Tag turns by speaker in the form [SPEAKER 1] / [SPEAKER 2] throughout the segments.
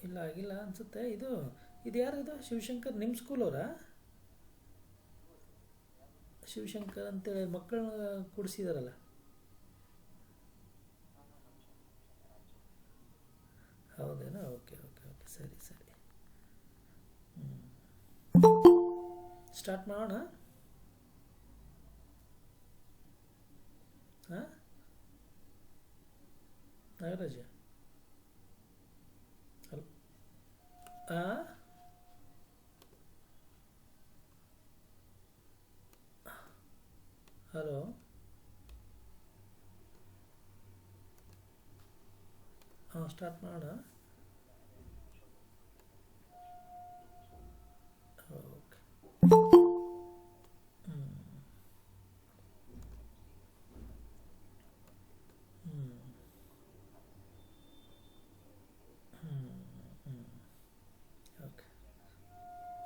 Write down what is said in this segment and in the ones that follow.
[SPEAKER 1] ಇಲ್ಲ ಆಗಿಲ್ಲ ಅನ್ಸುತ್ತೆ. ಇದು ಯಾರು ಇದು ಶಿವಶಂಕರ್ ನಿಮ್ಮ ಸ್ಕೂಲವರಾ? ಶಿವಶಂಕರ್ ಅಂತೇಳಿ ಮಕ್ಕಳನ್ನ ಕೂಡಿಸಿದಾರಲ್ಲ. ಹೌದೇನಾ? ಓಕೆ ಓಕೆ ಓಕೆ, ಸರಿ ಸರಿ. ಸ್ಟಾರ್ಟ್ ಮಾಡೋಣ. ಹಾಂ, ನಾಗರಾಜ. ಹಲೋ. ಹಾಂ, ಹಲೋ. ಹಾಂ, ಸ್ಟಾರ್ಟ್ ಮಾಡೋಣ. ಓಕೆ. ಹ್ಞೂ ಹ್ಞೂ ಹ್ಞೂ ಹ್ಞೂ ಓಕೆ.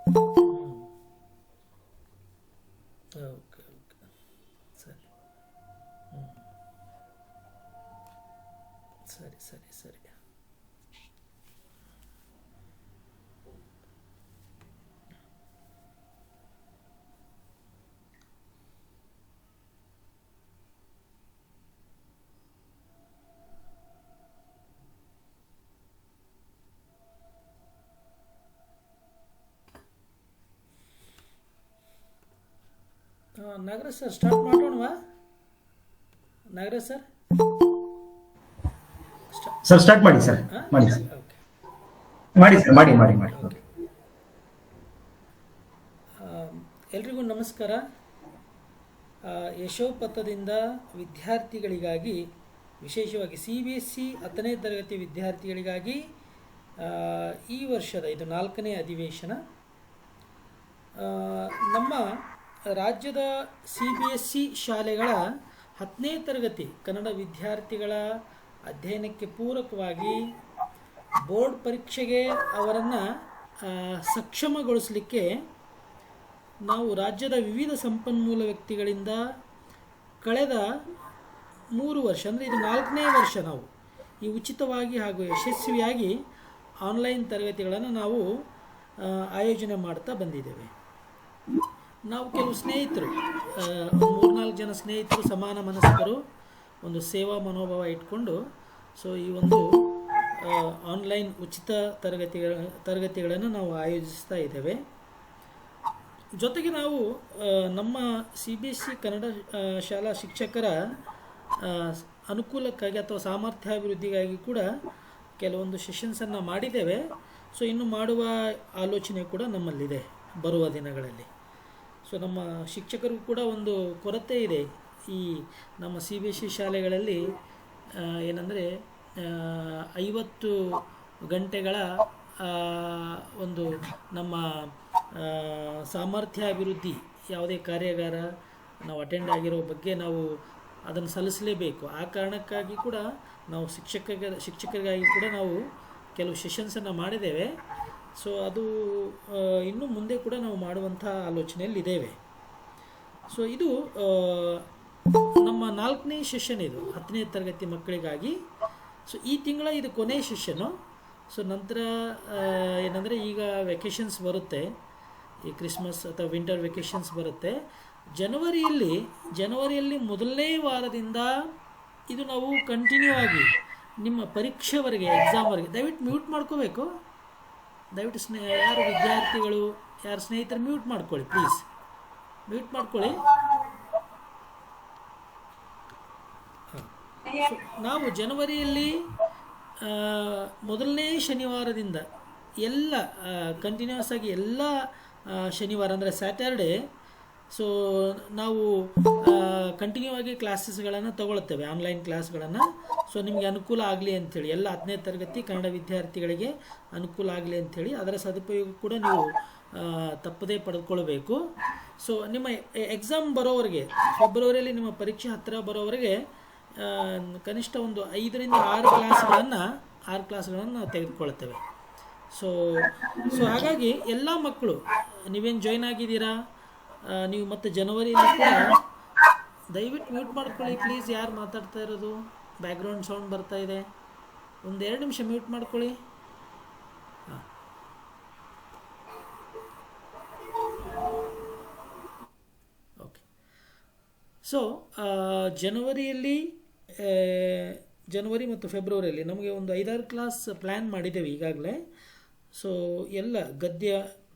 [SPEAKER 1] ಹ್ಞೂ ಓಕೆ ಓಕೆ, ಸರಿ. ಹ್ಞೂ ಸರಿ ಸರಿ ಸರಿ. ನಾಗರಾಜ್ ಸರ್ ಸ್ಟಾರ್ಟ್ ಮಾಡೋಣವಾ? ನಾಗರಾಜ್ ಸರ್
[SPEAKER 2] ಸರ್ ಸ್ಟಾರ್ಟ್ ಮಾಡಿ ಸರ್,
[SPEAKER 1] ಹಾಂ,
[SPEAKER 2] ಮಾಡಿ ಸರ್,
[SPEAKER 1] ಓಕೆ
[SPEAKER 2] ಮಾಡಿ ಸರ್, ಮಾಡಿ ಮಾಡಿ ಮಾಡಿ.
[SPEAKER 1] ಓಕೆ. ಎಲ್ರಿಗೂ ನಮಸ್ಕಾರ. ಯಶೋಪಥದಿಂದ ವಿದ್ಯಾರ್ಥಿಗಳಿಗಾಗಿ, ವಿಶೇಷವಾಗಿ CBSE 10ನೇ ತರಗತಿ ವಿದ್ಯಾರ್ಥಿಗಳಿಗಾಗಿ ಈ ವರ್ಷದ ಇದು 4ನೇ ಅಧಿವೇಶನ. ನಮ್ಮ ರಾಜ್ಯದ CBSE ಶಾಲೆಗಳ 10ನೇ ತರಗತಿ ಕನ್ನಡ ವಿದ್ಯಾರ್ಥಿಗಳ ಅಧ್ಯಯನಕ್ಕೆ ಪೂರಕವಾಗಿ ಬೋರ್ಡ್ ಪರೀಕ್ಷೆಗೆ ಅವರನ್ನು ಸಕ್ಷಮಗೊಳಿಸಲಿಕ್ಕೆ ನಾವು ರಾಜ್ಯದ ವಿವಿಧ ಸಂಪನ್ಮೂಲ ವ್ಯಕ್ತಿಗಳಿಂದ ಕಳೆದ 3 ವರ್ಷ, ಅಂದರೆ ಇದು 4ನೇ ವರ್ಷ, ನಾವು ಈ ಉಚಿತವಾಗಿ ಹಾಗೂ ಯಶಸ್ವಿಯಾಗಿ ಆನ್ಲೈನ್ ತರಗತಿಗಳನ್ನು ನಾವು ಆಯೋಜನೆ ಮಾಡ್ತಾ ಬಂದಿದ್ದೇವೆ. ನಾವು ಕೆಲವು ಸ್ನೇಹಿತರು, 3-4 ಜನ ಸ್ನೇಹಿತರು, ಸಮಾನ ಮನಸ್ಕರು, ಒಂದು ಸೇವಾ ಮನೋಭಾವ ಇಟ್ಕೊಂಡು ಈ ಒಂದು ಆನ್ಲೈನ್ ಉಚಿತ ತರಗತಿಗಳನ್ನು ನಾವು ಆಯೋಜಿಸ್ತಾ ಇದ್ದೇವೆ. ಜೊತೆಗೆ ನಾವು ನಮ್ಮ CBSE ಕನ್ನಡ ಶಾಲಾ ಶಿಕ್ಷಕರ ಅನುಕೂಲಕ್ಕಾಗಿ ಅಥವಾ ಸಾಮರ್ಥ್ಯಾಭಿವೃದ್ಧಿಗಾಗಿ ಕೂಡ ಕೆಲವೊಂದು ಸೆಷನ್ಸನ್ನು ಮಾಡಿದ್ದೇವೆ. ಇನ್ನು ಮಾಡುವ ಆಲೋಚನೆ ಕೂಡ ನಮ್ಮಲ್ಲಿದೆ ಬರುವ ದಿನಗಳಲ್ಲಿ. ನಮ್ಮ ಶಿಕ್ಷಕರಿಗೂ ಕೂಡ ಒಂದು ಕೊರತೆ ಇದೆ. ಈ ನಮ್ಮ CBSE ಶಾಲೆಗಳಲ್ಲಿ ಏನಂದರೆ 50 ಗಂಟೆಗಳ ಒಂದು ನಮ್ಮ ಸಾಮರ್ಥ್ಯಾಭಿವೃದ್ಧಿ ಯಾವುದೇ ಕಾರ್ಯಾಗಾರ ನಾವು ಅಟೆಂಡ್ ಆಗಿರೋ ಬಗ್ಗೆ ನಾವು ಅದನ್ನು ಸಲ್ಲಿಸಲೇಬೇಕು. ಆ ಕಾರಣಕ್ಕಾಗಿ ಕೂಡ ನಾವು ಶಿಕ್ಷಕರಿಗಾಗಿ ಕೂಡ ನಾವು ಕೆಲವು ಸೆಷನ್ಸನ್ನು ಮಾಡಿದ್ದೇವೆ. ಅದು ಇನ್ನು ಮುಂದೆ ಕೂಡ ನಾವು ಮಾಡುವಂಥ ಆಲೋಚನೆಯಲ್ಲಿದ್ದೇವೆ. ಇದು ನಮ್ಮ 4ನೇ ಸೆಷನ್, ಇದು 10ನೇ ತರಗತಿ ಮಕ್ಕಳಿಗಾಗಿ. ಈ ತಿಂಗಳ ಇದು ಕೊನೆಯ ಸೆಷನ್ನು. ನಂತರ ಏನಂದರೆ ಈಗ ವೆಕೇಷನ್ಸ್ ಬರುತ್ತೆ, ಈ ಕ್ರಿಸ್ಮಸ್ ಅಥವಾ ವಿಂಟರ್ ವೆಕೇಷನ್ಸ್ ಬರುತ್ತೆ. ಜನವರಿಯಲ್ಲಿ ಮೊದಲನೇ ವಾರದಿಂದ ಇದು ನಾವು ಕಂಟಿನ್ಯೂ ಆಗಿ ನಿಮ್ಮ ಪರೀಕ್ಷೆವರೆಗೆ, ಎಕ್ಸಾಮ್ವರೆಗೆ. ದಯವಿಟ್ಟು ಮ್ಯೂಟ್ ಮಾಡ್ಕೋಬೇಕು. ದಯವಿಟ್ಟು ಯಾರು ವಿದ್ಯಾರ್ಥಿಗಳು, ಯಾರು ಸ್ನೇಹಿತರು ಮ್ಯೂಟ್ ಮಾಡ್ಕೊಳ್ಳಿ, ಪ್ಲೀಸ್ ಮ್ಯೂಟ್ ಮಾಡ್ಕೊಳ್ಳಿ. ನಾವು ಜನವರಿಯಲ್ಲಿ ಮೊದಲನೇ ಶನಿವಾರದಿಂದ ಎಲ್ಲ ಕಂಟಿನ್ಯೂಸ್ ಆಗಿ ಎಲ್ಲ ಶನಿವಾರ ಅಂದರೆ ಸ್ಯಾಟರ್ಡೇ ನಾವು ಕಂಟಿನ್ಯೂ ಆಗಿ ಕ್ಲಾಸಸ್ಗಳನ್ನು ತಗೊಳ್ತೇವೆ, ಆನ್ಲೈನ್ ಕ್ಲಾಸ್ಗಳನ್ನು. ನಿಮಗೆ ಅನುಕೂಲ ಆಗಲಿ ಅಂಥೇಳಿ, ಎಲ್ಲ 10ನೇ ತರಗತಿ ಕನ್ನಡ ವಿದ್ಯಾರ್ಥಿಗಳಿಗೆ ಅನುಕೂಲ ಆಗಲಿ ಅಂಥೇಳಿ ಅದರ ಸದುಪಯೋಗ ಕೂಡ ನೀವು ತಪ್ಪದೇ ಪಡೆದುಕೊಳ್ಬೇಕು. ನಿಮ್ಮ ಎಕ್ಸಾಮ್ ಬರೋವರೆಗೆ, ಫೆಬ್ರವರಿಯಲ್ಲಿ ನಿಮ್ಮ ಪರೀಕ್ಷೆ ಹತ್ತಿರ ಬರೋವರೆಗೆ ಕನಿಷ್ಠ ಒಂದು 5ರಿಂದ 6 ಕ್ಲಾಸ್ಗಳನ್ನು ನಾವು ತೆಗೆದುಕೊಳ್ತೇವೆ. ಹಾಗಾಗಿ ಎಲ್ಲ ಮಕ್ಕಳು ನೀವೇನು ಜಾಯ್ನ್ ಆಗಿದ್ದೀರಾ, ನೀವು ಮತ್ತು ಜನವರಿಯಲ್ಲಿ ಕೂಡ ದಯವಿಟ್ಟು ಮ್ಯೂಟ್ ಮಾಡ್ಕೊಳ್ಳಿ ಪ್ಲೀಸ್. ಯಾರು ಮಾತಾಡ್ತಾ ಇರೋದು ಬ್ಯಾಕ್ಗ್ರೌಂಡ್ ಸೌಂಡ್ ಬರ್ತಾ ಇದೆ, ಒಂದು 2 ನಿಮಿಷ ಮ್ಯೂಟ್ ಮಾಡ್ಕೊಳ್ಳಿ. ಸೊ ಜನವರಿಯಲ್ಲಿ ಜನವರಿ ಮತ್ತು ಫೆಬ್ರವರಿಯಲ್ಲಿ ನಮಗೆ ಒಂದು 5-6 ಕ್ಲಾಸ್ ಪ್ಲ್ಯಾನ್ ಮಾಡಿದ್ದೇವೆ ಈಗಾಗಲೇ. ಸೊ ಎಲ್ಲ ಗದ್ಯ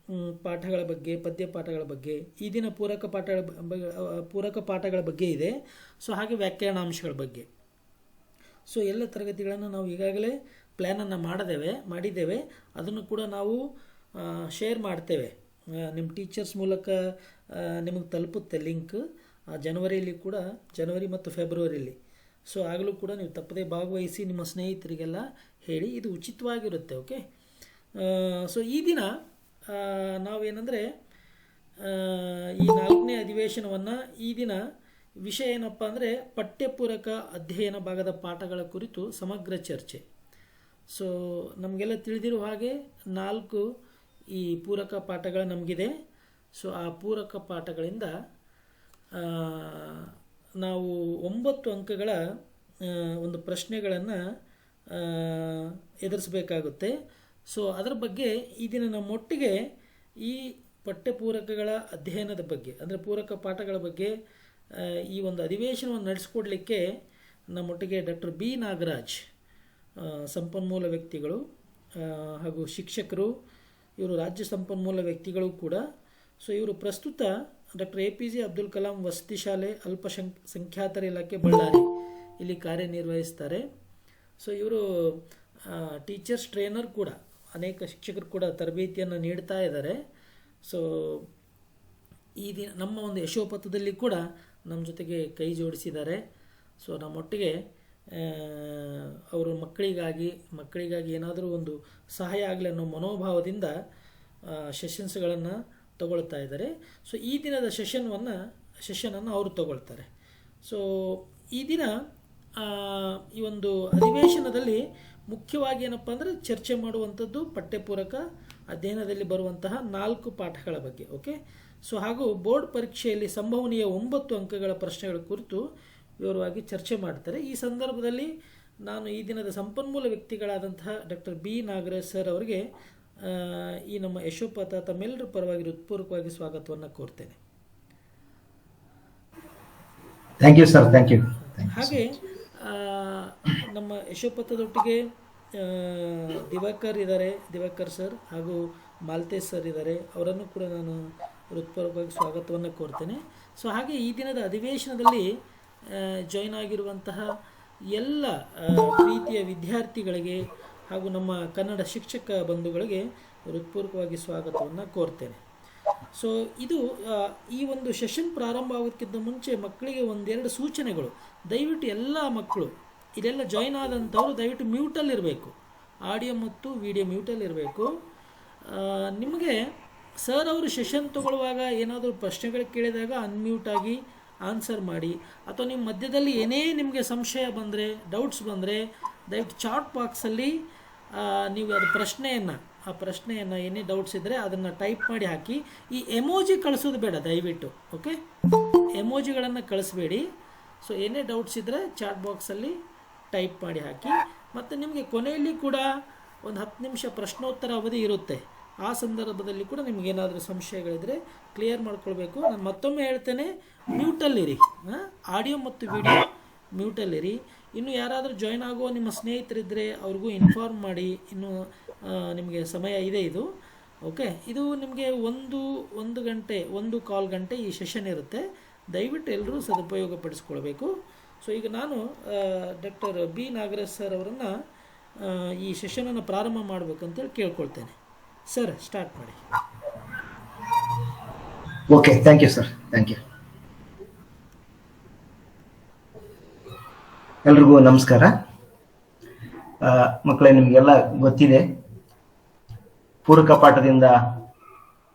[SPEAKER 1] ಪಾಠಗಳ ಬಗ್ಗೆ, ಪದ್ಯ ಪಾಠಗಳ ಬಗ್ಗೆ, ಈ ದಿನ ಪೂರಕ ಪಾಠಗಳ ಬಗ್ಗೆ ಇದೆ. ಸೊ ಹಾಗೆ ವ್ಯಾಖ್ಯಾನಾಂಶಗಳ ಬಗ್ಗೆ. ಸೊ ಎಲ್ಲ ತರಗತಿಗಳನ್ನು ನಾವು ಈಗಾಗಲೇ ಪ್ಲ್ಯಾನನ್ನು ಮಾಡಿದ್ದೇವೆ. ಅದನ್ನು ಕೂಡ ನಾವು ಶೇರ್ ಮಾಡ್ತೇವೆ. ನಿಮ್ಮ ಟೀಚರ್ಸ್ ಮೂಲಕ ನಿಮಗೆ ತಲುಪುತ್ತೆ ಲಿಂಕ್. ಜನವರಿಯಲ್ಲಿ ಕೂಡ, ಜನವರಿ ಮತ್ತು ಫೆಬ್ರವರಿಯಲ್ಲಿ. ಸೊ ಆಗಲೂ ಕೂಡ ನೀವು ತಪ್ಪದೇ ಭಾಗವಹಿಸಿ, ನಿಮ್ಮ ಸ್ನೇಹಿತರಿಗೆಲ್ಲ ಹೇಳಿ. ಇದು ಉಚಿತವಾಗಿರುತ್ತೆ. ಓಕೆ. ಸೊ ಈ ದಿನ ನಾವೇನೆಂದರೆ ಈ 4ನೇ ಅಧಿವೇಶನವನ್ನು, ಈ ದಿನ ವಿಷಯ ಏನಪ್ಪ ಅಂದರೆ ಪಠ್ಯಪೂರಕ ಅಧ್ಯಯನ ಭಾಗದ ಪಾಠಗಳ ಕುರಿತು ಸಮಗ್ರ ಚರ್ಚೆ. ಸೊ ನಮಗೆಲ್ಲ ತಿಳಿದಿರುವ ಹಾಗೆ 4 ಈ ಪೂರಕ ಪಾಠಗಳು ನಮಗಿದೆ. ಸೊ ಆ ಪೂರಕ ಪಾಠಗಳಿಂದ ನಾವು 9 ಅಂಕಗಳ ಒಂದು ಪ್ರಶ್ನೆಗಳನ್ನು ಎದುರಿಸಬೇಕಾಗುತ್ತೆ. ಸೊ ಅದರ ಬಗ್ಗೆ ಈ ದಿನ ನಮ್ಮೊಟ್ಟಿಗೆ ಈ ಪಠ್ಯಪೂರಕಗಳ ಅಧ್ಯಯನದ ಬಗ್ಗೆ, ಅಂದರೆ ಪೂರಕ ಪಾಠಗಳ ಬಗ್ಗೆ ಈ ಒಂದು ಅಧಿವೇಶನವನ್ನು ನಡೆಸಿಕೊಡ್ಲಿಕ್ಕೆ ನಮ್ಮೊಟ್ಟಿಗೆ ಡಾಕ್ಟರ್ ಬಿ ನಾಗರಾಜ್, ಸಂಪನ್ಮೂಲ ವ್ಯಕ್ತಿಗಳು ಹಾಗೂ ಶಿಕ್ಷಕರು. ಇವರು ರಾಜ್ಯ ಸಂಪನ್ಮೂಲ ವ್ಯಕ್ತಿಗಳು ಕೂಡ. ಸೊ ಇವರು ಪ್ರಸ್ತುತ ಡಾಕ್ಟರ್ APJ ಅಬ್ದುಲ್ ಕಲಾಂ ವಸತಿ ಶಾಲೆ ಅಲ್ಪಸಂಖ್ಯಾತರ ಇಲಾಖೆ ಬಳ್ಳಾರಿ ಇಲ್ಲಿ ಕಾರ್ಯನಿರ್ವಹಿಸ್ತಾರೆ. ಸೊ ಇವರು ಟೀಚರ್ಸ್ ಟ್ರೈನರ್ ಕೂಡ, ಅನೇಕ ಶಿಕ್ಷಕರು ಕೂಡ ತರಬೇತಿಯನ್ನು ನೀಡ್ತಾ ಇದ್ದಾರೆ. ಸೊ ಈ ದಿನ ನಮ್ಮ ಒಂದು ಯಶೋಪಥದಲ್ಲಿ ಕೂಡ ನಮ್ಮ ಜೊತೆಗೆ ಕೈ ಜೋಡಿಸಿದ್ದಾರೆ. ಸೊ ನಮ್ಮೊಟ್ಟಿಗೆ ಅವರು ಮಕ್ಕಳಿಗಾಗಿ ಏನಾದರೂ ಒಂದು ಸಹಾಯ ಆಗಲಿ ಅನ್ನೋ ಮನೋಭಾವದಿಂದ ಸೆಷನ್ಸ್ಗಳನ್ನು ತಗೊಳ್ತಾ ಇದ್ದಾರೆ. ಸೊ ಈ ದಿನದ ಸೆಷನನ್ನು ಅವರು ತಗೊಳ್ತಾರೆ. ಸೊ ಈ ದಿನ ಈ ಒಂದು ಅಧಿವೇಶನದಲ್ಲಿ ಮುಖ್ಯವಾಗಿ ಏನಪ್ಪ ಅಂದರೆ ಚರ್ಚೆ ಮಾಡುವಂಥದ್ದು ಪಠ್ಯಪೂರಕ ಅಧ್ಯಯನದಲ್ಲಿ ಬರುವಂತಹ 4 ಪಾಠಗಳ ಬಗ್ಗೆ. ಓಕೆ. ಸೊ ಹಾಗೂ ಬೋರ್ಡ್ ಪರೀಕ್ಷೆಯಲ್ಲಿ ಸಂಭವನೀಯ 9 ಅಂಕಗಳ ಪ್ರಶ್ನೆಗಳ ಕುರಿತು ವಿವರವಾಗಿ ಚರ್ಚೆ ಮಾಡ್ತಾರೆ. ಈ ಸಂದರ್ಭದಲ್ಲಿ ನಾನು ಈ ದಿನದ ಸಂಪನ್ಮೂಲ ವ್ಯಕ್ತಿಗಳಾದಂತಹ ಡಾಕ್ಟರ್ ಬಿ ನಾಗರಾಜ್ ಸರ್ ಅವರಿಗೆ ಈ ನಮ್ಮ ಯಶೋಪಥ ತಮ್ಮೆಲ್ಲರ ಪರವಾಗಿ ಹೃತ್ಪೂರ್ವಕವಾಗಿ ಸ್ವಾಗತವನ್ನು ಕೋರ್ತೇನೆ.
[SPEAKER 2] Thank you sir. Thank you.
[SPEAKER 1] ಹಾಗೆ ನಮ್ಮ ಯಶೋಪಥದೊಟ್ಟಿಗೆ ದಿವಾಕರ್ ಸರ್ ಹಾಗೂ ಮಾಲ್ತೇಶ್ ಸರ್ ಇದ್ದಾರೆ. ಅವರನ್ನು ಕೂಡ ನಾನು ಹೃತ್ಪೂರ್ವಕವಾಗಿ ಸ್ವಾಗತವನ್ನು ಕೋರ್ತೇನೆ. ಸೊ ಹಾಗೆ ಈ ದಿನದ ಅಧಿವೇಶನದಲ್ಲಿ ಜಾಯಿನ್ ಆಗಿರುವಂತಹ ಎಲ್ಲ ಪ್ರೀತಿಯ ವಿದ್ಯಾರ್ಥಿಗಳಿಗೆ ಹಾಗೂ ನಮ್ಮ ಕನ್ನಡ ಶಿಕ್ಷಕ ಬಂಧುಗಳಿಗೆ ಹೃತ್ಪೂರ್ವಕವಾಗಿ ಸ್ವಾಗತವನ್ನು ಕೋರ್ತೇನೆ. ಸೊ ಇದು ಈ ಒಂದು ಸೆಷನ್ ಪ್ರಾರಂಭ ಆಗೋದಕ್ಕಿಂತ ಮುಂಚೆ ಮಕ್ಕಳಿಗೆ 1-2 ಸೂಚನೆಗಳು. ದಯವಿಟ್ಟು ಎಲ್ಲ ಮಕ್ಕಳು ಇದೆಲ್ಲ ಜಾಯಿನ್ ಆದಂಥವರು ದಯವಿಟ್ಟು ಮ್ಯೂಟಲ್ಲಿರಬೇಕು. ಆಡಿಯೋ ಮತ್ತು ವಿಡಿಯೋ ಮ್ಯೂಟಲ್ಲಿರಬೇಕು. ನಿಮಗೆ ಸರ್ ಅವರು ಸೆಷನ್ ತಗೊಳ್ಳುವಾಗ ಏನಾದರೂ ಪ್ರಶ್ನೆಗಳು ಕೇಳಿದಾಗ ಅನ್ಮ್ಯೂಟ್ ಆಗಿ ಆನ್ಸರ್ ಮಾಡಿ. ಅಥವಾ ನಿಮ್ಮ ಮಧ್ಯದಲ್ಲಿ ಏನೇ ನಿಮಗೆ ಸಂಶಯ ಬಂದರೆ, ಡೌಟ್ಸ್ ಬಂದರೆ ದಯವಿಟ್ಟು ಚಾಟ್ ಬಾಕ್ಸಲ್ಲಿ ನೀವು ಅದು ಆ ಪ್ರಶ್ನೆಯನ್ನು ಏನೇ ಡೌಟ್ಸ್ ಇದ್ದರೆ ಅದನ್ನು ಟೈಪ್ ಮಾಡಿ ಹಾಕಿ. ಈ ಎಮೋಜಿ ಕಳಿಸೋದು ಬೇಡ ದಯವಿಟ್ಟು. ಓಕೆ. ಎಮೋಜಿಗಳನ್ನು ಕಳಿಸ್ಬೇಡಿ. ಸೊ ಏನೇ ಡೌಟ್ಸ್ ಇದ್ದರೆ ಚಾಟ್ ಬಾಕ್ಸಲ್ಲಿ ಟೈಪ್ ಮಾಡಿ ಹಾಕಿ. ಮತ್ತು ನಿಮಗೆ ಕೊನೆಯಲ್ಲಿ ಕೂಡ ಒಂದು 10 ನಿಮಿಷ ಪ್ರಶ್ನೋತ್ತರ ಅವಧಿ ಇರುತ್ತೆ. ಆ ಸಂದರ್ಭದಲ್ಲಿ ಕೂಡ ನಿಮಗೇನಾದರೂ ಸಂಶಯಗಳಿದ್ದರೆ ಕ್ಲಿಯರ್ ಮಾಡ್ಕೊಳ್ಬೇಕು. ನಾನು ಮತ್ತೊಮ್ಮೆ ಹೇಳ್ತೇನೆ, ಮ್ಯೂಟಲ್ಲಿರಿ. ಆಡಿಯೋ ಮತ್ತು ವಿಡಿಯೋ ಮ್ಯೂಟಲ್ಲಿರಿ. ಇನ್ನು ಯಾರಾದರೂ ಜಾಯಿನ್ ಆಗುವ ನಿಮ್ಮ ಸ್ನೇಹಿತರಿದ್ದರೆ ಅವ್ರಿಗೂ ಇನ್ಫಾರ್ಮ್ ಮಾಡಿ. ಇನ್ನು ನಿಮಗೆ ಸಮಯ ಇದೆ ಇದು. ಓಕೆ. ಇದು ನಿಮಗೆ ಒಂದು ಗಂಟೆ, 1 ಗಂಟೆ ಈ ಸೆಷನ್ ಇರುತ್ತೆ. ದಯವಿಟ್ಟು ಎಲ್ಲರೂ ಸದುಪಯೋಗ ಪಡಿಸ್ಕೊಳ್ಬೇಕು. ಸೊ ಈಗ ನಾನು ಡಾಕ್ಟರ್ ಬಿ ನಾಗರಾಜ್ ಸರ್ ಅವರನ್ನು ಈ ಸೆಷನನ್ನು ಪ್ರಾರಂಭ ಮಾಡಬೇಕಂತೇಳಿ ಕೇಳ್ಕೊಳ್ತೇನೆ. ಸರ್, ಸ್ಟಾರ್ಟ್ ಮಾಡಿ.
[SPEAKER 2] Okay. Thank you sir. Thank you. ಎಲ್ರಿಗೂ ನಮಸ್ಕಾರ. ಮಕ್ಕಳೇ, ನಿಮಗೆಲ್ಲ ಗೊತ್ತಿದೆ ಪೂರಕ ಪಾಠದಿಂದ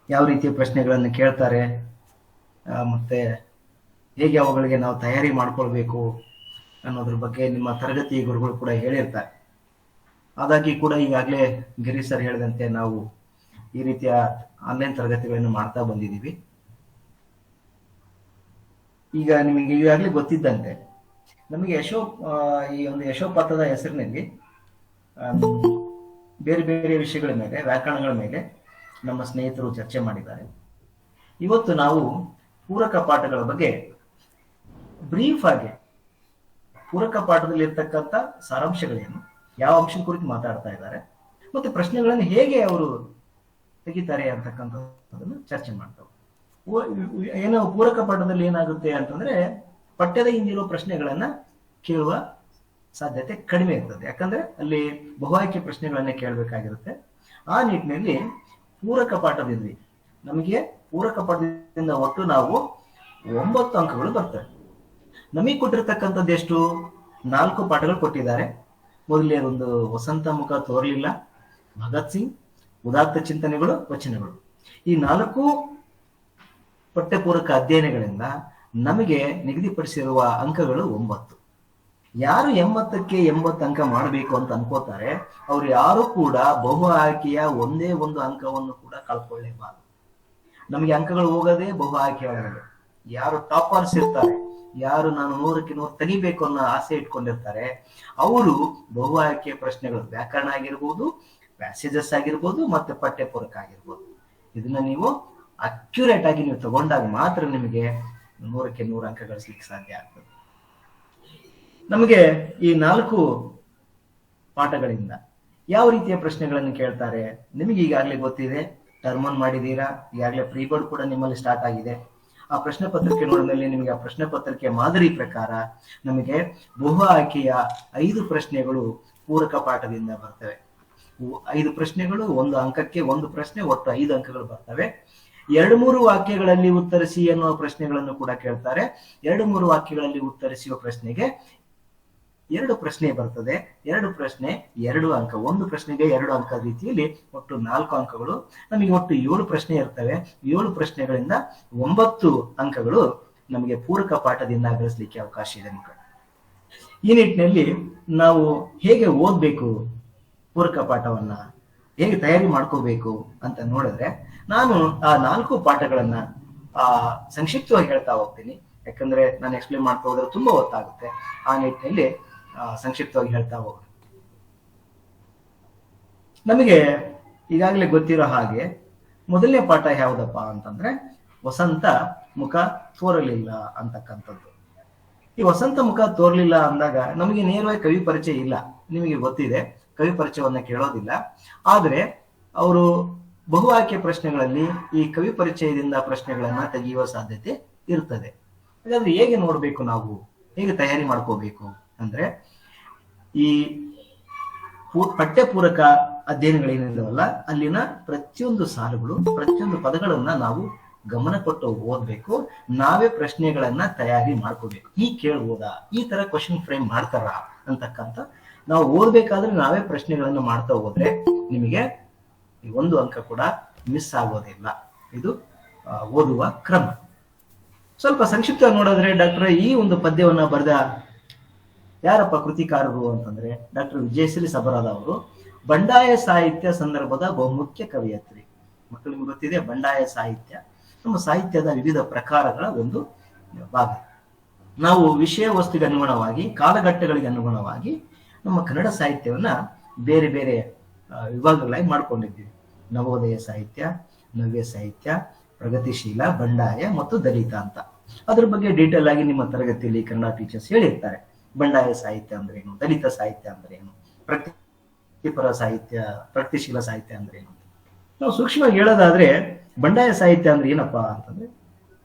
[SPEAKER 2] ಯಾವ ರೀತಿಯ ಪ್ರಶ್ನೆಗಳನ್ನು ಕೇಳ್ತಾರೆ, ಮತ್ತೆ ಹೇಗೆ ಅವುಗಳಿಗೆ ನಾವು ತಯಾರಿ ಮಾಡ್ಕೊಳ್ಬೇಕು ಅನ್ನೋದ್ರ ಬಗ್ಗೆ ನಿಮ್ಮ ತರಗತಿ ಗುರುಗಳು ಕೂಡ ಹೇಳಿರ್ತಾರೆ. ಹಾಗಾಗಿ ಕೂಡ ಈಗಾಗಲೇ ಗಿರಿ ಸರ್ ಹೇಳಿದಂತೆ ನಾವು ಈ ರೀತಿಯ ಆನ್ಲೈನ್ ತರಗತಿಗಳನ್ನು ಮಾಡ್ತಾ ಬಂದಿದ್ದೀವಿ. ಈಗ ನಿಮಗೆ ಈಗಾಗಲೇ ಗೊತ್ತಿದ್ದಂತೆ ನಮಗೆ ಈ ಒಂದು ಯಶೋಪಥದ ಹೆಸರಿನಲ್ಲಿ ಬೇರೆ ಬೇರೆ ವಿಷಯಗಳ ಮೇಲೆ, ವ್ಯಾಕರಣಗಳ ಮೇಲೆ ನಮ್ಮ ಸ್ನೇಹಿತರು ಚರ್ಚೆ ಮಾಡಿದ್ದಾರೆ. ಇವತ್ತು ನಾವು ಪೂರಕ ಪಾಠಗಳ ಬಗ್ಗೆ ಬ್ರೀಫ್ ಆಗಿ ಪೂರಕ ಪಾಠದಲ್ಲಿ ಇರ್ತಕ್ಕಂಥ ಸಾರಾಂಶಗಳೇನು, ಯಾವ ಅಂಶದ ಕುರಿತು ಮಾತಾಡ್ತಾ ಇದ್ದಾರೆ, ಮತ್ತೆ ಪ್ರಶ್ನೆಗಳನ್ನು ಹೇಗೆ ಅವರು ತೆಗಿತಾರೆ ಅಂತಕ್ಕಂಥದ್ದನ್ನು ಚರ್ಚೆ ಮಾಡ್ತಾವೆ. ಏನು ಪೂರಕ ಪಾಠದಲ್ಲಿ ಏನಾಗುತ್ತೆ ಅಂತಂದ್ರೆ ಪಠ್ಯದ ಹಿಂದಿರೋ ಪ್ರಶ್ನೆಗಳನ್ನ ಕೇಳುವ ಸಾಧ್ಯತೆ ಕಡಿಮೆ ಇರ್ತದೆ, ಯಾಕಂದ್ರೆ ಅಲ್ಲಿ ಬಹು ಆಯ್ಕೆ ಪ್ರಶ್ನೆಗಳನ್ನೇ ಕೇಳಬೇಕಾಗಿರುತ್ತೆ. ಆ ನಿಟ್ಟಿನಲ್ಲಿ ಪೂರಕ ಪಾಠದಲ್ಲಿ ನಮಗೆ ಪೂರಕ ಪಾಠದಿಂದ ಒಟ್ಟು ನಾವು 9 ಅಂಕಗಳು ಬರ್ತವೆ. ನಮಗೆ ಕೊಟ್ಟಿರ್ತಕ್ಕಂಥದ್ದು ಎಷ್ಟು? 4 ಪಾಠಗಳು ಕೊಟ್ಟಿದ್ದಾರೆ. ಮೊದಲನೇದೊಂದು ವಸಂತ ಮುಖ ತೋರಲಿಲ್ಲ, ಭಗತ್ ಸಿಂಗ್, ಉದಾತ್ತ ಚಿಂತನೆಗಳು, ವಚನಗಳು. ಈ 4 ಪಠ್ಯಪೂರಕ ಅಧ್ಯಯನಗಳಿಂದ ನಮಗೆ ನಿಗದಿಪಡಿಸಿರುವ ಅಂಕಗಳು 9. ಯಾರು 80ಕ್ಕೆ 80 ಅಂಕ ಮಾಡಬೇಕು ಅಂತ ಅನ್ಕೋತಾರೆ ಅವ್ರು ಯಾರು ಕೂಡ ಬಹು ಆಯ್ಕೆಯ ಒಂದೇ ಒಂದು ಅಂಕವನ್ನು ಕೂಡ ಕಳ್ಕೊಳ್ಳೇಬಾರದು. ನಮಗೆ ಅಂಕಗಳು ಹೋಗೋದೇ ಬಹು ಆಯ್ಕೆ ಒಳಗಡೆ. ಯಾರು ಟಾಪರ್ಸ್ ಇರ್ತಾರೆ, ಯಾರು ನಾನು 100ಕ್ಕೆ 100 ತೆಗಿಬೇಕು ಅನ್ನೋ ಆಸೆ ಇಟ್ಕೊಂಡಿರ್ತಾರೆ, ಅವರು ಬಹು ಆಯ್ಕೆ ಪ್ರಶ್ನೆಗಳು ವ್ಯಾಕರಣ ಆಗಿರ್ಬೋದು, ಪ್ಯಾಸೇಜಸ್ ಆಗಿರ್ಬೋದು, ಮತ್ತೆ ಪಠ್ಯಪೂರಕ ಆಗಿರ್ಬೋದು, ಇದನ್ನ ನೀವು ಅಕ್ಯುರೇಟ್ ಆಗಿ ನೀವು ತಗೊಂಡಾಗ ಮಾತ್ರ ನಿಮಗೆ 100ಕ್ಕೆ 100 ಅಂಕ ಗಳಿಸ್ಲಿಕ್ಕೆ ಸಾಧ್ಯ ಆಗ್ತದೆ. ನಮಗೆ ಈ 4 ಪಾಠಗಳಿಂದ ಯಾವ ರೀತಿಯ ಪ್ರಶ್ನೆಗಳನ್ನು ಕೇಳ್ತಾರೆ ನಿಮಗೆ ಈಗಾಗಲೇ ಗೊತ್ತಿದೆ. ಟರ್ಮ್ 1 ಮಾಡಿದೀರಾ, ಈಗಾಗಲೇ ಪ್ರೀ ಬೋರ್ಡ್ ಕೂಡ ನಿಮ್ಮಲ್ಲಿ ಸ್ಟಾರ್ಟ್ ಆಗಿದೆ. ಆ ಪ್ರಶ್ನೆ ಪತ್ರಿಕೆ ನೋಡಿದಲ್ಲಿ ನಿಮಗೆ ಆ ಪ್ರಶ್ನೆ ಪತ್ರಿಕೆ ಮಾದರಿ ಪ್ರಕಾರ ನಮಗೆ ಬಹು ಆಯ್ಕೆಯ 5 ಪ್ರಶ್ನೆಗಳು ಪೂರಕ ಪಾಠದಿಂದ ಬರ್ತವೆ. 5 ಪ್ರಶ್ನೆಗಳು, 1 ಅಂಕಕ್ಕೆ 1 ಪ್ರಶ್ನೆ, ಒಟ್ಟು 5 ಅಂಕಗಳು ಬರ್ತವೆ. 2-3 ವಾಕ್ಯಗಳಲ್ಲಿ ಉತ್ತರಿಸಿ ಅನ್ನುವ ಪ್ರಶ್ನೆಗಳನ್ನು ಕೂಡ ಕೇಳ್ತಾರೆ. 2-3 ವಾಕ್ಯಗಳಲ್ಲಿ ಉತ್ತರಿಸುವ ಪ್ರಶ್ನೆಗೆ 2 ಪ್ರಶ್ನೆ ಬರ್ತದೆ. 2 ಪ್ರಶ್ನೆ 2 ಅಂಕ, 1 ಪ್ರಶ್ನೆಗೆ 2 ಅಂಕ ರೀತಿಯಲ್ಲಿ ಒಟ್ಟು 4 ಅಂಕಗಳು. ನಮಗೆ ಒಟ್ಟು 7 ಪ್ರಶ್ನೆ ಇರ್ತವೆ. 7 ಪ್ರಶ್ನೆಗಳಿಂದ 9 ಅಂಕಗಳು ನಮಗೆ ಪೂರಕ ಪಾಠದಿಂದ ಗಳಿಸಲಿಕ್ಕೆ ಅವಕಾಶ ಇದೆ ಮಕ್ಕಳು. ಈ ನಿಟ್ಟಿನಲ್ಲಿ ನಾವು ಹೇಗೆ ಓದ್ಬೇಕು, ಪೂರಕ ಪಾಠವನ್ನ ಹೇಗೆ ತಯಾರಿ ಮಾಡ್ಕೋಬೇಕು ಅಂತ ನೋಡಿದ್ರೆ ನಾನು ಆ 4 ಪಾಠಗಳನ್ನ ಸಂಕ್ಷಿಪ್ತವಾಗಿ ಹೇಳ್ತಾ ಹೋಗ್ತೀನಿ. ಯಾಕಂದ್ರೆ ನಾನು ಎಕ್ಸ್ಪ್ಲೇನ್ ಮಾಡ್ತಾ ಹೋದ್ರೆ ತುಂಬಾ ಹೊತ್ತಾಗುತ್ತೆ. ಆ ನಿಟ್ಟಿನಲ್ಲಿ ಸಂಕ್ಷಿಪ್ತವಾಗಿ ಹೇಳ್ತಾ ಹೋಗೋಣ. ನಮಗೆ ಈಗಾಗಲೇ ಗೊತ್ತಿರೋ ಹಾಗೆ ಮೊದಲನೇ ಪಾಠ ಯಾವುದಪ್ಪ ಅಂತಂದ್ರೆ ವಸಂತ ಮುಖ ತೋರಲಿಲ್ಲ ಅಂತಕ್ಕಂಥದ್ದು. ಈ ವಸಂತ ಮುಖ ತೋರ್ಲಿಲ್ಲ ಅಂದಾಗ ನಮಗೆ ನೇರವಾಗಿ ಕವಿ ಪರಿಚಯ ಇಲ್ಲ. ನಿಮಗೆ ಗೊತ್ತಿದೆ, ಕವಿ ಪರಿಚಯವನ್ನ ಕೇಳೋದಿಲ್ಲ. ಆದ್ರೆ ಅವರು ಬಹು ಆಯ್ಕೆ ಪ್ರಶ್ನೆಗಳಲ್ಲಿ ಈ ಕವಿ ಪರಿಚಯದಿಂದ ಪ್ರಶ್ನೆಗಳನ್ನ ತೆಗೆಯುವ ಸಾಧ್ಯತೆ ಇರ್ತದೆ. ಹಾಗಾದ್ರೆ ಹೇಗೆ ನೋಡ್ಬೇಕು, ನಾವು ಹೇಗೆ ತಯಾರಿ ಮಾಡ್ಕೋಬೇಕು ಅಂದ್ರೆ ಈ ಪಠ್ಯಪೂರಕ ಅಧ್ಯಯನಗಳೇನಿದಾವಲ್ಲ ಅಲ್ಲಿನ ಪ್ರತಿಯೊಂದು ಸಾಲುಗಳು, ಪ್ರತಿಯೊಂದು ಪದಗಳನ್ನ ನಾವು ಗಮನ ಕೊಟ್ಟು ಓದ್ಬೇಕು. ನಾವೇ ಪ್ರಶ್ನೆಗಳನ್ನ ತಯಾರಿ ಮಾಡ್ಕೋಬೇಕು. ಈ ಕೇಳ್ಬೋದಾ, ಈ ತರ ಕ್ವಶನ್ ಫ್ರೇಮ್ ಮಾಡ್ತಾರ ಅಂತಕ್ಕಂಥ ನಾವು ಓದ್ಬೇಕಾದ್ರೆ ನಾವೇ ಪ್ರಶ್ನೆಗಳನ್ನು ಮಾಡ್ತಾ ಹೋದ್ರೆ ನಿಮಗೆ 1 ಅಂಕ ಕೂಡ ಮಿಸ್ ಆಗೋದಿಲ್ಲ. ಇದು ಓದುವ ಕ್ರಮ. ಸ್ವಲ್ಪ ಸಂಕ್ಷಿಪ್ತ ನೋಡಿದ್ರೆ ಡಾಕ್ಟರ್ ಈ ಒಂದು ಪದ್ಯವನ್ನ ಬರೆದ ಯಾರಪ್ಪ ಕೃತಿಕಾರರು ಅಂತಂದ್ರೆ ಡಾಕ್ಟರ್ ವಿಜಯಶ್ರೀ ಸಬರಾದ ಅವರು ಬಂಡಾಯ ಸಾಹಿತ್ಯ ಸಂದರ್ಭದ ಬಹುಮುಖ್ಯ ಕವಿಯತ್ರಿ. ಮಕ್ಕಳು ನಿಮ್ಗೆ ಗೊತ್ತಿದೆ, ಬಂಡಾಯ ಸಾಹಿತ್ಯ ನಮ್ಮ ಸಾಹಿತ್ಯದ ವಿವಿಧ ಪ್ರಕಾರಗಳ ಒಂದು ಭಾಗ. ನಾವು ವಿಷಯ ವಸ್ತುಗೆ ಅನುಗುಣವಾಗಿ, ಕಾಲಘಟ್ಟಗಳಿಗೆ ಅನುಗುಣವಾಗಿ ನಮ್ಮ ಕನ್ನಡ ಸಾಹಿತ್ಯವನ್ನ ಬೇರೆ ಬೇರೆ ವಿಭಾಗಗಳಾಗಿ ಮಾಡ್ಕೊಂಡಿದ್ದೀವಿ. ನವೋದಯ ಸಾಹಿತ್ಯ, ನವ್ಯ ಸಾಹಿತ್ಯ, ಪ್ರಗತಿಶೀಲ, ಬಂಡಾಯ ಮತ್ತು ದಲಿತ ಅಂತ. ಅದ್ರ ಬಗ್ಗೆ ಡೀಟೇಲ್ ಆಗಿ ನಿಮ್ಮ ತರಗತಿಯಲ್ಲಿ ಕನ್ನಡ ಟೀಚರ್ಸ್ ಹೇಳಿರ್ತಾರೆ. ಬಂಡಾಯ ಸಾಹಿತ್ಯ ಅಂದ್ರೆ ಏನು, ದಲಿತ ಸಾಹಿತ್ಯ ಅಂದ್ರೆ ಏನು, ಪ್ರಗತಿಪರ ಸಾಹಿತ್ಯ, ಪ್ರಗತಿಶೀಲ ಸಾಹಿತ್ಯ ಅಂದ್ರೆ ಏನು. ನಾವು ಸೂಕ್ಷ್ಮವಾಗಿ ಹೇಳೋದಾದ್ರೆ ಬಂಡಾಯ ಸಾಹಿತ್ಯ ಅಂದ್ರೆ ಏನಪ್ಪಾ ಅಂತಂದ್ರೆ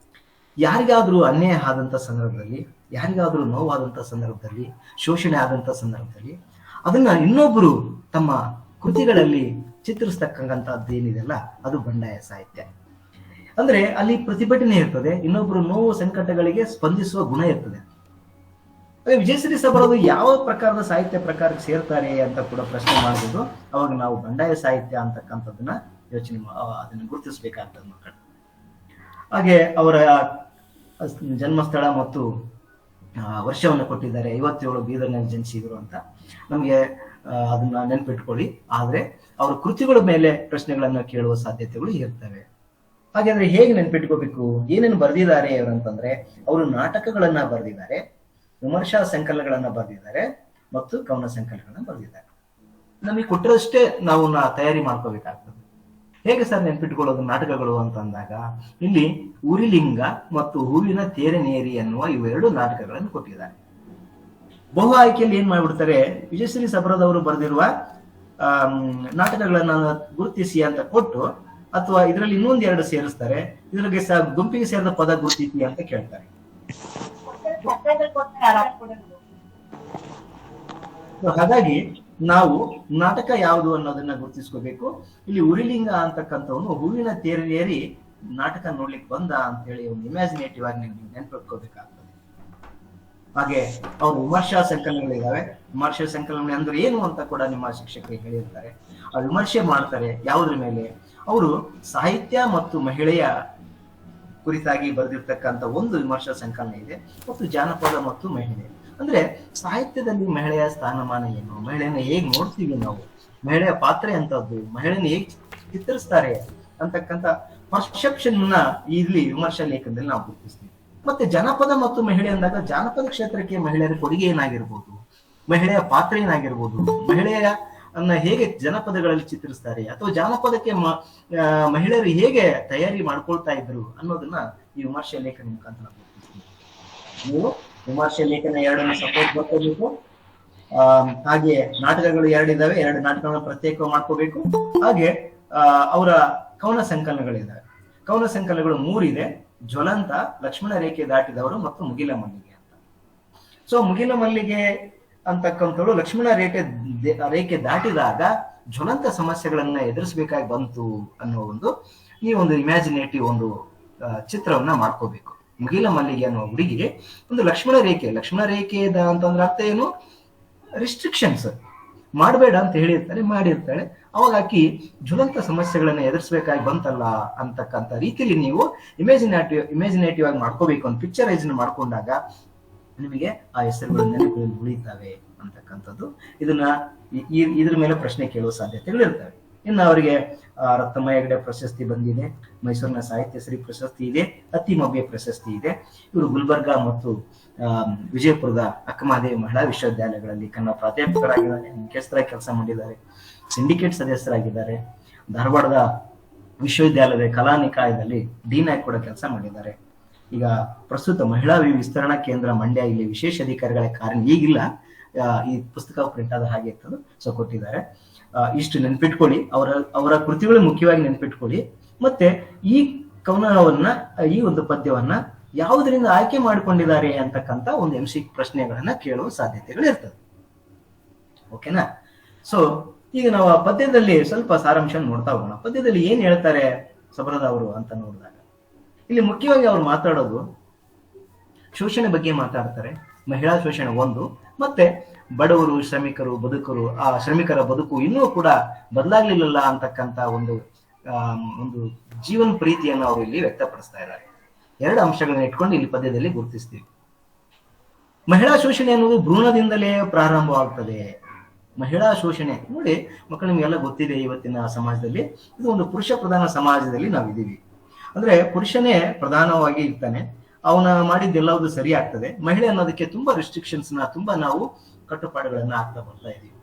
[SPEAKER 2] ಯಾರಿಗಾದ್ರೂ ಅನ್ಯಾಯ ಆದಂತ ಸಂದರ್ಭದಲ್ಲಿ, ಯಾರಿಗಾದ್ರೂ ನೋವಾದಂತ ಸಂದರ್ಭದಲ್ಲಿ, ಶೋಷಣೆ ಆದಂತ ಸಂದರ್ಭದಲ್ಲಿ ಅದನ್ನ ಇನ್ನೊಬ್ಬರು ತಮ್ಮ ಕೃತಿಗಳಲ್ಲಿ ಚಿತ್ರಿಸ್ತಕ್ಕಂಥದ್ದು ಏನಿದೆಲ್ಲ ಅದು ಬಂಡಾಯ ಸಾಹಿತ್ಯ. ಅಂದ್ರೆ ಅಲ್ಲಿ ಪ್ರತಿಭಟನೆ ಇರ್ತದೆ, ಇನ್ನೊಬ್ಬರು ನೋವು ಸಂಕಟಗಳಿಗೆ ಸ್ಪಂದಿಸುವ ಗುಣ ಇರ್ತದೆ. ಅದೇ ವಿಜಯಶ್ರೀ ಸಬರದು ಯಾವ ಪ್ರಕಾರದ ಸಾಹಿತ್ಯ ಪ್ರಕಾರಕ್ಕೆ ಸೇರ್ತಾರೆ ಅಂತ ಕೂಡ ಪ್ರಶ್ನೆ ಮಾಡಬಹುದು. ಅವಾಗ ನಾವು ಬಂಡಾಯ ಸಾಹಿತ್ಯ ಅಂತಕ್ಕಂಥದ್ದನ್ನ ಯೋಚನೆ ಅದನ್ನ ಗುರುತಿಸ್ಬೇಕಾಗ್ತದೆ ಮಕ್ಕಳು. ಹಾಗೆ ಅವರ ಜನ್ಮಸ್ಥಳ ಮತ್ತು ವರ್ಷವನ್ನು ಕೊಟ್ಟಿದ್ದಾರೆ, 57 ಬೀದರ್ನಲ್ಲಿ ಜನಿಸಿದ್ರು ಅಂತ. ನಮಗೆ ಅದನ್ನ ನೆನ್ಪಿಟ್ಕೊಳ್ಳಿ. ಆದ್ರೆ ಅವರ ಕೃತಿಗಳ ಮೇಲೆ ಪ್ರಶ್ನೆಗಳನ್ನ ಕೇಳುವ ಸಾಧ್ಯತೆಗಳು ಇರ್ತವೆ. ಹಾಗಾದ್ರೆ ಹೇಗೆ ನೆನ್ಪಿಟ್ಕೋಬೇಕು, ಏನೇನು ಬರೆದಿದ್ದಾರೆ ಅವರಂತಂದ್ರೆ ಅವರು ನಾಟಕಗಳನ್ನ ಬರೆದಿದ್ದಾರೆ, ವಿಮರ್ಶಾ ಸಂಕಲನಗಳನ್ನ ಬರೆದಿದ್ದಾರೆ ಮತ್ತು ಕವನ ಸಂಕಲನಗಳನ್ನ ಬರೆದಿದ್ದಾರೆ. ನಮಗೆ ಕೊಟ್ಟರಷ್ಟೇ ನಾವು ತಯಾರಿ ಮಾಡ್ಕೋಬೇಕಾಗ್ತದೆ. ಹೇಗೆ ಸರ್ ನೆನ್ಪಿಟ್ಕೊಳ್ಳೋದು ನಾಟಕಗಳು ಅಂತ ಅಂದಾಗ ಇಲ್ಲಿ ಉರಿಲಿಂಗ ಮತ್ತು ಹೂವಿನ ತೇರೆನೇರಿ ಅನ್ನುವ ಇವೆರಡು ನಾಟಕಗಳನ್ನು ಕೊಟ್ಟಿದ್ದಾರೆ. ಬಹು ಆಯ್ಕೆಯಲ್ಲಿ ಏನ್ ಮಾಡ್ಬಿಡ್ತಾರೆ, ವಿಜಯಶ್ರೀ ಸಬರದವರು ಬರೆದಿರುವ ನಾಟಕಗಳನ್ನ ಗುರುತಿಸಿ ಅಂತ ಕೊಟ್ಟು, ಅಥವಾ ಇದರಲ್ಲಿ ಇನ್ನೊಂದ್ ಎರಡು ಸೇರಿಸ್ತಾರೆ, ಇದ್ರಿಗೆ ಗುಂಪಿಗೆ ಸೇರಿದ ಪದ ಗುರುತಿಸಿ ಅಂತ ಕೇಳ್ತಾರೆ. ಹಾಗಾಗಿ ನಾವು ನಾಟಕ ಯಾವುದು ಅನ್ನೋದನ್ನ ಗುರುತಿಸ್ಕೋಬೇಕು. ಇಲ್ಲಿ ಉರಿಲಿಂಗ ಅಂತಕ್ಕಂಥವನು ಹೂವಿನ ತೇರೇರಿ ನಾಟಕ ನೋಡ್ಲಿಕ್ಕೆ ಬಂದ ಅಂತ ಹೇಳಿ ಒಂದು ಇಮ್ಯಾಜಿನೇಟಿವ್ ಆಗಿ ನೀವು ನೆನ್ಪಿಟ್ಕೋಬೇಕಾಗ್ತದೆ. ಹಾಗೆ ಅವ್ರು ವಿಮರ್ಶಾ ಸಂಕಲನಗಳಿದಾವೆ. ವಿಮರ್ಶಾ ಸಂಕಲನ ಅಂದ್ರೆ ಏನು ಅಂತ ಕೂಡ ನಿಮ್ಮ ಶಿಕ್ಷಕರಿಗೆ ಹೇಳಿರ್ತಾರೆ. ಆ ವಿಮರ್ಶೆ ಮಾಡ್ತಾರೆ ಯಾವುದ್ರ ಮೇಲೆ, ಅವರು ಸಾಹಿತ್ಯ ಮತ್ತು ಮಹಿಳೆಯ ಕುರಿತಾಗಿ ಬರೆದಿರ್ತಕ್ಕಂಥ ಒಂದು ವಿಮರ್ಶಾ ಸಂಕಲನ ಇದೆ, ಮತ್ತು ಜಾನಪದ ಮತ್ತು ಮಹಿಳೆ. ಅಂದ್ರೆ ಸಾಹಿತ್ಯದಲ್ಲಿ ಮಹಿಳೆಯ ಸ್ಥಾನಮಾನ ಏನು, ಮಹಿಳೆಯನ್ನ ಹೇಗ್ ನೋಡ್ತೀವಿ ನಾವು, ಮಹಿಳೆಯ ಪಾತ್ರ ಎಂತದ್ದು, ಮಹಿಳೆಯನ್ನ ಹೇಗ್ ಚಿತ್ರಿಸ್ತಾರೆ ಅಂತಕ್ಕಂಥ ಪರ್ಸೆಪ್ಷನ್ ನ ಇಲ್ಲಿ ವಿಮರ್ಶಾ ಲೇಖನದಲ್ಲಿ ನಾವು ಗುರುತಿಸ್ತೀವಿ. ಮತ್ತೆ ಜನಪದ ಮತ್ತು ಮಹಿಳೆ ಅಂದಾಗ ಜಾನಪದ ಕ್ಷೇತ್ರಕ್ಕೆ ಮಹಿಳೆಯರ ಕೊಡುಗೆ ಏನಾಗಿರ್ಬೋದು, ಮಹಿಳೆಯ ಪಾತ್ರ ಏನಾಗಿರ್ಬೋದು, ಮಹಿಳೆಯ ಅನ್ನ ಹೇಗೆ ಜನಪದಗಳಲ್ಲಿ ಚಿತ್ರಿಸ್ತಾರೆ, ಅಥವಾ ಜಾನಪದಕ್ಕೆ ಮಹಿಳೆಯರು ಹೇಗೆ ತಯಾರಿ ಮಾಡ್ಕೊಳ್ತಾ ಇದ್ರು ಅನ್ನೋದನ್ನ ಈ ವಿಮರ್ಶೆ ಲೇಖನ ಮುಖಾಂತರ ಗುರುತಿಸ್ತೀವಿ. ನೀವು ವಿಮರ್ಶೆ ಲೇಖನ ಎರಡನ್ನ ಸಪೋರ್ಟ್ ಮಾಡ್ಕೋಬೇಕು. ಹಾಗೆ ನಾಟಕಗಳು ಎರಡಿದಾವೆ, ಎರಡು ನಾಟಕಗಳನ್ನ ಪ್ರತ್ಯೇಕ ಮಾಡ್ಕೋಬೇಕು. ಹಾಗೆ ಅವರ ಕವನ ಸಂಕಲನಗಳಿದ್ದಾವೆ. ಕವನ ಸಂಕಲನಗಳು 3 ಇದೆ: ಜ್ವಲಂತ, ಲಕ್ಷ್ಮಣ ರೇಖೆ ದಾಟಿದವರು ಮತ್ತು ಮುಗಿಲ ಮಲ್ಲಿಗೆ ಅಂತ. ಸೊ ಮುಗಿಲ ಮಲ್ಲಿಗೆ ಅಂತಕ್ಕಂಥವ್ರು ಲಕ್ಷ್ಮಣ ರೇಖೆ ದಾಟಿದಾಗ ಜ್ವಲಂತ ಸಮಸ್ಯೆಗಳನ್ನ ಎದುರಿಸಬೇಕಾಗಿ ಬಂತು ಅನ್ನೋ ಈ ಒಂದು ಇಮ್ಯಾಜಿನೇಟಿವ್ ಒಂದು ಚಿತ್ರವನ್ನ ಮಾಡ್ಕೋಬೇಕು. ಮುಗಿಲ ಮಲ್ಲಿಗೆ ಅನ್ನೋ ಹುಡುಗಿಗೆ ಒಂದು ಲಕ್ಷ್ಮಣ ರೇಖೆ ಅಂತಂದ್ರೆ ಅರ್ಥ ಏನು, ರಿಸ್ಟ್ರಿಕ್ಷನ್ಸ್ ಮಾಡಬೇಡ ಅಂತ ಹೇಳಿರ್ತಾರೆ, ಮಾಡಿರ್ತಾಳೆ. ಅವಾಗ ಆಕಿ ಜ್ವಲಂತ ಸಮಸ್ಯೆಗಳನ್ನ ಎದುರಿಸಬೇಕಾಗಿ ಬಂತಲ್ಲ ಅಂತಕ್ಕಂಥ ರೀತಿಯಲ್ಲಿ ನೀವು ಇಮ್ಯಾಜಿನೇಟಿವ್ ಆಗಿ ಮಾಡ್ಕೋಬೇಕು. ಒಂದು ಪಿಕ್ಚರೈಸ್ ಮಾಡ್ಕೊಂಡಾಗ ನಿಮಗೆ ಆ ಹೆಸರುಗಳು ನೆನಪಿನಲ್ಲಿ ಉಳಿತಾವೆ ಅಂತಕ್ಕಂಥದ್ದು. ಇದ್ರ ಮೇಲೆ ಪ್ರಶ್ನೆ ಕೇಳುವ ಸಾಧ್ಯತೆಗಳಿರ್ತವೆ. ಇನ್ನು ಅವರಿಗೆ ರತ್ನಮ್ಮ ಹೆಗಡೆ ಪ್ರಶಸ್ತಿ ಬಂದಿದೆ, ಮೈಸೂರಿನ ಸಾಹಿತ್ಯ ಶ್ರೀ ಪ್ರಶಸ್ತಿ ಇದೆ, ಅತ್ತಿಮಬ್ಬೆ ಪ್ರಶಸ್ತಿ ಇದೆ. ಇವರು ಗುಲ್ಬರ್ಗಾ ಮತ್ತು ವಿಜಯಪುರದ ಅಕ್ಕಮಹಾದೇವಿ ಮಹಿಳಾ ವಿಶ್ವವಿದ್ಯಾಲಯಗಳಲ್ಲಿ ಕನ್ನಡ ಪ್ರಾಧ್ಯಾಪಕರಾಗಿದ್ದಾರೆ, ಮುಖ್ಯಸ್ಥರಾಗಿ ಕೆಲಸ ಮಾಡಿದ್ದಾರೆ, ಸಿಂಡಿಕೇಟ್ ಸದಸ್ಯರಾಗಿದ್ದಾರೆ. ಧಾರವಾಡದ ವಿಶ್ವವಿದ್ಯಾಲಯದ ಕಲಾ ನಿಕಾಯದಲ್ಲಿ ಡೀನ್ ಆಗಿ ಕೂಡ ಕೆಲಸ ಮಾಡಿದ್ದಾರೆ. ಈಗ ಪ್ರಸ್ತುತ ಮಹಿಳಾ ವಿಸ್ತರಣಾ ಕೇಂದ್ರ ಮಂಡ್ಯ ಇಲ್ಲಿ ವಿಶೇಷ ಅಧಿಕಾರಿಗಳ ಕಾರ್ಯ ಈಗಿಲ್ಲ, ಈ ಪುಸ್ತಕ ಪ್ರಿಂಟ್ ಆದ ಹಾಗೆ ಇರ್ತದೆ, ಸೊ ಕೊಟ್ಟಿದ್ದಾರೆ. ಇಷ್ಟು ನೆನ್ಪಿಟ್ಕೊಳ್ಳಿ, ಅವರ ಕೃತಿಗಳು ಮುಖ್ಯವಾಗಿ ನೆನ್ಪಿಟ್ಕೊಳ್ಳಿ. ಮತ್ತೆ ಈ ಕವನವನ್ನ, ಈ ಒಂದು ಪದ್ಯವನ್ನ ಯಾವುದರಿಂದ ಆಯ್ಕೆ ಮಾಡಿಕೊಂಡಿದ್ದಾರೆ ಅಂತಕ್ಕಂಥ ಒಂದು MC ಪ್ರಶ್ನೆಗಳನ್ನ ಕೇಳುವ ಸಾಧ್ಯತೆಗಳು ಇರ್ತದೆ. ಓಕೆನಾ? ಸೊ ಈಗ ನಾವು ಆ ಪದ್ಯದಲ್ಲಿ ಸ್ವಲ್ಪ ಸಾರಾಂಶ ನೋಡ್ತಾ ಹೋಗೋಣ. ಪದ್ಯದಲ್ಲಿ ಏನ್ ಹೇಳ್ತಾರೆ ಸಬರದ ಅವರು ಅಂತ ನೋಡಿದಾಗ, ಇಲ್ಲಿ ಮುಖ್ಯವಾಗಿ ಅವ್ರು ಮಾತಾಡೋದು ಶೋಷಣೆ ಬಗ್ಗೆ ಮಾತಾಡ್ತಾರೆ. ಮಹಿಳಾ ಶೋಷಣೆ ಒಂದು, ಮತ್ತೆ ಬಡವರು, ಆ ಶ್ರಮಿಕರ ಬದುಕು ಇನ್ನೂ ಕೂಡ ಬದಲಾಗ್ಲಿಲ್ಲ ಅಂತಕ್ಕಂಥ ಒಂದು ಜೀವನ ಪ್ರೀತಿಯನ್ನು ಅವರು ಇಲ್ಲಿ ವ್ಯಕ್ತಪಡಿಸ್ತಾ ಇದ್ದಾರೆ. 2 ಅಂಶಗಳನ್ನ ಇಟ್ಕೊಂಡು ಇಲ್ಲಿ ಪದ್ಯದಲ್ಲಿ ಗುರುತಿಸ್ತೀವಿ. ಮಹಿಳಾ ಶೋಷಣೆ ಅನ್ನೋದು ಭ್ರೂಣದಿಂದಲೇ ಪ್ರಾರಂಭವಾಗ್ತದೆ. ಮಹಿಳಾ ಶೋಷಣೆ ನೋಡಿ ಮಕ್ಕಳು, ನಿಮ್ಗೆಲ್ಲ ಗೊತ್ತಿದೆ, ಇವತ್ತಿನ ಸಮಾಜದಲ್ಲಿ ಇದು ಒಂದು ಪುರುಷ ಪ್ರಧಾನ ಸಮಾಜದಲ್ಲಿ ನಾವಿದ್ದೀವಿ. ಅಂದ್ರೆ ಪುರುಷನೇ ಪ್ರಧಾನವಾಗಿ ಇರ್ತಾನೆ, ಅವನ ಮಾಡಿದ್ದೆಲ್ಲವುದು ಸರಿ ಆಗ್ತದೆ. ಮಹಿಳೆ ಅನ್ನೋದಕ್ಕೆ ತುಂಬಾ ರೆಸ್ಟ್ರಿಕ್ಷನ್ಸ್ ತುಂಬಾ ನಾವು ಕಟ್ಟುಪಾಡುಗಳನ್ನ ಹಾಕ್ತಾ ಬರ್ತಾ ಇದೀವಿ.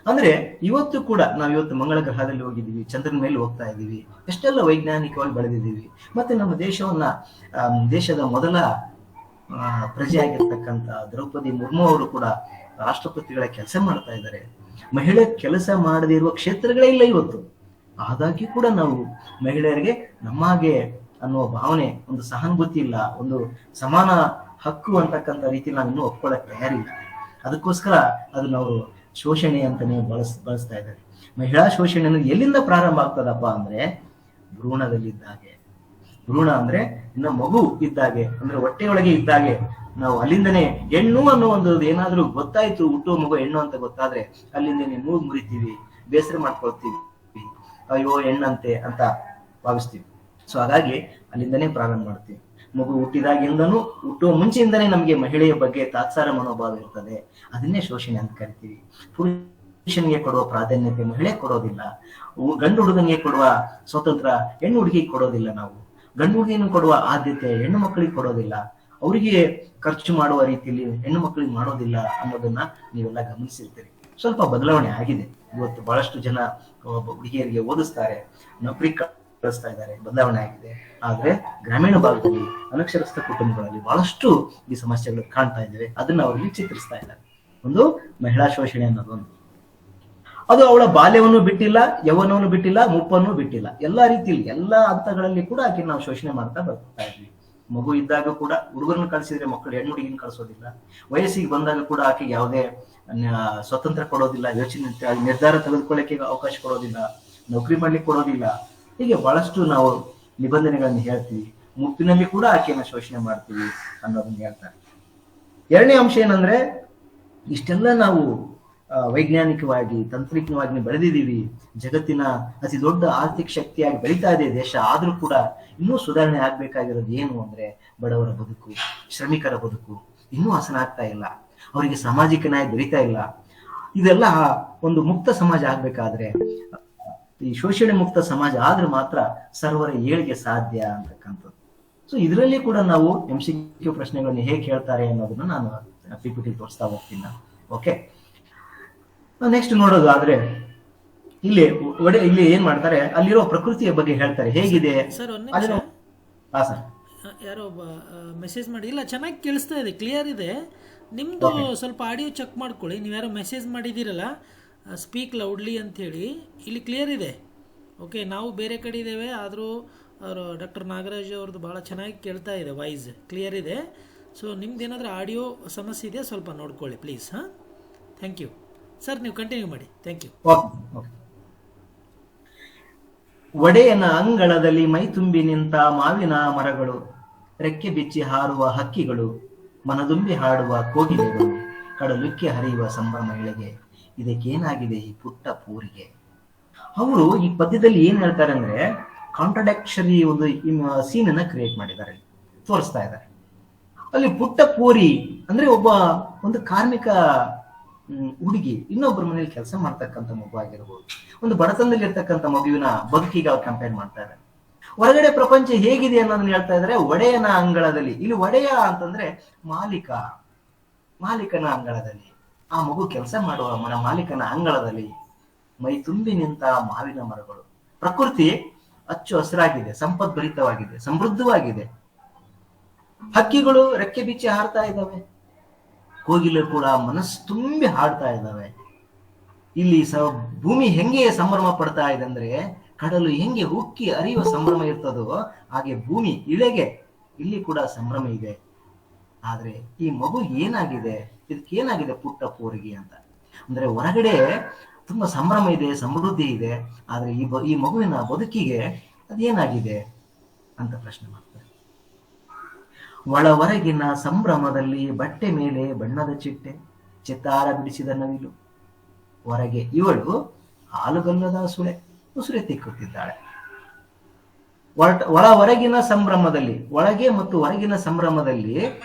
[SPEAKER 2] ಅಂದ್ರೆ ಇವತ್ತು ಕೂಡ ಇವತ್ತು ಮಂಗಳ ಗ್ರಹದಲ್ಲಿ ಹೋಗಿದ್ದೀವಿ, ಚಂದ್ರನ ಮೇಲೆ ಹೋಗ್ತಾ ಇದ್ದೀವಿ, ಎಷ್ಟೆಲ್ಲ ವೈಜ್ಞಾನಿಕವಾಗಿ ಬೆಳೆದಿದ್ದೀವಿ. ಮತ್ತೆ ನಮ್ಮ ದೇಶದ ಮೊದಲ ಪ್ರಜೆಯಾಗಿರ್ತಕ್ಕಂಥ ದ್ರೌಪದಿ ಮುರ್ಮು ಅವರು ಕೂಡ ರಾಷ್ಟ್ರಪತಿಗಳ ಕೆಲಸ ಮಾಡ್ತಾ ಇದ್ದಾರೆ. ಮಹಿಳೆ ಕೆಲಸ ಮಾಡದೇ ಇರುವ ಕ್ಷೇತ್ರಗಳೇ ಇಲ್ಲ ಇವತ್ತು. ಆದಾಗ್ಯೂ ಕೂಡ ನಾವು ಮಹಿಳೆಯರಿಗೆ ನಮ್ಮಾಗೆ ಅನ್ನುವ ಭಾವನೆ, ಒಂದು ಸಹಾನುಭೂತಿ ಇಲ್ಲ, ಒಂದು ಸಮಾನ ಹಕ್ಕು ಅಂತಕ್ಕಂಥ ರೀತಿಯಲ್ಲಿ ನಾವು ಇನ್ನೂ ಒಪ್ಕೊಳ್ಳಕ್ ತಯಾರಿಲ್ಲ. ಅದಕ್ಕೋಸ್ಕರ ಅದನ್ನ ಅವರು ಶೋಷಣೆ ಅಂತಾನೆ ಬಳಸ್ತಾ ಇದ್ದಾರೆ. ಮಹಿಳಾ ಶೋಷಣೆ ಎಲ್ಲಿಂದ ಪ್ರಾರಂಭ ಆಗ್ತದಪ್ಪ ಅಂದ್ರೆ ಭ್ರೂಣದಲ್ಲಿದ್ದಾಗೆ. ಭ್ರೂಣ ಅಂದ್ರೆ ಇನ್ನು ಮಗು ಇದ್ದಾಗೆ, ಅಂದ್ರೆ ಹೊಟ್ಟೆಯೊಳಗೆ ಇದ್ದಾಗೆ ನಾವು ಅಲ್ಲಿಂದನೇ ಹೆಣ್ಣು ಅನ್ನೋ ಒಂದು ಏನಾದ್ರೂ ಗೊತ್ತಾಯ್ತು, ಹುಟ್ಟುವ ಮಗು ಹೆಣ್ಣು ಅಂತ ಗೊತ್ತಾದ್ರೆ ಅಲ್ಲಿಂದನೇ ಮೂಗು ಮುರಿತೀವಿ, ಬೇಸರ ಮಾಡ್ಕೊಳ್ತೀವಿ, ಅಯ್ಯೋ ಹೆಣ್ಣಂತೆ ಅಂತ ಭಾವಿಸ್ತೀವಿ. ಸೊ ಹಾಗಾಗಿ ಅಲ್ಲಿಂದನೇ ಪ್ರಾರಂಭ ಮಾಡ್ತೀವಿ. ಮಗು ಹುಟ್ಟಿದಾಗಿಂದನೂ, ಹುಟ್ಟುವ ಮುಂಚೆಯಿಂದನೇ ನಮಗೆ ಮಹಿಳೆಯ ಬಗ್ಗೆ ತಾತ್ಸಾರ ಮನೋಭಾವ ಇರ್ತದೆ. ಅದನ್ನೇ ಶೋಷಣೆ ಅಂತ ಕರಿತೀವಿ. ಪುರುಷನಿಗೆ ಕೊಡುವ ಪ್ರಾಧಾನ್ಯತೆ ಮಹಿಳೆ ಕೊಡೋದಿಲ್ಲ. ಗಂಡು ಹುಡುಗನಿಗೆ ಕೊಡುವ ಸ್ವತಂತ್ರ ಹೆಣ್ಣು ಹುಡುಗಿಗೆ ಕೊಡೋದಿಲ್ಲ. ನಾವು ಗಂಡು ಹುಡುಗಿನ ಕೊಡುವ ಆದ್ಯತೆ ಹೆಣ್ಣು ಮಕ್ಕಳಿಗೆ ಕೊಡೋದಿಲ್ಲ. ಅವರಿಗೆ ಖರ್ಚು ಮಾಡುವ ರೀತಿಯಲ್ಲಿ ಹೆಣ್ಣು ಮಕ್ಕಳಿಗೆ ಮಾಡೋದಿಲ್ಲ ಅನ್ನೋದನ್ನ ನೀವೆಲ್ಲ ಗಮನಿಸಿರ್ತೀರಿ. ಸ್ವಲ್ಪ ಬದಲಾವಣೆ ಆಗಿದೆ ಇವತ್ತು ಬಹಳಷ್ಟು ಜನ ಹುಡುಗಿಯರಿಗೆ ಓದಿಸ್ತಾರೆ, ನೌಕರಿ ಕಳಿಸ್ತಾ ಇದ್ದಾರೆ, ಬದಲಾವಣೆ ಆಗಿದೆ. ಆದ್ರೆ ಗ್ರಾಮೀಣ ಭಾಗದಲ್ಲಿ ಅನಕ್ಷರಸ್ಥ ಕುಟುಂಬಗಳಲ್ಲಿ ಬಹಳಷ್ಟು ಈ ಸಮಸ್ಯೆಗಳು ಕಾಣ್ತಾ ಇದ್ದೇವೆ. ಅದನ್ನ ಅವರಿಗೆ ಚಿತ್ರಿಸ್ತಾ ಇದ್ದಾರೆ. ಒಂದು ಮಹಿಳಾ ಶೋಷಣೆ ಅನ್ನೋದು ಒಂದು, ಅದು ಅವಳ ಬಾಲ್ಯವನ್ನು ಬಿಟ್ಟಿಲ್ಲ, ಯೌವನವನ್ನು ಬಿಟ್ಟಿಲ್ಲ, ಮುಪ್ಪನ್ನು ಬಿಟ್ಟಿಲ್ಲ. ಎಲ್ಲಾ ರೀತಿಯಲ್ಲಿ ಎಲ್ಲಾ ಹಂತಗಳಲ್ಲಿ ಕೂಡ ಆಕೆ ನಾವು ಶೋಷಣೆ ಮಾಡ್ತಾ ಬರ್ತಾ ಇದ್ವಿ. ಮಗು ಇದ್ದಾಗ ಕೂಡ ಹುಡುಗರನ್ನು ಕಳಿಸಿದ್ರೆ ಮಕ್ಕಳು ಹೆಣ್ಣು ಹುಡುಗಿನ ಕಳಿಸೋದಿಲ್ಲ. ವಯಸ್ಸಿಗೆ ಬಂದಾಗ ಕೂಡ ಆಕೆಗೆ ಯಾವುದೇ ಸ್ವತಂತ್ರ ಕೊಡೋದಿಲ್ಲ, ಯೋಚನೆ ನಿರ್ಧಾರ ತೆಗೆದುಕೊಳ್ಳಕ್ಕೆ ಅವಕಾಶ ಕೊಡೋದಿಲ್ಲ, ನೌಕರಿ ಮಾಡ್ಲಿಕ್ಕೆ ಕೊಡೋದಿಲ್ಲ. ಹೀಗೆ ಬಹಳಷ್ಟು ನಾವು ನಿಬಂಧನೆಗಳನ್ನ ಹೇಳ್ತೀವಿ. ಮುಪ್ಪಿನಲ್ಲಿ ಕೂಡ ಆಕೆಯನ್ನ ಶೋಷಣೆ ಮಾಡ್ತೀವಿ ಅನ್ನೋದನ್ನ ಹೇಳ್ತಾರೆ. ಎರಡನೇ ಅಂಶ ಏನಂದ್ರೆ, ಇಷ್ಟೆಲ್ಲ ನಾವು ವೈಜ್ಞಾನಿಕವಾಗಿ ತಂತ್ರಿಕವಾಗಿ ಬೆಳೆದಿದ್ದೀವಿ, ಜಗತ್ತಿನ ಅತಿ ದೊಡ್ಡ ಆರ್ಥಿಕ ಶಕ್ತಿಯಾಗಿ ಬೆಳೀತಾ ಇದೆ ದೇಶ. ಆದ್ರೂ ಕೂಡ ಇನ್ನೂ ಸುಧಾರಣೆ ಆಗ್ಬೇಕಾಗಿರೋದು ಏನು ಅಂದ್ರೆ, ಬಡವರ ಬದುಕು, ಶ್ರಮಿಕರ ಬದುಕು ಇನ್ನೂ ಹಸನ ಆಗ್ತಾ ಇಲ್ಲ, ಅವರಿಗೆ ಸಾಮಾಜಿಕ ನ್ಯಾಯ ದೊರೀತಾ ಇಲ್ಲ. ಇದೆಲ್ಲ ಒಂದು ಮುಕ್ತ ಸಮಾಜ ಆಗ್ಬೇಕಾದ್ರೆ, ಈ ಶೋಷಣೆ ಮುಕ್ತ ಸಮಾಜ ಆದ್ರೆ ಮಾತ್ರ ಸರ್ವರ ಏಳಿಗೆ ಸಾಧ್ಯ ಅಂತಕ್ಕಂಥದ್ದು. ಸೊ ಇದರಲ್ಲಿ ಕೂಡ ನಾವು MCQ ಪ್ರಶ್ನೆಗಳನ್ನ ಹೇಗೆ ಹೇಳ್ತಾರೆ ಅನ್ನೋದನ್ನ ನಾನು PPT ತೋರಿಸ್ತಾ ಹೋಗ್ತೀನಿ. ಓಕೆ, ನೆಕ್ಸ್ಟ್ ನೋಡೋದಾದ್ರೆ ಇಲ್ಲಿ ಏನ್ ಮಾಡ್ತಾರೆ, ಅಲ್ಲಿರೋ ಪ್ರಕೃತಿಯ ಬಗ್ಗೆ ಹೇಳ್ತಾರೆ, ಹೇಗಿದೆ.
[SPEAKER 1] ಸರ್ ಯಾರೋ ಮೆಸೇಜ್ ಮಾಡಿ, ಇಲ್ಲ ಚೆನ್ನಾಗಿ ಕೇಳಿಸ್ತಾ ಇದೆ, ಕ್ಲಿಯರ್ ಇದೆ. ನಿಮ್ದು ಸ್ವಲ್ಪ ಆಡಿಯೋ ಚೆಕ್ ಮಾಡ್ಕೊಳ್ಳಿ. ನೀವು ಯಾರೋ ಮೆಸೇಜ್ ಮಾಡಿದ್ದೀರಲ್ಲ, ಸ್ಪೀಕ್ ಲೌಡ್ಲಿ ಅಂಥೇಳಿ, ಇಲ್ಲಿ ಕ್ಲಿಯರ್ ಇದೆ. ಓಕೆ, ನಾವು ಬೇರೆ ಕಡೆ ಇದ್ದೇವೆ, ಆದರೂ ಅವರು ಡಾಕ್ಟರ್ ನಾಗರಾಜ್ ಅವ್ರದ್ದು ಭಾಳ ಚೆನ್ನಾಗಿ ಕೇಳ್ತಾ ಇದೆ, ವಾಯ್ಸ್ ಕ್ಲಿಯರ್ ಇದೆ. ಸೊ ನಿಮ್ದು ಏನಾದರೂ ಆಡಿಯೋ ಸಮಸ್ಯೆ ಇದೆಯಾ ಸ್ವಲ್ಪ ನೋಡ್ಕೊಳ್ಳಿ ಪ್ಲೀಸ್. ಹಾಂ, ಥ್ಯಾಂಕ್ ಯು ಸರ್, ನೀವು ಕಂಟಿನ್ಯೂ ಮಾಡಿ. Thank you.
[SPEAKER 2] ಒಡೆಯನ ಅಂಗಳದಲ್ಲಿ ಮೈ ತುಂಬಿ ನಿಂತ ಮಾವಿನ ಮರಗಳು, ರೆಕ್ಕೆ ಬಿಚ್ಚಿ ಹಾರುವ ಹಕ್ಕಿಗಳು, ಮನದುಂಬಿ ಹಾಡುವ ಕೋಗಿಲೆಗಳು, ಕಡಲುಕ್ಕೆ ಹರಿಯುವ ಸಂಭ್ರಮ ಎಳೆಗೆ, ಇದಕ್ಕೇನಾಗಿದೆ ಈ ಪುಟ್ಟ ಪೂರಿಗೆ. ಅವರು ಈ ಪದ್ಯದಲ್ಲಿ ಏನ್ ಹೇಳ್ತಾರೆ ಅಂದ್ರೆ, ಕಾಂಟ್ರಡಕ್ಟರಿ ಒಂದು ಸೀನ್ ಅನ್ನ ಕ್ರಿಯೇಟ್ ಮಾಡಿದ್ದಾರೆ, ತೋರಿಸ್ತಾ ಇದ್ದಾರೆ. ಅಲ್ಲಿ ಪುಟ್ಟ ಪೂರಿ ಅಂದ್ರೆ ಒಂದು ಕಾರ್ಮಿಕ ಹುಡುಗಿ ಇನ್ನೊಬ್ಬರ ಮನೇಲಿ ಕೆಲಸ ಮಾಡ್ತಕ್ಕಂಥ ಮಗು ಆಗಿರ್ಬೋದು, ಒಂದು ಬಡತನದಲ್ಲಿ ಇರ್ತಕ್ಕಂಥ ಮಗುವಿನ ಬದುಕಿಗೆ ಅವ್ರು ಕಂಪೇರ್ ಮಾಡ್ತಾ ಇದ್ದಾರೆ. ಹೊರಗಡೆ ಪ್ರಪಂಚ ಹೇಗಿದೆ ಅನ್ನೋದನ್ನ ಹೇಳ್ತಾ ಇದ್ದಾರೆ. ಒಡೆಯನ ಅಂಗಳದಲ್ಲಿ, ಇಲ್ಲಿ ಒಡೆಯ ಅಂತಂದ್ರೆ ಮಾಲೀಕನ ಅಂಗಳದಲ್ಲಿ, ಆ ಮಗು ಕೆಲಸ ಮಾಡುವ ಮಾಲೀಕನ ಅಂಗಳದಲ್ಲಿ ಮೈ ತುಂಬಿ ನಿಂತ ಮಾವಿನ ಮರಗಳು. ಪ್ರಕೃತಿ ಅಚ್ಚು ಹಸಿರಾಗಿದೆ, ಸಂಪದ್ಭರಿತವಾಗಿದೆ, ಸಮೃದ್ಧವಾಗಿದೆ. ಹಕ್ಕಿಗಳು ರೆಕ್ಕೆ ಬಿಚ್ಚಿ ಹಾರ್ತಾ ಇದ್ದಾವೆ, ಕೋಗಿಲೆ ಕೂಡ ಮನಸ್ಸು ತುಂಬಿ ಹಾಡ್ತಾ ಇದ್ದಾವೆ. ಇಲ್ಲಿ ಭೂಮಿ ಹೆಂಗೆ ಸಂಭ್ರಮ ಪಡ್ತಾ ಇದೆ ಅಂದ್ರೆ, ಕಡಲು ಹೆಂಗೆ ಉಕ್ಕಿ ಹರಿಯುವ ಸಂಭ್ರಮ ಇರ್ತದೋ ಹಾಗೆ ಭೂಮಿ ಇಳೆಗೆ ಇಲ್ಲಿ ಕೂಡ ಸಂಭ್ರಮ ಇದೆ. ಆದ್ರೆ ಈ ಮಗು ಏನಾಗಿದೆ, ಇದಕ್ಕೇನಾಗಿದೆ ಪುಟ್ಟ ಪೂರಿಗೆ ಅಂತ ಅಂದ್ರೆ, ಹೊರಗಡೆ ತುಂಬಾ ಸಂಭ್ರಮ ಇದೆ, ಸಮೃದ್ಧಿ ಇದೆ, ಆದ್ರೆ ಈ ಮಗುವಿನ ಬದುಕಿಗೆ ಅದೇನಾಗಿದೆ ಅಂತ ಪ್ರಶ್ನೆ ಮಾಡ್ತಾರೆ. ಒಳವರೆಗಿನ ಸಂಭ್ರಮದಲ್ಲಿ ಬಟ್ಟೆ ಮೇಲೆ ಬಣ್ಣದ ಚಿಟ್ಟೆ, ಚಿತ್ತಾರ ಬಿಡಿಸಿದ ನವಿಲು, ಹೊರಗೆ ಇವಳು ಹಾಲುಗಲ್ಲದ ಸುಳೆ, ಉಸುರೆ ತಿಕ್ಕುತ್ತಿದ್ದಾಳೆ. ಹೊರಗಿನ ಸಂಭ್ರಮದಲ್ಲಿ, ಒಳಗೆ ಮತ್ತು ಹೊರಗಿನ ಸಂಭ್ರಮದಲ್ಲಿ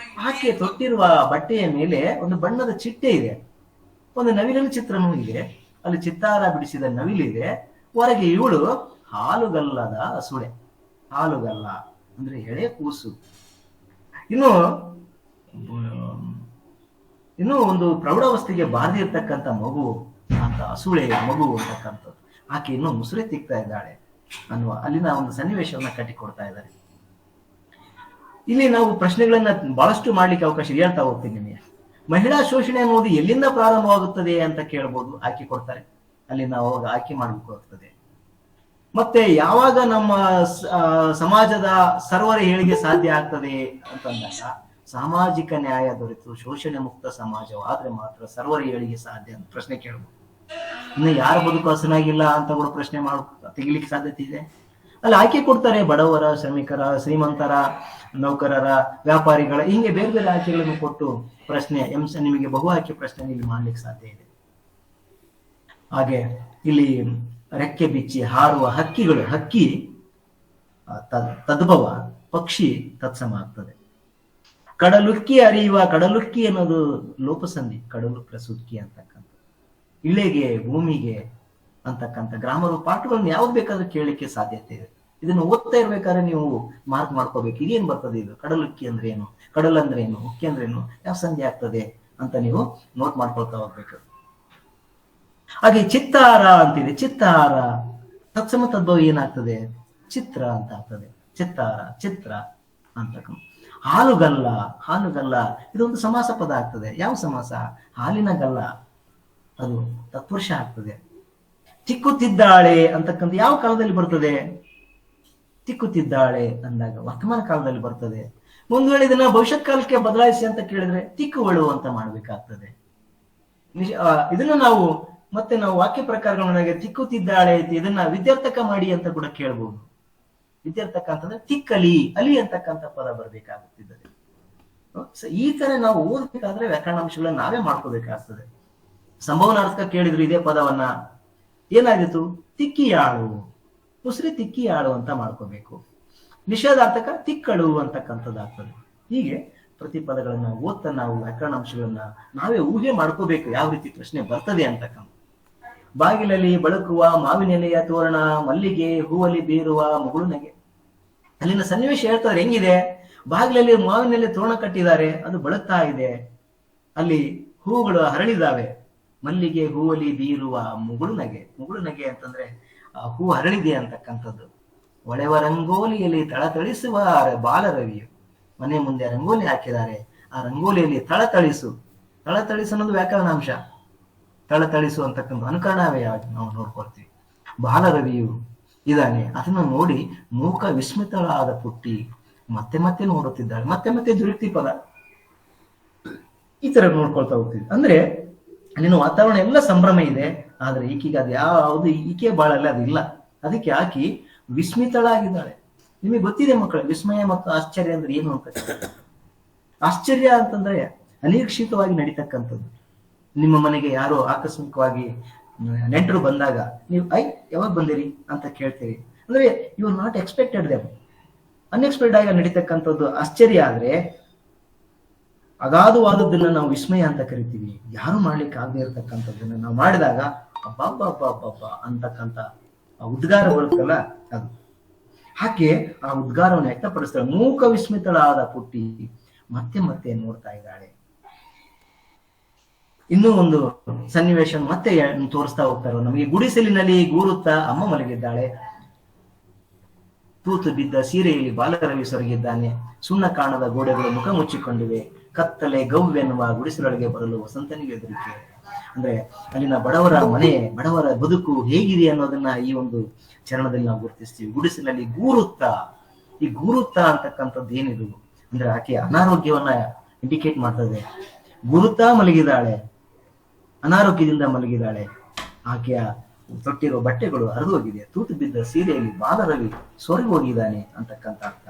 [SPEAKER 2] ಆಕೆ ತೊಟ್ಟಿರುವ ಬಟ್ಟೆಯ ಮೇಲೆ ಒಂದು ಬಣ್ಣದ ಚಿಟ್ಟೆ ಇದೆ, ಒಂದು ನವಿಲಿನ ಚಿತ್ರನೂ ಇದೆ, ಅಲ್ಲಿ ಚಿತ್ತಾರ ಬಿಡಿಸಿದ ನವಿಲಿದೆ. ಹೊರಗೆ ಇವಳು ಹಾಲುಗಲ್ಲದ ಸುಳೆ, ಹಾಲುಗಲ್ಲ ಅಂದ್ರೆ ಎಳೆ ಕೂಸು, ಇನ್ನು ಒಂದು ಪ್ರೌಢಾವಸ್ಥೆಗೆ ಬಾರದೇ ಇರ್ತಕ್ಕಂಥ ಮಗು ಅಂತ, ಅಸುಳೆ ಮಗು ಅಂತಕ್ಕಂಥದ್ದು. ಆಕೆ ಇನ್ನು ಮುಸುರೆ ತಿಕ್ತಾ ಇದ್ದಾಳೆ ಅನ್ನುವ ಅಲ್ಲಿನ ಒಂದು ಸನ್ನಿವೇಶವನ್ನ ಕಟ್ಟಿಕೊಡ್ತಾ ಇದ್ದಾರೆ. ಇಲ್ಲಿ ನಾವು ಪ್ರಶ್ನೆಗಳನ್ನ ಬಹಳಷ್ಟು ಮಾಡ್ಲಿಕ್ಕೆ ಅವಕಾಶ ಹೇಳ್ತಾ ಹೋಗ್ತೀನಿ ನಿಮಗೆ. ಮಹಿಳಾ ಶೋಷಣೆ ಅನ್ನೋದು ಎಲ್ಲಿಂದ ಪ್ರಾರಂಭವಾಗುತ್ತದೆ ಅಂತ ಕೇಳ್ಬೋದು, ಆಯ್ಕೆ ಕೊಡ್ತಾರೆ, ಅಲ್ಲಿ ನಾವು ಆಯ್ಕೆ ಮಾಡಬೇಕಾಗ್ತದೆ. ಮತ್ತೆ ಯಾವಾಗ ನಮ್ಮ ಸಮಾಜದ ಸರ್ವರ ಏಳಿಗೆ ಸಾಧ್ಯ ಆಗ್ತದೆ ಅಂತಂದಾಗ, ಸಾಮಾಜಿಕ ನ್ಯಾಯ ದೊರೆತು ಶೋಷಣೆ ಮುಕ್ತ ಸಮಾಜವಾದ್ರೆ ಮಾತ್ರ ಸರ್ವರ ಏಳಿಗೆ ಸಾಧ್ಯ ಅಂತ ಪ್ರಶ್ನೆ ಕೇಳ್ಬೋದು. ಇನ್ನು ಯಾರ ಬದುಕು ಹಸನಾಗಿಲ್ಲ ಅಂತ ಕೂಡ ಪ್ರಶ್ನೆ ತೆಗಿಲಿಕ್ಕೆ ಸಾಧ್ಯತೆ ಇದೆ. ಅಲ್ಲಿ ಆಯ್ಕೆ ಕೊಡ್ತಾರೆ, ಬಡವರ, ಶ್ರಮಿಕರ, ಶ್ರೀಮಂತರ, ನೌಕರರ, ವ್ಯಾಪಾರಿಗಳ, ಹಿಂಗೆ ಬೇರೆ ಬೇರೆ ಆಯ್ಕೆಗಳನ್ನು ಕೊಟ್ಟು ಪ್ರಶ್ನೆ ನಿಮಗೆ ಬಹು ಆಯ್ಕೆ ಪ್ರಶ್ನೆ ಇಲ್ಲಿ ಮಾಡ್ಲಿಕ್ಕೆ ಸಾಧ್ಯ ಇದೆ. ಹಾಗೆ ಇಲ್ಲಿ ರೆಕ್ಕೆ ಬಿಚ್ಚಿ ಹಾರುವ ಹಕ್ಕಿಗಳು, ಹಕ್ಕಿ ತದ್ಭವ, ಪಕ್ಷಿ ತತ್ಸಮ ಆಗ್ತದೆ. ಕಡಲುಕ್ಕಿ ಹರಿಯುವ, ಕಡಲುಕ್ಕಿ ಅನ್ನೋದು ಲೋಪಸಂಧಿ, ಕಡಲು ಪ್ಲಸ್ ಉಕ್ಕಿ ಅಂತಕ್ಕಂಥ, ಇಳೆಗೆ, ಭೂಮಿಗೆ ಅಂತಕ್ಕಂಥ ಗ್ರಾಮರ್ ಪಾಠಗಳನ್ನ ಯಾವ್ದು ಬೇಕಾದ್ರೂ ಕೇಳಲಿಕ್ಕೆ ಸಾಧ್ಯತೆ ಇದೆ. ಇದನ್ನು ಓದ್ತಾ ಇರ್ಬೇಕಾದ್ರೆ ನೀವು ಮಾರ್ಕ್ ಮಾಡ್ಕೋಬೇಕು, ಇದೇನ್ ಬರ್ತದೆ, ಇದು ಕಡಲುಕ್ಕಿ ಅಂದ್ರೆ ಏನು, ಕಡಲ್ ಅಂದ್ರೆ ಏನು, ಉಕ್ಕಿ ಅಂದ್ರೆ ಏನು, ಯಾವ ಸಂಧಿ ಆಗ್ತದೆ ಅಂತ ನೀವು ನೋಟ್ ಮಾಡ್ಕೊಳ್ತಾ ಹೋಗ್ಬೇಕು. ಹಾಗೆ ಚಿತ್ತಾರ ಅಂತಿದೆ. ಚಿತ್ತಾರ ತತ್ಸಮ ತದ್ಭವ ಏನಾಗ್ತದೆ? ಚಿತ್ರ ಅಂತ ಆಗ್ತದೆ. ಚಿತ್ತಾರ, ಚಿತ್ರ ಅಂತಕ್ಕಂಥ. ಹಾಲುಗಲ್ಲ, ಹಾಲುಗಲ್ಲ ಇದೊಂದು ಸಮಾಸ ಪದ ಆಗ್ತದೆ. ಯಾವ ಸಮಾಸ? ಹಾಲಿನ ಗಲ್ಲ, ಅದು ತತ್ಪುರುಷ ಆಗ್ತದೆ. ತಿಕ್ಕುತ್ತಿದ್ದಾಳೆ ಅಂತಕ್ಕಂಥ ಯಾವ ಕಾಲದಲ್ಲಿ ಬರ್ತದೆ? ತಿಕ್ಕುತ್ತಿದ್ದಾಳೆ ಅಂದಾಗ ವರ್ತಮಾನ ಕಾಲದಲ್ಲಿ ಬರ್ತದೆ. ಒಂದು ವೇಳೆ ಇದನ್ನ ಭವಿಷ್ಯತ್ ಕಾಲಕ್ಕೆ ಬದಲಾಯಿಸಿ ಅಂತ ಕೇಳಿದ್ರೆ ತಿಕ್ಕುವಳು ಅಂತ ಮಾಡ್ಬೇಕಾಗ್ತದೆ. ಇದನ್ನ ನಾವು ಮತ್ತೆ ನಾವು ವಾಕ್ಯ ಪ್ರಕಾರಗಳೊಳಗೆ ತಿಕ್ಕುತ್ತಿದ್ದಾಳೆ ಇದನ್ನ ವಿದ್ಯಾರ್ಥಕ ಮಾಡಿ ಅಂತ ಕೂಡ ಕೇಳ್ಬೋದು. ವಿದ್ಯಾರ್ಥಕ ಅಂತಂದ್ರೆ ತಿಕ್ಕಲಿ, ಅಲಿ ಅಂತಕ್ಕಂಥ ಪದ ಬರ್ಬೇಕಾಗುತ್ತಿದ್ದಾರೆ. ಈ ತರ ನಾವು ಓದ್ಬೇಕಾದ್ರೆ ವ್ಯಾಕರಣಾಂಶಗಳನ್ನ ನಾವೇ ಮಾಡ್ಕೋಬೇಕಾಗ್ತದೆ. ಸಂಭವನಾರ್ಥಕ ಕೇಳಿದ್ರು ಇದೇ ಪದವನ್ನ, ಏನಾಗಿತ್ತು? ತಿಕ್ಕಿಯಾಳು, ಉಸಿರಿ ತಿಕ್ಕಿಯಾಳು ಅಂತ ಮಾಡ್ಕೋಬೇಕು. ನಿಷೇಧಾರ್ಥಕ ತಿಕ್ಕಳು ಅಂತಕ್ಕಂಥದ್ದಾಗ್ತದೆ. ಹೀಗೆ ಪ್ರತಿ ಪದಗಳನ್ನ ಓದ್ತಾ ನಾವು ವ್ಯಾಕರಣಾಂಶಗಳನ್ನ ನಾವೇ ಊಹೆ ಮಾಡ್ಕೋಬೇಕು, ಯಾವ ರೀತಿ ಪ್ರಶ್ನೆ ಬರ್ತದೆ ಅಂತಕ್ಕಂಥ. ಬಾಗಿಲಲ್ಲಿ ಬಳಕುವ ಮಾವಿನೆಲೆಯ ತೋರಣ, ಮಲ್ಲಿಗೆ ಹೂವಲ್ಲಿ ಬೀರುವ ಮುಗುಳುನಗೆ. ಅಲ್ಲಿನ ಸನ್ನಿವೇಶ ಹೇಳ್ತಾರೆ ಹೆಂಗಿದೆ? ಬಾಗಿಲಲ್ಲಿ ಮಾವಿನೆಲೆ ತೋರಣ ಕಟ್ಟಿದ್ದಾರೆ, ಅದು ಬಳಕ್ತಾ ಇದೆ, ಅಲ್ಲಿ ಹೂಗಳು ಹರಳಿದಾವೆ, ಮಲ್ಲಿಗೆ ಹೂವಲ್ಲಿ ಬೀರುವ ಮುಗುಳುನಗೆ. ಮುಗುಳುನಗೆ ಅಂತಂದ್ರೆ ಹೂ ಹರಳಿದೆ ಅಂತಕ್ಕಂಥದ್ದು. ಒಳೆವ ರಂಗೋಲಿಯಲ್ಲಿ ತಳತಳಿಸುವ ಬಾಲರವಿಯು. ಮನೆ ಮುಂದೆ ರಂಗೋಲಿ ಹಾಕಿದ್ದಾರೆ, ಆ ರಂಗೋಲಿಯಲ್ಲಿ ತಳತಳಿಸು. ತಳತಳಿಸು ಅನ್ನೋದು ವ್ಯಾಕರಣಾಂಶ. ತಳತಳಿಸು ಅಂತಕ್ಕಂಥ ಅನುಕರಣವೇ ನಾವು ನೋಡ್ಕೊಳ್ತೀವಿ. ಬಾಲರವಿಯು ಇದ್ದಾನೆ, ಅದನ್ನ ನೋಡಿ ಮೂಕ ವಿಸ್ಮಿತಳಾದ ಪುಟ್ಟಿ ಮತ್ತೆ ಮತ್ತೆ ನೋಡುತ್ತಿದ್ದಾಳೆ. ಮತ್ತೆ ಮತ್ತೆ ದುರಿಕ್ತಿ ಪದ, ಈ ತರ ನೋಡ್ಕೊಳ್ತಾ ಹೋಗ್ತೀವಿ. ಅಂದ್ರೆ ಅಲ್ಲಿನ ವಾತಾವರಣ ಎಲ್ಲ ಸಂಭ್ರಮ ಇದೆ, ಆದ್ರೆ ಈಕೆಗೆ ಅದು ಯಾವುದು ಈಕೆ ಬಾಳಲ್ಲ ಅದಿಲ್ಲ. ಅದಕ್ಕೆ ಆಕಿ ವಿಸ್ಮಿತಳಾಗಿದ್ದಾಳೆ. ನಿಮಗೆ ಗೊತ್ತಿದೆ ಮಕ್ಕಳು, ವಿಸ್ಮಯ ಮತ್ತು ಆಶ್ಚರ್ಯ ಅಂದ್ರೆ ಏನು ಅಂತ. ಆಶ್ಚರ್ಯ ಅಂತಂದ್ರೆ ಅನಿರೀಕ್ಷಿತವಾಗಿ ನಡೀತಕ್ಕಂಥದ್ದು. ನಿಮ್ಮ ಮನೆಗೆ ಯಾರೋ ಆಕಸ್ಮಿಕವಾಗಿ ನೆಂಟರು ಬಂದಾಗ ನೀವು ಯಾವಾಗ ಬಂದಿರಿ ಅಂತ ಕೇಳ್ತೀರಿ. ಅಂದ್ರೆ you are not expected them. Unexpected ಆಗಿ ನಡೀತಕ್ಕಂಥದ್ದು ಆಶ್ಚರ್ಯ. ಆದ್ರೆ ಅಗಾಧವಾದದ್ದನ್ನ ನಾವು ವಿಸ್ಮಯ ಅಂತ ಕರಿತೀವಿ. ಯಾರು ಮಾಡ್ಲಿಕ್ಕೆ ಆಗದೆ ಇರತಕ್ಕಂಥದ್ದನ್ನ ನಾವು ಮಾಡಿದಾಗ ಅಬ್ಬಾ ಅಂತಕ್ಕಂಥ ಉದ್ಗಾರ ಬರುತ್ತಲ್ಲ ಅದು. ಹಾಗೆ ಆ ಉದ್ಗಾರವನ್ನು ವ್ಯಕ್ತಪಡಿಸ್ತಾಳೆ. ಮೂಕ ವಿಸ್ಮಿತಳಾದ ಪುಟ್ಟಿ ಮತ್ತೆ ಮತ್ತೆ ನೋಡ್ತಾ ಇದ್ದಾಳೆ. ಇನ್ನೂ ಒಂದು ಸನ್ನಿವೇಶ ಮತ್ತೆ ತೋರಿಸ್ತಾ ಹೋಗ್ತಾರೆ ನಮಗೆ. ಗುಡಿಸಲಿನಲ್ಲಿ ಗೂರುತ್ತಾ ಅಮ್ಮ ಮಲಗಿದ್ದಾಳೆ. ತೂತು ಬಿದ್ದ ಸೀರೆಯಲ್ಲಿ ಬಾಲರವಿ ಸೊರಗಿದ್ದಾನೆ. ಸುಣ್ಣ ಕಾಣದ ಗೋಡೆಗಳು ಮುಖ ಮುಚ್ಚಿಕೊಂಡಿವೆ. ಕತ್ತಲೆ ಗವ್ವೆನ್ನುವ ಗುಡಿಸಲೊಳಗೆ ಬರಲು ವಸಂತನಿಗೆ ಹೆದರಿಕೆ. ಅಂದ್ರೆ ಅಲ್ಲಿನ ಬಡವರ ಮನೆ, ಬಡವರ ಬದುಕು ಹೇಗಿದೆ ಅನ್ನೋದನ್ನ ಈ ಒಂದು ಚರಣದಲ್ಲಿ ನಾವು ಗುರುತಿಸ್ತೀವಿ. ಗುಡಿಸಲಲ್ಲಿ ಗೂರುತ್ತಾ, ಈ ಗೂರುತ್ತಾ ಅಂತಕ್ಕಂಥದ್ದು ಏನಿದು ಅಂದ್ರೆ ಆಕೆ ಅನಾರೋಗ್ಯವನ್ನ ಇಂಡಿಕೇಟ್ ಮಾಡ್ತದೆ. ಗುರುತ್ತಾ ಮಲಗಿದಾಳೆ, ಅನಾರೋಗ್ಯದಿಂದ ಮಲಗಿದಾಳೆ. ಆಕೆಯ ತೊಟ್ಟಿರೋ ಬಟ್ಟೆಗಳು ಹರಿದು ಹೋಗಿದೆ. ತೂತು ಬಿದ್ದ ಸೀರೆಯಲ್ಲಿ ಬಾಲರವಿ ಸೊರಗಿ ಹೋಗಿದ್ದಾನೆ ಅಂತಕ್ಕಂಥ ಅರ್ಥ.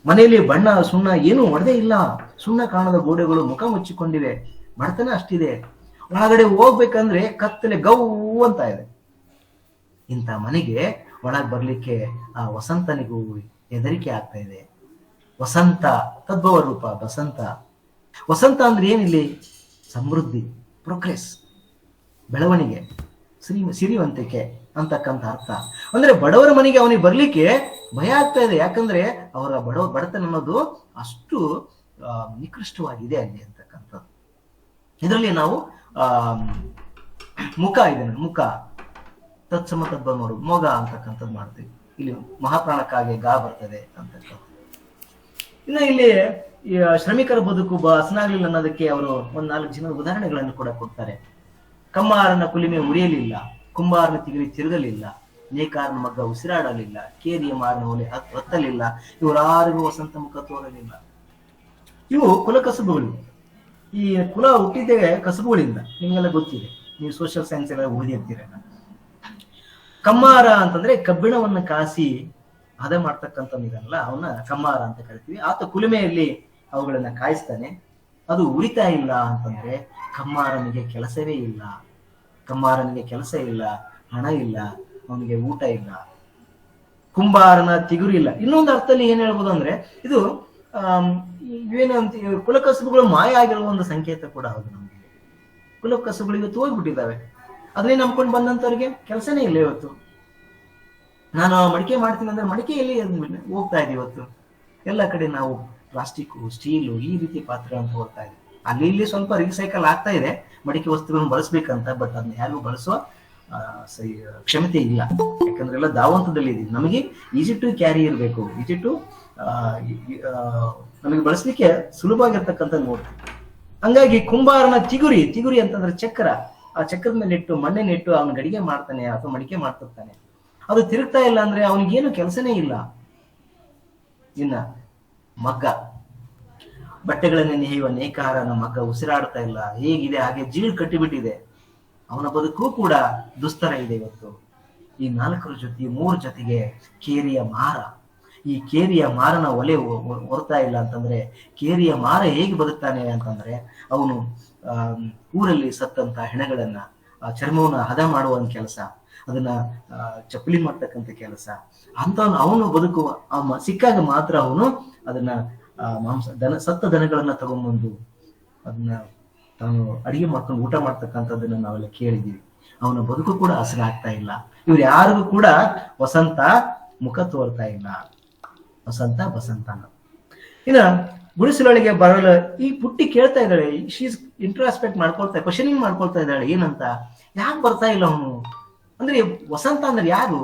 [SPEAKER 2] ಮನೆಯಲ್ಲಿ ಬಣ್ಣ ಸುಣ್ಣ ಏನು ಒಡೆದೇ ಇಲ್ಲ. ಸುಣ್ಣ ಕಾಣದ ಗೋಡೆಗಳು ಮುಖ ಮುಚ್ಚಿಕೊಂಡಿವೆ. ಬಡತನ ಅಷ್ಟಿದೆ. ಒಳಗಡೆ ಹೋಗ್ಬೇಕಂದ್ರೆ ಕತ್ತಲೆ ಗೌ ಅಂತ ಇದೆ. ಇಂಥ ಮನೆಗೆ ಒಳಗ್ ಬರ್ಲಿಕ್ಕೆ ಆ ವಸಂತನಿಗೂ ಹೆದರಿಕೆ ಆಗ್ತಾ ಇದೆ. ವಸಂತ ತದ್ಭವ ರೂಪ ವಸಂತ. ವಸಂತ ಅಂದ್ರೆ ಏನಿಲ್ಲಿ? ಸಮೃದ್ಧಿ, ಪ್ರೋಗ್ರೆಸ್, ಬೆಳವಣಿಗೆ, ಸಿರಿವಂತಿಕೆ ಅಂತಕ್ಕಂಥ ಅರ್ಥ. ಅಂದ್ರೆ ಬಡವರ ಮನೆಗೆ ಅವನಿಗೆ ಬರ್ಲಿಕ್ಕೆ ಭಯ ಆಗ್ತಾ ಇದೆ. ಯಾಕಂದ್ರೆ ಅವರ ಬಡತನ ಅನ್ನೋದು ಅಷ್ಟು ನಿಕೃಷ್ಟವಾಗಿದೆ ಅಲ್ಲಿ ಅಂತಕ್ಕಂಥದ್ದು. ಇದರಲ್ಲಿ ನಾವು ಮುಖ ಇದೆ, ಮುಖ ತತ್ಸಮ ತದ್ಭವ ನೋಡು, ಮೊಗ ಅಂತಕ್ಕಂಥದ್ದು ಮಾಡ್ತೀವಿ. ಇಲ್ಲಿ ಮಹಾಪ್ರಾಣಕ್ಕಾಗಿ ಗಾ ಬರ್ತದೆ ಅಂತಕ್ಕಂಥ. ಇನ್ನು ಇಲ್ಲಿ ಶ್ರಮಿಕರ ಬದುಕು ಹಸನಾಗ್ಲಿಲ್ಲ ಅನ್ನೋದಕ್ಕೆ ಅವರು ಒಂದ್ 4 ಜನರ ಉದಾಹರಣೆಗಳನ್ನು ಕೂಡ ಕೊಡ್ತಾರೆ. ಕಮ್ಮಾರನ ಕುಲಿಮೆ ಉರಿಯಲಿಲ್ಲ, ಕುಂಬಾರನ ತಿಗರಿ ತಿರುಗಲಿಲ್ಲ, ನೇಕಾರನ ಮಗ್ಗ ಉಸಿರಾಡಲಿಲ್ಲ, ಕೇರಿಯ ಮಾರನ ಒಲೆ ಹೊತ್ತಲಿಲ್ಲ, ಇವರಾರಿಗೂ ವಸಂತ ಮುಖ ತೋರಲಿಲ್ಲ. ಇವು ಕುಲ ಕಸುಬುಗಳು. ಈ ಕುಲ ಹುಟ್ಟಿದ್ದೇ ಕಸುಬುಗಳಿಂದ, ನಿಮ್ಗೆಲ್ಲ ಗೊತ್ತಿದೆ. ನೀವು ಸೋಷಿಯಲ್ ಸೈನ್ಸ್ ಎಲ್ಲ ಓದಿರ್ತೀರ. ಕಮ್ಮಾರ ಅಂತಂದ್ರೆ ಕಬ್ಬಿಣವನ್ನ ಕಾಸಿ ಹದ ಮಾಡ್ತಕ್ಕಂಥದ್ದಲ್ಲ, ಅವನ್ನ ಕಮ್ಮಾರ ಅಂತ ಕರಿತೀವಿ. ಆತ ಕುಲುಮೆಯಲ್ಲಿ ಅವುಗಳನ್ನ ಕಾಯಿಸ್ತಾನೆ. ಅದು ಉರಿತಾ ಇಲ್ಲ ಅಂತಂದ್ರೆ ಕಮ್ಮಾರನಿಗೆ ಕೆಲಸವೇ ಇಲ್ಲ. ಕಮ್ಮಾರನಿಗೆ ಕೆಲಸ ಇಲ್ಲ, ಹಣ ಇಲ್ಲ, ಅವನಿಗೆ ಊಟ ಇಲ್ಲ. ಕುಂಬಾರನ ತಿಗುರು ಇಲ್ಲ. ಇನ್ನೊಂದು ಅರ್ಥದಲ್ಲಿ ಏನ್ ಹೇಳ್ಬೋದು ಅಂದ್ರೆ ಇದು ಏನಂತ ಕುಲಕಸುಬುಗಳು ಮಾಯ ಆಗಿರುವ ಒಂದು ಸಂಕೇತ ಕೂಡ ಹೌದು. ನಮ್ಗೆ ಕುಲಕಸುಬುಗಳು ಇವತ್ತು ಹೋಗ್ಬಿಟ್ಟಿದ್ದಾವೆ. ಅದನ್ನೇ ನಂಬ್ಕೊಂಡು ಬಂದಂತವ್ರಿಗೆ ಕೆಲಸನೇ ಇಲ್ಲ ಇವತ್ತು. ನಾನು ಮಡಿಕೆ ಮಾಡ್ತೀನಿ ಅಂದ್ರೆ ಮಡಿಕೆಯಲ್ಲಿ ಹೋಗ್ತಾ ಇದೆ ಇವತ್ತು. ಎಲ್ಲ ಕಡೆ ನಾವು ಪ್ಲಾಸ್ಟಿಕ್, ಸ್ಟೀಲು ಈ ರೀತಿ ಪಾತ್ರೆ ಅಂತ ಹೋಗ್ತಾ ಇದೆ. ಅಲ್ಲಿ ಇಲ್ಲಿ ಸ್ವಲ್ಪ ರೀಸೈಕಲ್ ಆಗ್ತಾ ಇದೆ, ಮಡಿಕೆ ವಸ್ತುಗಳನ್ನು ಬಳಸ್ಬೇಕಂತ. ಬಟ್ ಅದನ್ನ ಯಾರಿಗೂ ಬಳಸುವ ಕ್ಷಮತೆ ಇಲ್ಲ, ಯಾಕಂದ್ರೆ ಎಲ್ಲ ಧಾವಂತದಲ್ಲಿ ಇದೆ. ನಮಗೆ ಈಸಿ ಟು ಕ್ಯಾರಿ ಇರಬೇಕು, ಈಸಿ ಟು ನಮಗೆ ಬಳಸಲಿಕ್ಕೆ ಸುಲಭವಾಗಿರ್ತಕ್ಕಂಥ ನೋಡ್ತೀವಿ. ಹಂಗಾಗಿ ಕುಂಬಾರನ ತಿಗುರಿ ಅಂತಂದ್ರೆ ಚಕ್ರ, ಆ ಚಕ್ರದ ಮೇಲೆ ಇಟ್ಟು ಮಣ್ಣೆನ ಇಟ್ಟು ಅವನ ಗಡಿಗೆ ಮಾಡ್ತಾನೆ ಅಥವಾ ಮಡಿಕೆ ಮಾಡ್ತಿರ್ತಾನೆ. ಅದು ತಿರುಗ್ತಾ ಇಲ್ಲ ಅಂದ್ರೆ ಅವನಿಗೇನು ಕೆಲಸನೇ ಇಲ್ಲ. ಇನ್ನ ಮಗ್ಗ, ಬಟ್ಟೆಗಳನ್ನ ನೇಯುವ ನೇಕಾರನ ಮಗ್ಗ ಉಸಿರಾಡ್ತಾ ಇಲ್ಲ, ಹೇಗಿದೆ ಹಾಗೆ ಜೀಳು ಕಟ್ಟಿಬಿಟ್ಟಿದೆ. ಅವನ ಬದುಕು ಕೂಡ ದುಸ್ತರ ಇದೆ ಇವತ್ತು. ಈ 4 ಜೊತೆ 3 ಜೊತೆಗೆ ಕೇರಿಯ ಮಾರ, ಈ ಕೇರಿಯ ಮಾರನ ಒಲೆ ಹೊರತಾ ಇಲ್ಲ ಅಂತಂದ್ರೆ, ಕೇರಿಯ ಮಾರ ಹೇಗೆ ಬದುಕ್ತಾನೆ ಅಂತಂದ್ರೆ, ಅವನು ಊರಲ್ಲಿ ಸತ್ತಂತ ಹೆಣಗಳನ್ನ ಚರ್ಮವನ್ನ ಹದ ಮಾಡುವ ಕೆಲಸ, ಅದನ್ನ ಚಪ್ಪಲಿ ಮಾಡ್ತಕ್ಕಂಥ ಕೆಲಸ ಅಂತ ಅವನು ಬದುಕುವ ಸಿಕ್ಕಾಗ ಮಾತ್ರ ಅವನು ಅದನ್ನ ಸತ್ತ ದನಗಳನ್ನ ತಗೊಂಡ್ಬಂದು ಅದನ್ನ ತಾನು ಅಡಿಗೆ ಮಾಡ್ಕೊಂಡು ಊಟ ಮಾಡ್ತಕ್ಕಂಥದ್ದನ್ನ ನಾವೆಲ್ಲ ಕೇಳಿದೀವಿ. ಅವನ ಬದುಕು ಕೂಡ ಹಸನಾಗ್ತಾ ಇಲ್ಲ. ಇವ್ರು ಯಾರಿಗೂ ಕೂಡ ವಸಂತ ಮುಖ ತೋರ್ತಾ ಇಲ್ಲ. ವಸಂತ ಬಸಂತನ ಇನ್ನ ಗುಡಿಸಲೊಳಗೆ ಬರಲು ಈ ಪುಟ್ಟಿ ಕೇಳ್ತಾ ಇದ್ದಾಳೆ, ಶೀಸ್ ಇಂಟ್ರಾಸ್ಪೆಕ್ಟ್ ಮಾಡ್ಕೊಳ್ತಾ, ಕ್ವಶನಿಂಗ್ ಮಾಡ್ಕೊಳ್ತಾ ಇದ್ದಾಳೆ. ಏನಂತ, ಯಾಕೆ ಬರ್ತಾ ಇಲ್ಲ ಅವನು ಅಂದ್ರೆ, ವಸಂತ ಅಂದ್ರೆ ಯಾರು?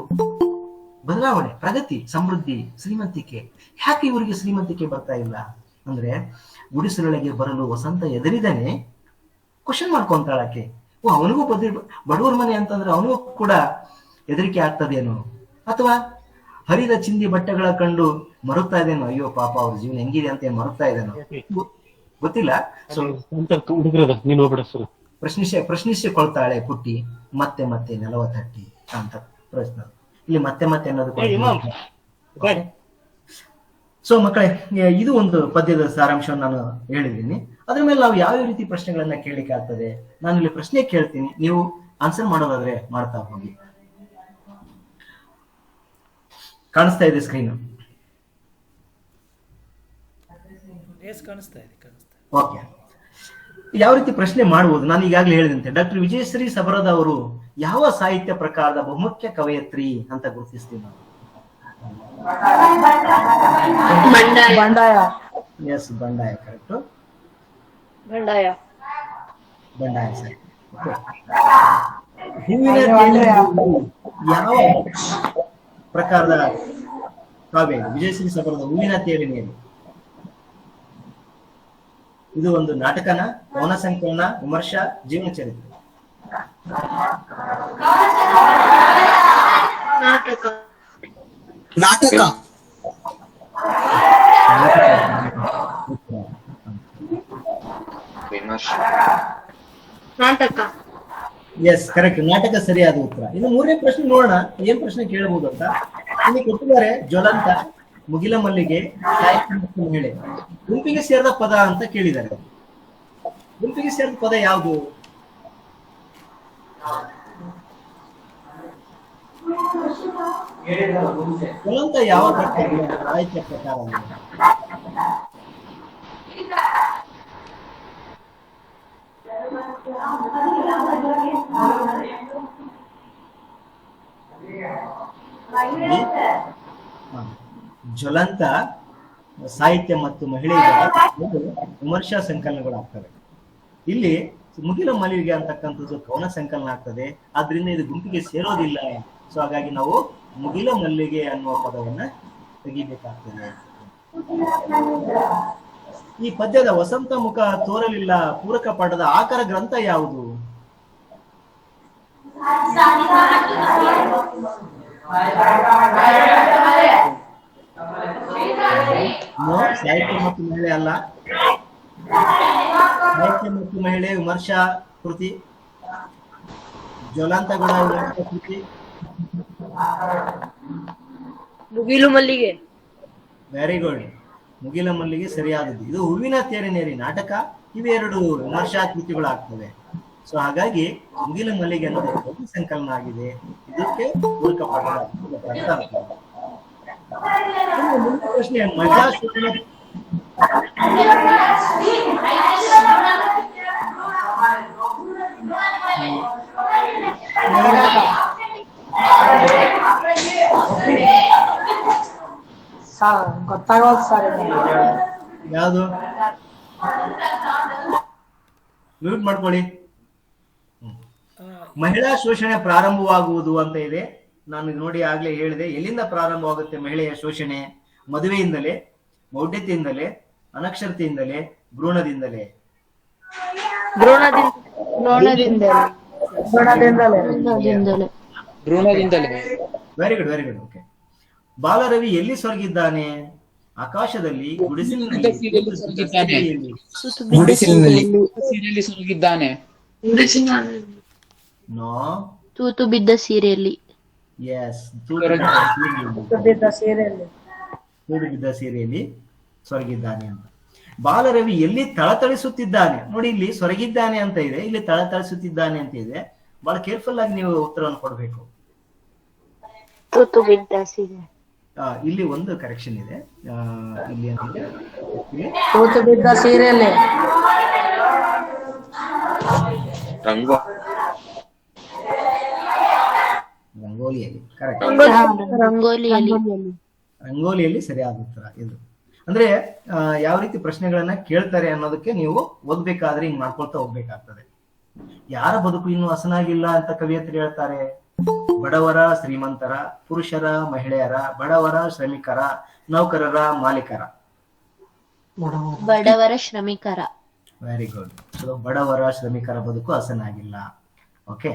[SPEAKER 2] ಬದಲಾವಣೆ, ಪ್ರಗತಿ, ಸಮೃದ್ಧಿ, ಶ್ರೀಮಂತಿಕೆ. ಯಾಕೆ ಇವರಿಗೆ ಶ್ರೀಮಂತಿಕೆ ಬರ್ತಾ ಇಲ್ಲ ಅಂದ್ರೆ, ಗುಡಿಸಲೊಳಗೆ ಬರಲು ವಸಂತ ಎದರಿದಾನೆ. ಕ್ವಶನ್ ಮಾಡ್ಕೊಂತಾಳಕ್ಕೆ, ಅವನಿಗೂ ಬಡವರ ಮನೆ ಅಂತಂದ್ರೆ ಅವನಿಗೂ ಕೂಡ ಹೆದರಿಕೆ ಆಗ್ತದೇನೋ, ಅಥವಾ ಹರಿದ ಚಿಂದಿ ಬಟ್ಟೆಗಳ ಕಂಡು ಮರುತ್ತಾ ಇದೇನೋ, ಅಯ್ಯೋ ಪಾಪ ಅವ್ರ ಜೀವನ ಹೆಂಗಿದೆ ಅಂತ ಮರುತ್ತಾ ಇದೇನೋ ಗೊತ್ತಿಲ್ಲ. ಪ್ರಶ್ನಿಸಿಕೊಳ್ತಾಳೆ ಪುಟ್ಟಿ, ಮತ್ತೆ ಮತ್ತೆ ನೆಲವ ತಟ್ಟಿ ಅಂತ ಪ್ರಶ್ನೆ. ಇಲ್ಲಿ ಮತ್ತೆ ಮತ್ತೆ ಅನ್ನೋದು. ಸೊ ಮಕ್ಕಳೇ, ಇದು ಒಂದು ಪದ್ಯದ ಸಾರಾಂಶವನ್ನು ನಾನು ಹೇಳಿದ್ದೀನಿ. ಅದ್ರ ಮೇಲೆ ನಾವು ಯಾವ ರೀತಿ ಪ್ರಶ್ನೆಗಳನ್ನ ಕೇಳಲಿಕ್ಕೆ ಆಗ್ತದೆ, ನಾನು ಇಲ್ಲಿ ಪ್ರಶ್ನೆ ಕೇಳ್ತೀನಿ, ನೀವು ಆನ್ಸರ್ ಮಾಡೋದಾದ್ರೆ ಮಾಡ್ತಾ ಹೋಗಿ. ಕಾಣಿಸ್ತಾ ಇದೆ ಸ್ಕ್ರೀನ್? ಓಕೆ. ಯಾವ ರೀತಿ ಪ್ರಶ್ನೆ ಮಾಡಬಹುದು? ನಾನು ಈಗಾಗಲೇ ಹೇಳಿದಂತೆ ಡಾಕ್ಟರ್ ವಿಜಯಶ್ರೀ ಸಬರದ ಅವರು ಯಾವ ಸಾಹಿತ್ಯ ಪ್ರಕಾರದ ಬಹುಮುಖ್ಯ ಕವಯತ್ರಿ ಅಂತ ಗುರುತಿಸ್ತೀವಿ ನಾವು?
[SPEAKER 3] ಬಂಡಾಯ.
[SPEAKER 2] ಎಸ್, ಬಂಡಾಯ ಕರೆಕ್ಟ್. ಬಂಡಾಯ ಸರಿ. ಯಾವ ಪ್ರಕಾರದ ಕಾವ್ಯ ಇದು? ವಿಜಯಶ್ರೀ ಸಬರದ ಹೂವಿನ ತೇರಿನಲ್ಲಿ. ಇದು ಒಂದು ನಾಟಕನ, ಕವನ ಸಂಕಲನ, ವಿಮರ್ಶಾ, ಜೀವನ ಚರಿತ್ರೆ?
[SPEAKER 3] ನಾಟಕ.
[SPEAKER 2] ಎಸ್ ಕರೆಕ್ಟ್, ನಾಟಕ ಸರಿಯಾದ ಉತ್ತರ. ಇನ್ನು 3ನೇ ಪ್ರಶ್ನೆ ನೋಡೋಣ, ಏನ್ ಪ್ರಶ್ನೆ ಕೇಳಬಹುದು ಅಂತ. ಇಲ್ಲಿ ಕೊಟ್ಟಿದ್ದಾರೆ, ಜ್ವಲಂತ, ಮುಗಿಲ ಮಲ್ಲಿಗೆ, ಸಾಹಿತ್ಯ ಮತ್ತು ಮಹಿಳೆ ಗುಂಪಿಗೆ ಸೇರಿದ ಪದ ಅಂತ ಕೇಳಿದ್ದಾರೆ. ಗುಂಪಿಗೆ ಸೇರಿದ ಪದ ಯಾವುದು? ಜ್ವಲಂತ ಯಾವ ಪ್ರಕಾರ ಸಾಹಿತ್ಯ ಪ್ರಕಾರ? ಜ್ವಲಂತ ಸಾಹಿತ್ಯ ಮತ್ತು ಮಹಿಳೆಯರ ವಿಮರ್ಶಾ ಸಂಕಲನಗಳು ಆಗ್ತವೆ. ಇಲ್ಲಿ ಮುಗಿಲ ಮಲ್ಲಿಗೆ ಅಂತಕ್ಕಂಥದ್ದು ಕವನ ಸಂಕಲನ ಆಗ್ತದೆ, ಆದ್ರಿಂದ ಇದು ಗುಂಪಿಗೆ ಸೇರೋದಿಲ್ಲ. ಸೊ ಹಾಗಾಗಿ ನಾವು ಮುಗಿಲ ಮಲ್ಲಿಗೆ ಅನ್ನುವ ಪದವನ್ನ ತೆಗಿಬೇಕಾಗ್ತದೆ. ಈ ಪದ್ಯದ ವಸಂತ ಮುಖ ತೋರಲಿಲ್ಲ ಪೂರಕ ಪಾಠದ ಆಕರ ಗ್ರಂಥ ಯಾವುದು? ಸಾಹಿತ್ಯ ಮತ್ತು ಮಹಿಳೆ ಅಲ್ಲ. ಸಾಹಿತ್ಯ ಮತ್ತು ಮಹಿಳೆ ವಿಮರ್ಶಾ ಕೃತಿ, ಜ್ವಲಂತ ಗುಣ ವಿಮರ್ಶಾ ಕೃತಿ.
[SPEAKER 4] ಮುಗಿಲು ಮಲ್ಲಿಗೆ.
[SPEAKER 2] ವೆರಿ ಗುಡ್, ಮುಗಿಲ ಮಲ್ಲಿಗೆ ಸರಿಯಾದದ್ದು. ಇದು ಹೂವಿನ ತೇರಿನೇರಿ ನಾಟಕ, ಇವೆರಡು ವಿಮರ್ಶಾ ಕೃತಿಗಳಾಗ್ತವೆ. ಸೊ ಹಾಗಾಗಿ ಮುಗಿಲ ಮಲ್ಲಿಗೆ ಅನ್ನೋದು ದೊಡ್ಡ ಸಂಕಲನ ಆಗಿದೆ. ಇದಕ್ಕೆ ಪೂರಕ ಪಾಠದ ಪ್ರಶ್ನೆ, ಮಹಿಷಾಸುರನ
[SPEAKER 3] ಗೊತ್ತಾಗಲ್ಲ ಸರ್.
[SPEAKER 2] ಯಾವುದು? ಮ್ಯೂಟ್ ಮಾಡ್ಕೊಳ್ಳಿ. ಮಹಿಳಾ ಶೋಷಣೆ ಪ್ರಾರಂಭವಾಗುವುದು ಅಂತ ಇದೆ. ನಾನು ನೋಡಿ ಆಗ್ಲೇ ಹೇಳಿದೆ, ಎಲ್ಲಿಂದ ಪ್ರಾರಂಭವಾಗುತ್ತೆ ಮಹಿಳೆಯ ಶೋಷಣೆ? ಮದುವೆಯಿಂದಲೇ, ಮೌಢ್ಯತೆಯಿಂದಲೇ, ಅನಕ್ಷರತೆಯಿಂದಲೇ, ಭ್ರೂಣದಿಂದಲೇ? Very good, very good. Okay. ಬಾಲರವಿ ಎಲ್ಲಿ ಸೊರಗಿದ್ದಾನೆ? ಆಕಾಶದಲ್ಲಿ,
[SPEAKER 5] ಸೊರಗಿದ್ದಾನೆ.
[SPEAKER 2] ನೋ,
[SPEAKER 4] ತೂತು ಬಿದ್ದ ಸೀರೆಯಲ್ಲಿ.
[SPEAKER 2] ಎಸ್, ತೂತು ಬಿದ್ದ ಸೀರೆಯಲ್ಲಿ ಸೊರಗಿದ್ದಾನೆ ಅಂತ. ಬಾಲರವಿ ಎಲ್ಲಿ ಥಳಥಳಿಸುತ್ತಿದ್ದಾನೆ? ನೋಡಿ, ಇಲ್ಲಿ ಸೊರಗಿದ್ದಾನೆ ಅಂತ ಇದೆ, ಇಲ್ಲಿ ಥಳಥಳಿಸುತ್ತಿದ್ದಾನೆ ಅಂತ ಇದೆ. ಬಹಳ ಕೇರ್ಫುಲ್ ಆಗಿ ನೀವು ಉತ್ತರವನ್ನು ಕೊಡಬೇಕು.
[SPEAKER 4] ತೂತು ಬಿದ್ದ ಸೀರೆ.
[SPEAKER 2] ಇಲ್ಲಿ ಒಂದು ಕರೆಕ್ಷನ್ ಇದೆ. ಇಲ್ಲಿ ಏನಿದೆ?
[SPEAKER 3] ತೂತು ಬಿದ್ದ ಸೀರೆಯಲ್ಲಿ.
[SPEAKER 2] ರಂಗೋಲಿಯಲ್ಲಿ. ಕರೆಕ್ಟ್. ರಂಗೋಲಿಯಲ್ಲಿ ಸರಿಯಾದ ಉತ್ತರ ಇದು. ಅಂದ್ರೆ ಯಾವ ರೀತಿ ಪ್ರಶ್ನೆಗಳನ್ನ ಕೇಳ್ತಾರೆ ಅನ್ನೋದಕ್ಕೆ ನೀವು ಓದ್ಬೇಕಾದ್ರೆ ಹಿಂಗ್ ಮಾಡ್ಕೊಳ್ತಾ ಹೋಗ್ಬೇಕಾಗ್ತದೆ. ಯಾರ ಬದುಕು ಇನ್ನು ಹಸನಾಗಿಲ್ಲ ಅಂತ ಕವಿಯತ್ರಿ ಹೇಳ್ತಾರೆ? ಬಡವರ, ಶ್ರೀಮಂತರ, ಪುರುಷರ, ಮಹಿಳೆಯರ, ಬಡವರ, ಶ್ರಮಿಕರ, ನೌಕರರ, ಮಾಲೀಕರ?
[SPEAKER 4] ಬಡವರ, ಶ್ರಮಿಕರ.
[SPEAKER 2] Very good. ಸೊ ಬಡವರ, ಶ್ರಮಿಕರ ಬದುಕು ಹಸನಾಗಿಲ್ಲ. ಓಕೆ.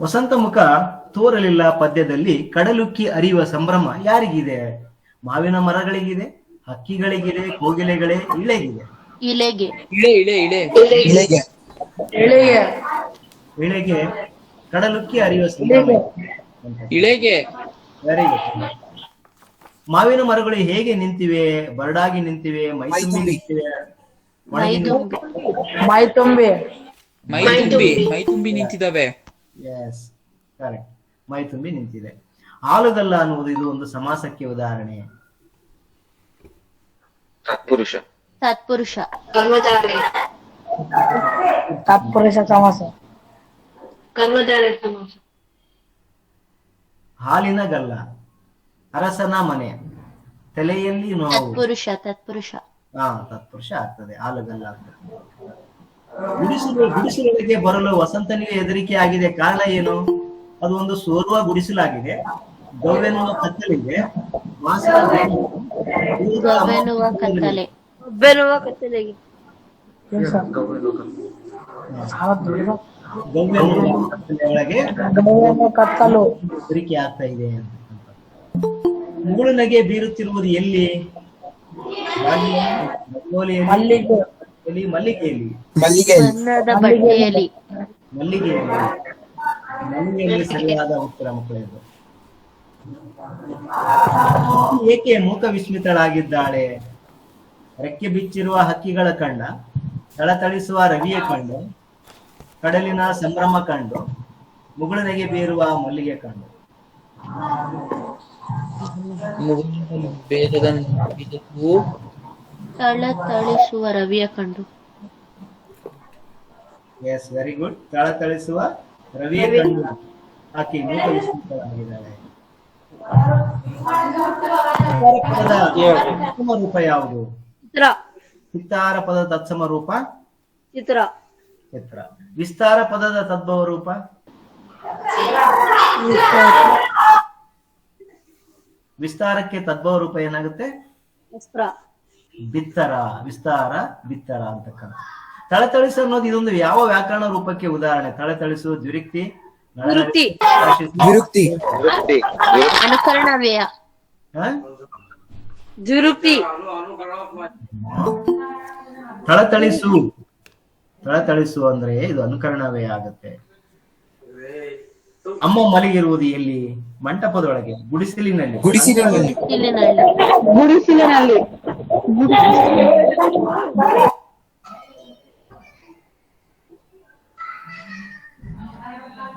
[SPEAKER 2] ವಸಂತ ಮುಖ ತೋರಲಿಲ್ಲ ಪದ್ಯದಲ್ಲಿ ಕಡಲುಕ್ಕಿ ಅರಿಯುವ ಸಂಭ್ರಮ ಯಾರಿಗಿದೆ? ಮಾವಿನ ಮರಗಳಿಗಿದೆ, ಹಕ್ಕಿಗಳಿಗಿದೆ, ಕೋಗಿಲೆಗಳೇ, ಇಳೆಗಿದೆ?
[SPEAKER 4] ಇಳೆಗೆ.
[SPEAKER 2] ಇಳೆಗೆ ಕಡಲುಕ್ಕಿ ಅರಿಯುವ ಸಂಭ್ರಮ.
[SPEAKER 5] ಇಳೆಗೆ.
[SPEAKER 2] Very good. ಮಾವಿನ ಮರಗಳು ಹೇಗೆ ನಿಂತಿವೆ? ಬರಡಾಗಿ ನಿಂತಿವೆ, ಮೈತುಂಬಿ ನಿಂತಿವೆ,
[SPEAKER 3] ಮೈ
[SPEAKER 5] ತುಂಬಿ ನಿಂತಿದ್ದಾವೆ.
[SPEAKER 2] S, correct. ಮೈ ತುಂಬಿ ನಿಂತಿದೆ. ಆಲುಗಲ್ಲ ಅನ್ನುವುದು ಇದು ಒಂದು ಸಮಾಸಕ್ಕೆ ಉದಾಹರಣೆ.
[SPEAKER 4] ತತ್ಪುರುಷ.
[SPEAKER 3] ತತ್ಪುರುಷ ಸಮಾಸ.
[SPEAKER 2] ಹಾಲಿನ ಗಲ್ಲ, ಅರಸನ ಮನೆ, ತಲೆಯಲ್ಲಿ ನೋವು.
[SPEAKER 4] ತತ್ಪುರುಷ.
[SPEAKER 2] ತತ್ಪುರುಷ ಆಗ್ತದೆ, ಆಲುಗಲ್ಲ ಆಗ್ತದೆ. ಗುಡಿಸಲೊಳಗೆ ಬರಲು ವಸಂತನಿಗೆ ಹೆದರಿಕೆ ಆಗಿದೆ. ಕಾರಣ ಏನು? ಅದು ಒಂದು ಸೋರುವ ಗುಡಿಸಲಾಗಿದೆ, ಗವ್ವೆನ್ನುವ ಕತ್ತಲಿದೆ,
[SPEAKER 3] ಕತ್ತಲು
[SPEAKER 2] ಹೆದರಿಕೆ ಆಗ್ತಾ ಇದೆ ಅಂತ. ಮುಗುಳು ನಗೆ ಬೀರುತ್ತಿರುವುದು ಎಲ್ಲಿ? ಮಲ್ಲಿಗೆಯಲ್ಲಿ. ಮಲ್ಲಿಗೆಯಲ್ಲಿ ಸರಿಯಾದ ಉತ್ತರ ಮಕ್ಕಳಿದು. ಏಕೆ ಮೂಕ ವಿಸ್ಮಿತಳಾಗಿದ್ದಾಳೆ? ರೆಕ್ಕೆ ಬಿಚ್ಚಿರುವ ಹಕ್ಕಿಗಳ ಕಂಡ, ಥಳಥಳಿಸುವ ರವಿಯ ಕಂಡು, ಕಡಲಿನ ಸಂಭ್ರಮ ಕಂಡು, ಮುಗುಳನೆಗೆ ಬೀರುವ ಮಲ್ಲಿಗೆ ಕಂಡು.
[SPEAKER 4] ಥಳಥಳಿಸುವ ರವಿಯ ಕಂಡು.
[SPEAKER 2] Yes, very good. ಥಳಥಳಿಸುವ ರವಿಯ ಕಂಡು ಆಕೆ ಮೂಕ ವಿಸ್ಮಿತಳಾಗಿದ್ದಾಳೆ. ತತ್ಸಮ ರೂಪ ಯಾವುದು? ಚಿತ್ತಾರ ಪದದ ತತ್ಸಮ ರೂಪ ಚಿತ್ರ. ವಿಸ್ತಾರ ಪದದ ತದ್ಭವ ರೂಪ? ವಿಸ್ತಾರಕ್ಕೆ ತದ್ಭವ ರೂಪ ಏನಾಗುತ್ತೆ? ಬಿತ್ತರ. ವಿಸ್ತಾರ, ಬಿತ್ತರ ಅಂತಕ್ಕಂಥ. ಥಳಥಳಿಸು ಅನ್ನೋದು ಇದೊಂದು ಯಾವ ವ್ಯಾಕರಣ ರೂಪಕ್ಕೆ ಉದಾಹರಣೆ? ಥಳಥಳಿಸು ದ್ವಿರುಕ್ತಿ,
[SPEAKER 4] ಅನುಕರಣವ್ಯಯ.
[SPEAKER 2] ಥಳಥಳಿಸು ಅಂದ್ರೆ ಇದು ಅನುಕರಣವೇ ಆಗುತ್ತೆ. ಅಮ್ಮ ಮಲಗಿರುವುದು ಎಲ್ಲಿ? ಮಂಟಪದೊಳಗೆ, ಗುಡಿಸಲಿನಲ್ಲಿ.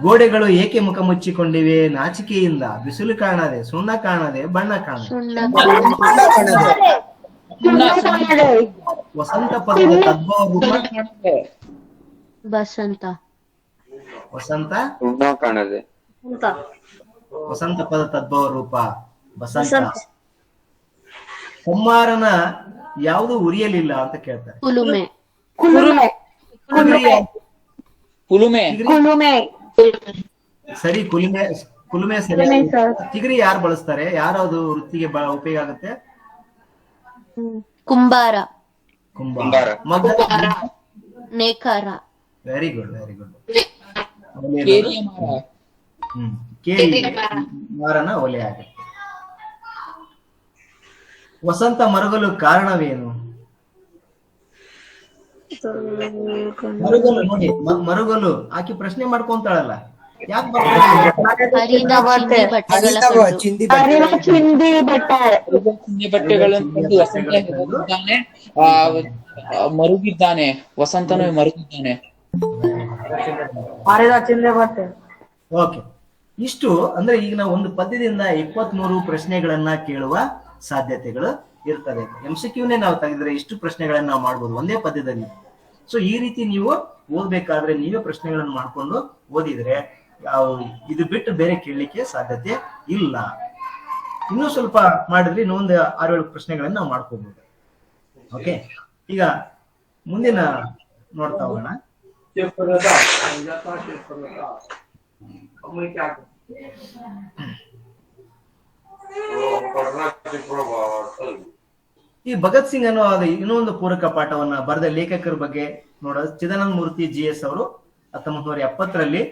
[SPEAKER 2] ಗೋಡೆಗಳು ಏಕೆ ಮುಖ ಮುಚ್ಚಿಕೊಂಡಿವೆ? ನಾಚಿಕೆಯಿಂದ, ಬಿಸಿಲು ಕಾಣದೆ, ಸುಣ್ಣ ಕಾಣದೆ, ಬಣ್ಣ ಕಾಣದೆ. ವಸಂತ ಪದದ ತದ್ಭವ ರೂಪ?
[SPEAKER 4] ಬಸಂತ.
[SPEAKER 2] ವಸಂತ ಪದ ತದ್ಭವ ರೂಪ ಬಸಂತ. ಕುಮಾರನ ಯಾವುದು ಉರಿಯಲಿಲ್ಲ ಅಂತ ಕೇಳ್ತಾರೆ.
[SPEAKER 4] ಕುಲುಮೆ.
[SPEAKER 5] ಕುಲುಮೆ.
[SPEAKER 2] ಸರಿ, ಕುಲುಮೆ ಸರಿ. ಚಿಗರಿ ಯಾರು ಬಳಸ್ತಾರೆ? ಯಾರದು ವೃತ್ತಿಗೆ ಉಪಯೋಗ ಆಗುತ್ತೆ?
[SPEAKER 4] ಕುಂಬಾರ.
[SPEAKER 2] ಕುಂಬಾರ. ಮಗ್ಗ?
[SPEAKER 4] ನೇಕಾರ.
[SPEAKER 2] Very good.
[SPEAKER 5] ಕೇರಿಯ ಮರ.
[SPEAKER 2] ಕೇರಿ ಮರನ ಒಲೆ ಆಗುತ್ತೆ. ವಸಂತ ಮರುಗಲು ಕಾರಣವೇನು? ಮರುಗಲು ನೋಡಿ, ಮರುಗಲು ಆಕಿ ಪ್ರಶ್ನೆ ಮಾಡ್ಕೊಂತಾಳಲ್ಲ, ಯಾಕೆ
[SPEAKER 4] ಹರಿದ ಚಿಂದಿ
[SPEAKER 5] ಬಟ್ಟೆಗಳನ್ನು ತಂದು ವಸಂತ ಮರುಗಿದ್ದಾನೆ. ಮರುಗಿದ್ದಾನೆ, ವಸಂತನು ಮರುಗಿದ್ದಾನೆ.
[SPEAKER 2] ಓಕೆ, ಇಷ್ಟು ಅಂದ್ರೆ ಈಗ ನಾವು ಒಂದು ಪದ್ಯದಿಂದ 23 ಪ್ರಶ್ನೆಗಳನ್ನ ಕೇಳುವ ಸಾಧ್ಯತೆಗಳು ಇರ್ತದೆ. MCQನೇ ನಾವು ತೆಗೆದ್ರೆ ಇಷ್ಟು ಪ್ರಶ್ನೆಗಳನ್ನ ನಾವು ಮಾಡ್ಬೋದು ಒಂದೇ ಪದ್ಯದಲ್ಲಿ. ಸೊ ಈ ರೀತಿ ನೀವು ಓದ್ಬೇಕಾದ್ರೆ ನೀವೇ ಪ್ರಶ್ನೆಗಳನ್ನು ಮಾಡ್ಕೊಂಡು ಓದಿದ್ರೆ ಇದು ಬಿಟ್ಟು ಬೇರೆ ಕೇಳಲಿಕ್ಕೆ ಸಾಧ್ಯತೆ ಇಲ್ಲ. ಇನ್ನೂ ಸ್ವಲ್ಪ ಮಾಡಿದ್ರೆ ಇನ್ನೊಂದು 6-7 ಪ್ರಶ್ನೆಗಳನ್ನ ನಾವು ಮಾಡ್ಕೋಬಹುದು. ಓಕೆ, ಈಗ ಮುಂದಿನ ನೋಡ್ತಾ ಹೋಗೋಣ. ಈ ಭಗತ್ ಸಿಂಗ್ ಅನ್ನೋ ಇನ್ನೊಂದು ಪೂರಕ ಪಾಠವನ್ನ ಬರೆದ ಲೇಖಕರ ಬಗ್ಗೆ ನೋಡೋದು. ಚಿದಾನಂದ ಮೂರ್ತಿ GS ಅವರು 1970ರಲ್ಲಿ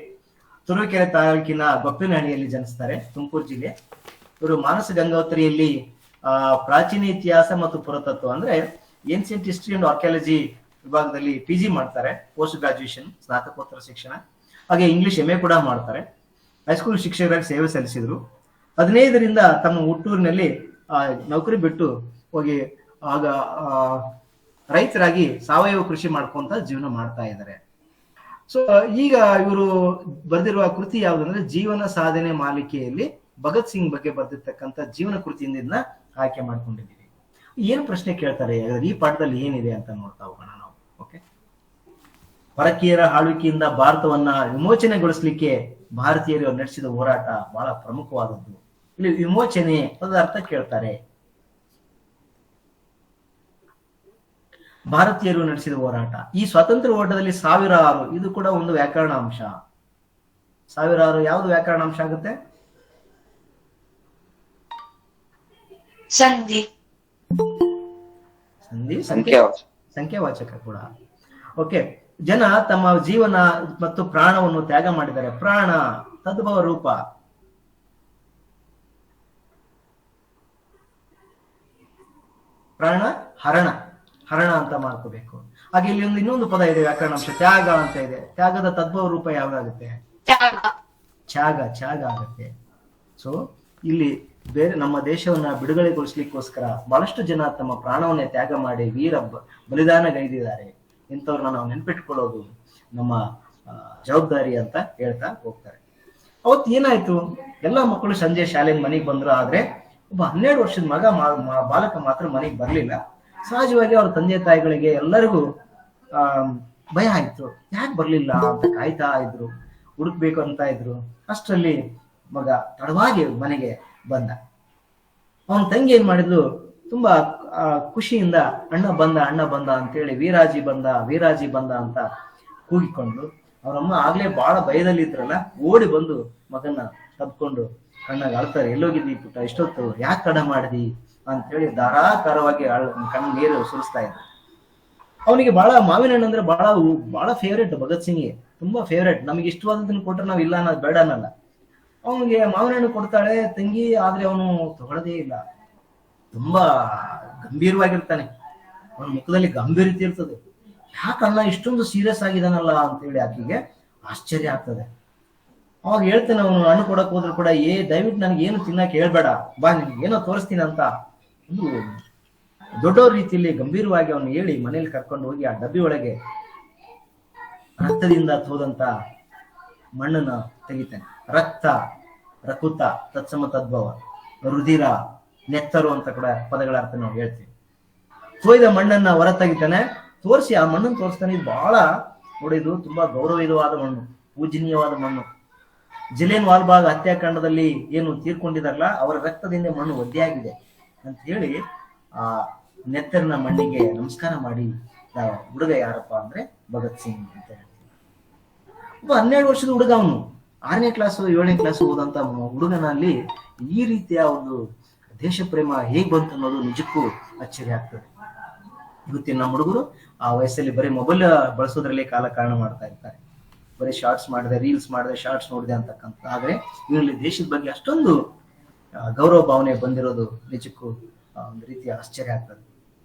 [SPEAKER 2] ತುರುವೇಕೆರೆ ತಾಲೂಕಿನ ಗೊಪ್ಪಿನಹಳ್ಳಿಯಲ್ಲಿ ಜನಿಸ್ತಾರೆ, ತುಮಕೂರು ಜಿಲ್ಲೆ. ಇವರು ಮಾನಸ ಗಂಗೋತ್ರಿಯಲ್ಲಿ ಪ್ರಾಚೀನ ಇತಿಹಾಸ ಮತ್ತು ಪುರಾತತ್ವ ಅಂದ್ರೆ ಏನ್ಸಿಯಂಟ್ ಹಿಸ್ಟ್ರಿ ಅಂಡ್ ಆರ್ಕಿಯಾಲಜಿ ವಿಭಾಗದಲ್ಲಿ PG ಮಾಡ್ತಾರೆ, ಪೋಸ್ಟ್ ಗ್ರಾಜುಯೇಷನ್, ಸ್ನಾತಕೋತ್ತರ ಶಿಕ್ಷಣ. ಹಾಗೆ ಇಂಗ್ಲಿಷ್ MA ಕೂಡ ಮಾಡ್ತಾರೆ. ಹೈಸ್ಕೂಲ್ ಶಿಕ್ಷಕರಾಗಿ ಸೇವೆ ಸಲ್ಲಿಸಿದ್ರು. 15ರಿಂದ ತಮ್ಮ ಹುಟ್ಟೂರಿನಲ್ಲಿ ನೌಕರಿ ಬಿಟ್ಟು ಹೋಗಿ ಆಗ ರೈತರಾಗಿ ಸಾವಯವ ಕೃಷಿ ಮಾಡ್ಕೊಂತ ಜೀವನ ಮಾಡ್ತಾ ಇದ್ದಾರೆ. ಸೊ ಈಗ ಇವರು ಬರೆದಿರುವ ಕೃತಿ ಯಾವ್ದಂದ್ರೆ ಜೀವನ ಸಾಧನೆ ಮಾಲಿಕೆಯಲ್ಲಿ ಭಗತ್ ಸಿಂಗ್ ಬಗ್ಗೆ ಬರೆದಿರ್ತಕ್ಕಂಥ ಜೀವನ ಕೃತಿಯಿಂದ ಇದನ್ನ ಆಯ್ಕೆ ಮಾಡ್ಕೊಂಡಿದ್ದೀವಿ. ಏನ್ ಪ್ರಶ್ನೆ ಕೇಳ್ತಾರೆ ಈ ಪಾಠದಲ್ಲಿ ಏನಿದೆ ಅಂತ ನೋಡ್ತಾ ಹೋಗೋಣ ನಾವು. ಓಕೆ, ಪರಕೀಯರ ಆಳ್ವಿಕೆಯಿಂದ ಭಾರತವನ್ನ ವಿಮೋಚನೆಗೊಳಿಸ್ಲಿಕ್ಕೆ ಭಾರತೀಯರು ನಡೆಸಿದ ಹೋರಾಟ ಬಹಳ ಪ್ರಮುಖವಾದದ್ದು. ಇಲ್ಲಿ ವಿಮೋಚನೆ ಅದರ ಅರ್ಥ ಕೇಳ್ತಾರೆ. ಭಾರತೀಯರು ನಡೆಸಿದ ಹೋರಾಟ, ಈ ಸ್ವಾತಂತ್ರ್ಯ ಹೋರಾಟದಲ್ಲಿ ಸಾವಿರಾರು, ಇದು ಕೂಡ ಒಂದು ವ್ಯಾಕರಣ ಅಂಶ. ಸಾವಿರಾರು ಯಾವುದು ವ್ಯಾಕರಣ ಅಂಶ ಆಗುತ್ತೆ?
[SPEAKER 6] ಸಂಧಿ
[SPEAKER 2] ಸಂಖ್ಯಾವಾಚಕ ಕೂಡ. ಓಕೆ, ಜನ ತಮ್ಮ ಜೀವನ ಮತ್ತು ಪ್ರಾಣವನ್ನು ತ್ಯಾಗ ಮಾಡಿದ್ದಾರೆ. ಪ್ರಾಣ ತದ್ಭವ ರೂಪ. ಪ್ರಾಣ ಹರಣ ಅಂತ ಮಾಡ್ಕೋಬೇಕು. ಹಾಗೆ ಇಲ್ಲಿ ಇನ್ನೊಂದು ಪದ ಇದೆ ವ್ಯಾಕರಣಾಂಶ, ತ್ಯಾಗ ಅಂತ ಇದೆ. ತ್ಯಾಗದ ತದ್ಭವ ರೂಪ ಯಾವ್ದಾಗುತ್ತೆ? ತ್ಯಾಗ ಆಗುತ್ತೆ. ಸೊ ಇಲ್ಲಿ ಬೇರೆ ನಮ್ಮ ದೇಶವನ್ನ ಬಿಡುಗಡೆಗೊಳಿಸ್ಲಿಕ್ಕೋಸ್ಕರ ಬಹಳಷ್ಟು ಜನ ತಮ್ಮ ಪ್ರಾಣವನ್ನೇ ತ್ಯಾಗ ಮಾಡಿ ಬಲಿದಾನಗೈದಿದ್ದಾರೆ. ಇಂಥವ್ರನ್ನ ನಾವು ನೆನ್ಪಿಟ್ಕೊಳ್ಳೋದು ನಮ್ಮ ಜವಾಬ್ದಾರಿ ಅಂತ ಹೇಳ್ತಾ ಹೋಗ್ತಾರೆ. ಅವತ್ತು ಏನಾಯ್ತು, ಎಲ್ಲ ಮಕ್ಕಳು ಸಂಜೆ ಶಾಲೆಗೆ ಮನೆಗೆ ಬಂದ್ರು. ಆದ್ರೆ ಒಬ್ಬ 12 ವರ್ಷದ ಬಾಲಕ ಮಾತ್ರ ಮನೆಗೆ ಬರ್ಲಿಲ್ಲ. ಸಹಜವಾಗಿ ಅವ್ರ ತಂದೆ ತಾಯಿಗಳಿಗೆ ಎಲ್ಲರಿಗೂ ಭಯ ಆಯ್ತು, ಯಾಕೆ ಬರ್ಲಿಲ್ಲ ಅಂತ ಕಾಯ್ತಾ ಇದ್ರು, ಹುಡುಕ್ಬೇಕು ಅಂತ ಇದ್ರು. ಅಷ್ಟರಲ್ಲಿ ಮಗ ತಡವಾಗಿ ಮನೆಗೆ ಬಂದ. ಅವನ ತಂಗಿ ಏನ್ ಮಾಡಿದ್ಲು, ತುಂಬಾ ಖುಷಿಯಿಂದ ಅಣ್ಣ ಬಂದ ಅಂತೇಳಿ ವೀರಾಜಿ ಬಂದ ಅಂತ ಕೂಗಿಕೊಂಡು, ಅವರಮ್ಮ ಆಗ್ಲೇ ಬಹಳ ಭಯದಲ್ಲಿ ಇದ್ರಲ್ಲ, ಓಡಿ ಬಂದು ಮಗನ್ನ ತಬ್ಕೊಂಡು ಕಣ್ಣಾಗ ಅಳ್ತಾರೆ. ಎಲ್ಲೋಗಿದ್ದಿ ಪುಟ್ಟ, ಇಷ್ಟೊತ್ತು ಯಾಕೆ ತಡ ಮಾಡಿದಿ ಅಂತೇಳಿ ಧಾರಾಕಾರವಾಗಿ ಕಣ್ಣು ನೀರು ಸುರಿಸ್ತಾ ಇದ್ರು. ಅವನಿಗೆ ಬಹಳ ಮಾವಿನ ಹಣ್ಣು ಅಂದ್ರೆ ಬಹಳ ಫೇವ್ರೇಟ್. ಭಗತ್ ಸಿಂಗ್ಗೆ ತುಂಬಾ ಫೇವ್ರೇಟ್. ನಮಗೆ ಇಷ್ಟವಾದದನ್ನ ಕೊಟ್ರೆ ನಾವ್ ಇಲ್ಲ ಅನ್ನೋದು ಬೇಡ ಅನ್ನಲ್ಲ. ಅವನಿಗೆ ಮಾವಿನ ಹಣ್ಣು ಕೊಡ್ತಾಳೆ ತಂಗಿ, ಆದ್ರೆ ಅವನು ತಗೊಳ್ಳೋದೇ ಇಲ್ಲ. ತುಂಬಾ ಗಂಭೀರವಾಗಿರ್ತಾನೆ, ಅವನ ಮುಖದಲ್ಲಿ ಗಂಭೀರತೆ ಇರ್ತದೆ. ಯಾಕಣ್ಣ ಇಷ್ಟೊಂದು ಸೀರಿಯಸ್ ಆಗಿದಾನಲ್ಲ ಅಂತೇಳಿ ಆಕೆಗೆ ಆಶ್ಚರ್ಯ ಆಗ್ತದೆ. ಅವಾಗ ಹೇಳ್ತಾನೆ ಅವನು, ಹಣ್ಣು ಕೊಡಕ್ ಹೋದ್ರು ಕೂಡ, ದಯವಿಟ್ಟು ನನ್ಗೆ ಏನು ತಿನ್ನಕ್ಕೆ ಹೇಳ್ಬೇಡ, ಬಾ ನಿನ್ಗೆ ಏನೋ ತೋರಿಸ್ತೀನಿ ಅಂತ ಒಂದು ದೊಡ್ಡವ್ರ ರೀತಿಯಲ್ಲಿ ಗಂಭೀರವಾಗಿ ಅವನು ಹೇಳಿ ಮನೇಲಿ ಕರ್ಕೊಂಡು ಹೋಗಿ ಆ ಡಬ್ಬಿ ಒಳಗೆ ರಕ್ತದಿಂದ ಹೋದಂತ ಮಣ್ಣನ್ನ ತೆಗಿತಾನೆ. ರಕ್ತ, ರಕುತ, ತತ್ಸಮ ತದ್ಭವ, ರುಧಿರ, ನೆತ್ತರು ಅಂತ ಕೂಡ ಪದಗಳ ಅರ್ಥ ನಾವು ಹೇಳ್ತೀವಿ. ತೊಯ್ದ ಮಣ್ಣನ್ನ ಹೊರ ತೆಗಿತಾನೆ, ತೋರಿಸಿ ಆ ಮಣ್ಣನ್ನು ತೋರಿಸ್ತಾನೆ. ಇದು ಬಹಳ ನೋಡಿದ್ದು ತುಂಬಾ ಗೌರವಯುತವಾದ ಮಣ್ಣು, ಪೂಜನೀಯವಾದ ಮಣ್ಣು. ಜಿಲಿಯನ್ ವಾಲ್ಬಾಗ್ ಹತ್ಯಾಕಾಂಡದಲ್ಲಿ ಏನು ತೀರ್ಕೊಂಡಿದಾರಲ್ಲ, ಅವರ ರಕ್ತದಿಂದ ಮಣ್ಣು ಒದ್ದೆಯಾಗಿದೆ ಅಂತ ಹೇಳಿ ನೆತ್ತರಿನ ಮಣ್ಣಿಗೆ ನಮಸ್ಕಾರ ಮಾಡಿ ಹುಡುಗ ಯಾರಪ್ಪ ಅಂದ್ರೆ ಭಗತ್ ಸಿಂಗ್ ಅಂತ ಹೇಳ್ತೀವಿ. ಒಬ್ಬ 12 ವರ್ಷದ ಹುಡುಗ, ಅವನು 6ನೇ ಕ್ಲಾಸು 7ನೇ ಕ್ಲಾಸು ಓದಂತ ಹುಡುಗನಲ್ಲಿ ಈ ರೀತಿಯ ಒಂದು ದೇಶ ಪ್ರೇಮ ಹೇಗ್ ಬಂತು ಅನ್ನೋದು ನಿಜಕ್ಕೂ ಅಚ್ಚರಿ ಆಗ್ತದೆ. ಇವತ್ತಿನ ನಮ್ಮ ಹುಡುಗರು ಆ ವಯಸ್ಸಲ್ಲಿ ಬರೀ ಮೊಬೈಲ್ ಬಳಸೋದ್ರಲ್ಲಿ ಕಾಲ ಮಾಡ್ತಾ ಇರ್ತಾರೆ. ಬರೀ ಶಾರ್ಟ್ಸ್ ಮಾಡಿದೆ, ರೀಲ್ಸ್ ಮಾಡಿದೆ, ಶಾರ್ಟ್ಸ್ ನೋಡಿದೆ ಅಂತಕ್ಕಂಥ. ಆದ್ರೆ ಇವರಲ್ಲಿ ದೇಶದ ಬಗ್ಗೆ ಅಷ್ಟೊಂದು ಗೌರವ ಭಾವನೆ ಬಂದಿರೋದು ನಿಜಕ್ಕೂ ಒಂದು ರೀತಿಯ ಆಶ್ಚರ್ಯ ಆಗ್ತದೆ.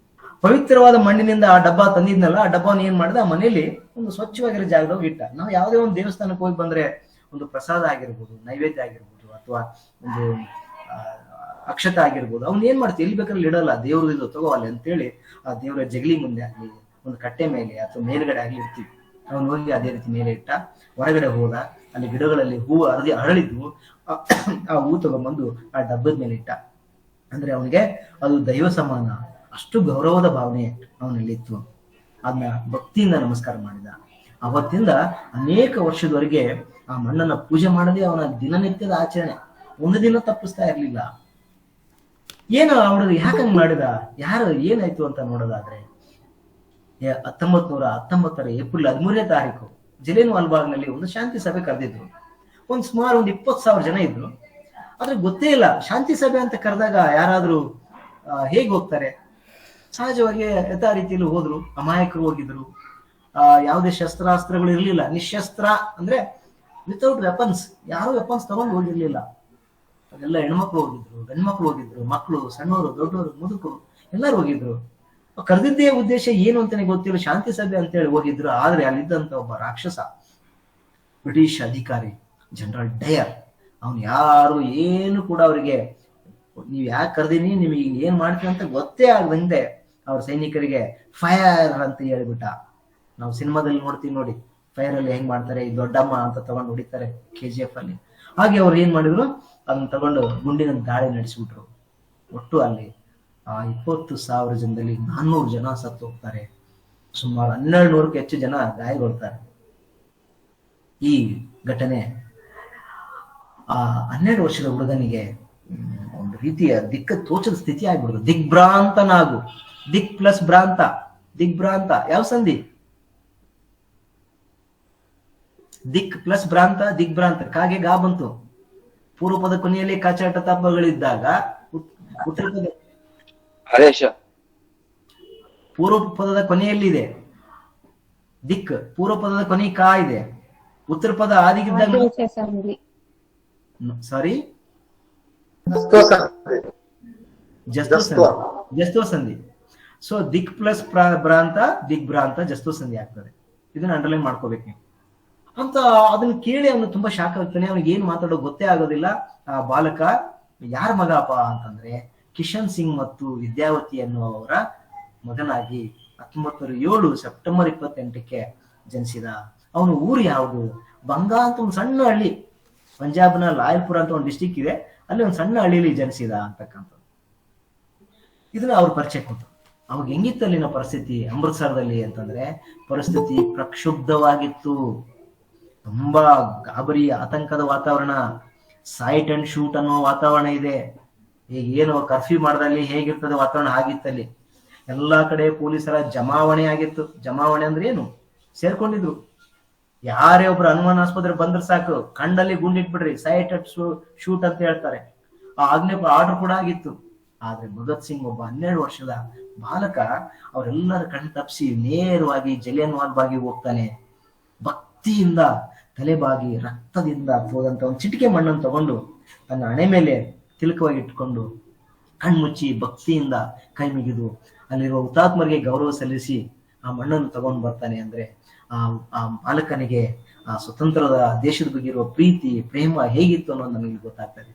[SPEAKER 2] ಪವಿತ್ರವಾದ ಮಣ್ಣಿನಿಂದ ಆ ಡಬ್ಬ ತಂದಿದ್ನಲ್ಲ, ಆ ಡಬ್ಬವನ್ನು ಏನ್ ಮಾಡಿದ, ಮನೆಯಲ್ಲಿ ಒಂದು ಸ್ವಚ್ಛವಾಗಿರೋ ಜಾಗದಾಗ ಇಟ್ಟ. ನಾವು ಯಾವುದೇ ಒಂದು ದೇವಸ್ಥಾನಕ್ಕೆ ಹೋಗಿ ಬಂದ್ರೆ ಒಂದು ಪ್ರಸಾದ ಆಗಿರ್ಬೋದು, ನೈವೇದ್ಯ ಆಗಿರ್ಬೋದು, ಅಥವಾ ಒಂದು ಅಕ್ಷತ ಆಗಿರ್ಬೋದು, ಅವ್ನ ಏನ್ ಮಾಡ್ತೀವಿ, ಎಲ್ಲಿ ಬೇಕಾದ್ರೆ ಇಡಲ್ಲ, ದೇವ್ರದ್ದು ಇದು ತಗೋ ಅಲ್ಲಿ ಅಂತೇಳಿ ಆ ದೇವರ ಜಗಲಿ ಮುಂದೆ ಆಗ್ಲಿ, ಒಂದು ಕಟ್ಟೆ ಮೇಲೆ ಅಥವಾ ಮೇಲ್ಗಡೆ ಆಗ್ಲಿ ಇರ್ತೀವಿ. ಅವನು ಹೋಗಿ ಅದೇ ರೀತಿ ಮೇಲೆ ಇಟ್ಟ. ಹೊರಗಡೆ ಹೋದ, ಅಲ್ಲಿ ಗಿಡಗಳಲ್ಲಿ ಹೂವು ಅರಳಿದ್ವು, ಆ ಹೂ ತಗೊಂಡ್ಬಂದು ಆ ಡಬ್ಬದ ಮೇಲೆ ಇಟ್ಟ. ಅಂದ್ರೆ ಅವನಿಗೆ ಅದು ದೈವ ಸಮಾನ, ಅಷ್ಟು ಗೌರವದ ಭಾವನೆ ಅವನಲ್ಲಿತ್ತು. ಅದನ್ನ ಭಕ್ತಿಯಿಂದ ನಮಸ್ಕಾರ ಮಾಡಿದ. ಅವತ್ತಿಂದ ಅನೇಕ ವರ್ಷದವರೆಗೆ ಆ ಮಣ್ಣನ್ನ ಪೂಜೆ ಮಾಡದೆ ಅವನ ದಿನನಿತ್ಯದ ಆಚರಣೆ, ಒಂದು ದಿನ ತಪ್ಪಿಸ್ತಾ ಇರ್ಲಿಲ್ಲ. ಏನು ಅವಳು ಯಾಕಂಗ್ ಮಾಡಿದ, ಯಾರು ಏನಾಯ್ತು ಅಂತ ನೋಡೋದಾದ್ರೆ, 1919 ಏಪ್ರಿಲ್ 13ನೇ ತಾರೀಕು ಜಲಿಯನ್ ವಾಲ್ಬಾಗ್ನಲ್ಲಿ ಒಂದು ಶಾಂತಿ ಸಭೆ ಕರೆದಿದ್ರು. ಸುಮಾರು 20,000 ಜನ ಇದ್ರು. ಆದ್ರೆ ಗೊತ್ತೇ ಇಲ್ಲ, ಶಾಂತಿ ಸಭೆ ಅಂತ ಕರೆದಾಗ ಯಾರಾದ್ರೂ ಹೇಗ್ ಹೋಗ್ತಾರೆ? ಸಹಜವಾಗಿ ಯಥಾ ರೀತಿಯಲ್ಲಿ ಹೋದ್ರು, ಅಮಾಯಕರು ಹೋಗಿದ್ರು. ಯಾವುದೇ ಶಸ್ತ್ರಾಸ್ತ್ರಗಳು ಇರ್ಲಿಲ್ಲ, ನಿಶಸ್ತ್ರ ಅಂದ್ರೆ ವಿತೌಟ್ ವೆಪನ್ಸ್, ಯಾರು ವೆಪನ್ಸ್ ತಗೊಂಡು ಹೋಗಿರ್ಲಿಲ್ಲ. ಅದೆಲ್ಲ ಹೆಣ್ಮಕ್ಳು ಹೋಗಿದ್ರು, ಗಂಡ್ಮಕ್ಳು ಹೋಗಿದ್ರು, ಮಕ್ಕಳು, ಸಣ್ಣವರು, ದೊಡ್ಡವರು, ಮುದುಕರು ಎಲ್ಲರೂ ಹೋಗಿದ್ರು. ಕರೆದಿದ್ದೇ ಉದ್ದೇಶ ಏನು ಅಂತಾನೆ ಗೊತ್ತಿಲ್ಲ, ಶಾಂತಿ ಸಭೆ ಅಂತೇಳಿ ಹೋಗಿದ್ರು. ಆದ್ರೆ ಅಲ್ಲಿದ್ದಂತ ಒಬ್ಬ ರಾಕ್ಷಸ, ಬ್ರಿಟಿಷ್ ಅಧಿಕಾರಿ ಜನರಲ್ ಡಯರ್, ಅವನು ಯಾರು ಏನು ಕೂಡ ಅವರಿಗೆ ನೀವ್ ಯಾಕೆ ಕರೆದಿನಿ, ನಿಮಗೆ ಏನ್ ಮಾಡ್ತೀವಿ ಅಂತ ಗೊತ್ತೇ ಆಗದಂತೆ ಅವ್ರ ಸೈನಿಕರಿಗೆ ಫೈರ್ ಅಂತ ಹೇಳ್ಬಿಟ್ಟ. ನಾವು ಸಿನಿಮಾದಲ್ಲಿ ನೋಡ್ತೀವಿ ನೋಡಿ, ಫೈರ್ ಅಲ್ಲಿ ಹೆಂಗ್ ಮಾಡ್ತಾರೆ, ಈ ದೊಡ್ಡಮ್ಮ ಅಂತ ತಗೊಂಡು ಹೊಡಿತಾರೆ KGF ಅಲ್ಲಿ. ಹಾಗೆ ಅವ್ರು ಏನ್ ಮಾಡಿದ್ರು, ಅದನ್ನ ತಗೊಂಡು ಗುಂಡಿನ ದಾಳಿ ನಡೆಸಿಬಿಟ್ರು. ಒಟ್ಟು ಅಲ್ಲಿ 20,000 ಜನದಲ್ಲಿ 400 ಜನ ಸತ್ತು ಹೋಗ್ತಾರೆ, ಸುಮಾರು 1200ಕ್ಕೂ ಹೆಚ್ಚು ಜನ ಗಾಯಗೊಳ್ತಾರೆ. ಈ ಘಟನೆ ಆ 12 ವರ್ಷದ ಹುಡುಗನಿಗೆ ಒಂದು ರೀತಿಯ ದಿಕ್ಕ ತೋಚದ ಸ್ಥಿತಿ ಆಗ್ಬಿಡುದು. ದಿಗ್ಭ್ರಾಂತನಾಗು, ದಿಕ್ ಪ್ಲಸ್ ಭ್ರಾಂತ, ದಿಗ್ಭ್ರಾಂತ ಯಾವ ಸಂಧಿ? ದಿಕ್ ಪ್ಲಸ್ ಭ್ರಾಂತ, ದಿಗ್ಭ್ರಾಂತ. ಕಾಗೆ ಗಾ ಬಂತು. ಪೂರ್ವ ಪದ ಕೊನೆಯಲ್ಲಿ ಕಚಾಟ ತಪ್ಪಗಳಿದ್ದಾಗ ಉತ್ತರ ಪದ ಪೂರ್ವ ಪದದ ಕೊನೆಯಲ್ಲಿದೆ ದಿಕ್, ಪೂರ್ವ ಪದದ ಕೊನೆ ಕಾ ಇದೆ. ಉತ್ತರ ಪದ ಆದಿಗಿದ್ದಾಗ ಸಾರಿ ಜಸ್ತು ಸಂಧಿ. ಸೊ ದಿಕ್ ಪ್ಲಸ್ ಭ್ರಾಂತ, ದಿಗ್ಭ್ರಾಂತ, ಜಸ್ತು ಸಂಧಿ ಆಗ್ತದೆ. ಇದನ್ನ ಅಂಡರ್ಲೈನ್ ಮಾಡ್ಕೋಬೇಕು ನೀವು ಅಂತ. ಅದನ್ನ ಕೇಳಿ ಅವನು ತುಂಬಾ ಶಾಕ್ ಆಗ್ತಾನೆ. ಅವನಿಗೆ ಏನ್ ಮಾತಾಡೋ ಗೊತ್ತೇ ಆಗೋದಿಲ್ಲ. ಆ ಬಾಲಕ ಯಾರ ಮಗಪ್ಪ ಅಂತಂದ್ರೆ ಕಿಶನ್ ಸಿಂಗ್ ಮತ್ತು ವಿದ್ಯಾವತಿ ಎನ್ನುವವರ ಮಗನಾಗಿ 1907 ಸೆಪ್ಟೆಂಬರ್ 28ಕ್ಕೆ ಜನಿಸಿದ. ಅವನು ಊರು ಯಾವುದು? ಬಂಗಾ ಅಂತ ಒಂದು ಸಣ್ಣ ಹಳ್ಳಿ, ಪಂಜಾಬ್ನ ಲಾಯಲ್ಪುರ ಅಂತ ಒಂದು ಡಿಸ್ಟಿಕ್ ಇದೆ, ಅಲ್ಲಿ ಒಂದು ಸಣ್ಣ ಹಳ್ಳಿಲಿ ಜನಿಸಿದ ಅಂತಕ್ಕಂಥದ್ದು. ಇದನ್ನ ಅವ್ರ ಪರಿಚಯ ಕೊಟ್ಟು ಅವಾಗ ಹೆಂಗಿತ್ತು ಅಲ್ಲಿನ ಪರಿಸ್ಥಿತಿ ಅಮೃತ್ಸರದಲ್ಲಿ ಅಂತಂದ್ರೆ, ಪರಿಸ್ಥಿತಿ ಪ್ರಕ್ಷುಬ್ಧವಾಗಿತ್ತು. ತುಂಬಾ ಗಾಬರಿ, ಆತಂಕದ ವಾತಾವರಣ, ಸೈಟ್ ಅಂಡ್ ಶೂಟ್ ಅನ್ನೋ ವಾತಾವರಣ ಇದೆ. ಈಗ ಏನು ಕರ್ಫ್ಯೂ ಮಾಡ್ದಲ್ಲಿ ಹೇಗಿರ್ತದೆ ವಾತಾವರಣ, ಆಗಿತ್ತಲ್ಲಿ. ಎಲ್ಲಾ ಕಡೆ ಪೊಲೀಸರ ಜಮಾವಣೆ ಆಗಿತ್ತು. ಜಮಾವಣೆ ಅಂದ್ರೆ ಏನು? ಸೇರ್ಕೊಂಡಿದ್ರು. ಯಾರೇ ಒಬ್ರು ಅನುಮಾನಾಸ್ಪದ ಬಂದ್ರೆ ಸಾಕು, ಕಂಡಲ್ಲಿ ಗುಂಡಿಟ್ಬಿಡ್ರಿ, ಸೈಟ್ ಅಂಡ್ ಶೂಟ್ ಅಂತ ಹೇಳ್ತಾರೆ. ಆ ಆಜ್ಞೆ ಆರ್ಡರ್ ಕೂಡ ಆಗಿತ್ತು. ಆದ್ರೆ ಭಗತ್ ಸಿಂಗ್ ಒಬ್ಬ 12 ವರ್ಷದ ಬಾಲಕ ಅವರೆಲ್ಲರ ಕಣ್ ತಪ್ಪಿಸಿ ನೇರವಾಗಿ ಜಲಿಯನ್ ವಾಲ್ಬಾಗಿಗೆ ಹೋಗ್ತಾನೆ. ಭಕ್ತಿಯಿಂದ ತಲೆಬಾಗಿ ರಕ್ತದಿಂದ ಹೋದಂತ ಒಂದು ಚಿಟಿಕೆ ಮಣ್ಣನ್ನು ತಗೊಂಡು ತನ್ನ ಹಣೆ ಮೇಲೆ ತಿಲಕವಾಗಿ ಇಟ್ಕೊಂಡು ಕಣ್ಮುಚ್ಚಿ ಭಕ್ತಿಯಿಂದ ಕೈ ಮುಗಿದು ಅಲ್ಲಿರುವ ಹುತಾತ್ಮರಿಗೆ ಗೌರವ ಸಲ್ಲಿಸಿ ಆ ಮಣ್ಣನ್ನು ತಗೊಂಡು ಬರ್ತಾನೆ. ಅಂದ್ರೆ ಆ ಬಾಲಕನಿಗೆ ಆ ಸ್ವತಂತ್ರದ ದೇಶದ ಬಗ್ಗೆ ಇರುವ ಪ್ರೀತಿ ಪ್ರೇಮ ಹೇಗಿತ್ತು ಅನ್ನೋದು ನಮಗೆ ಗೊತ್ತಾಗ್ತದೆ.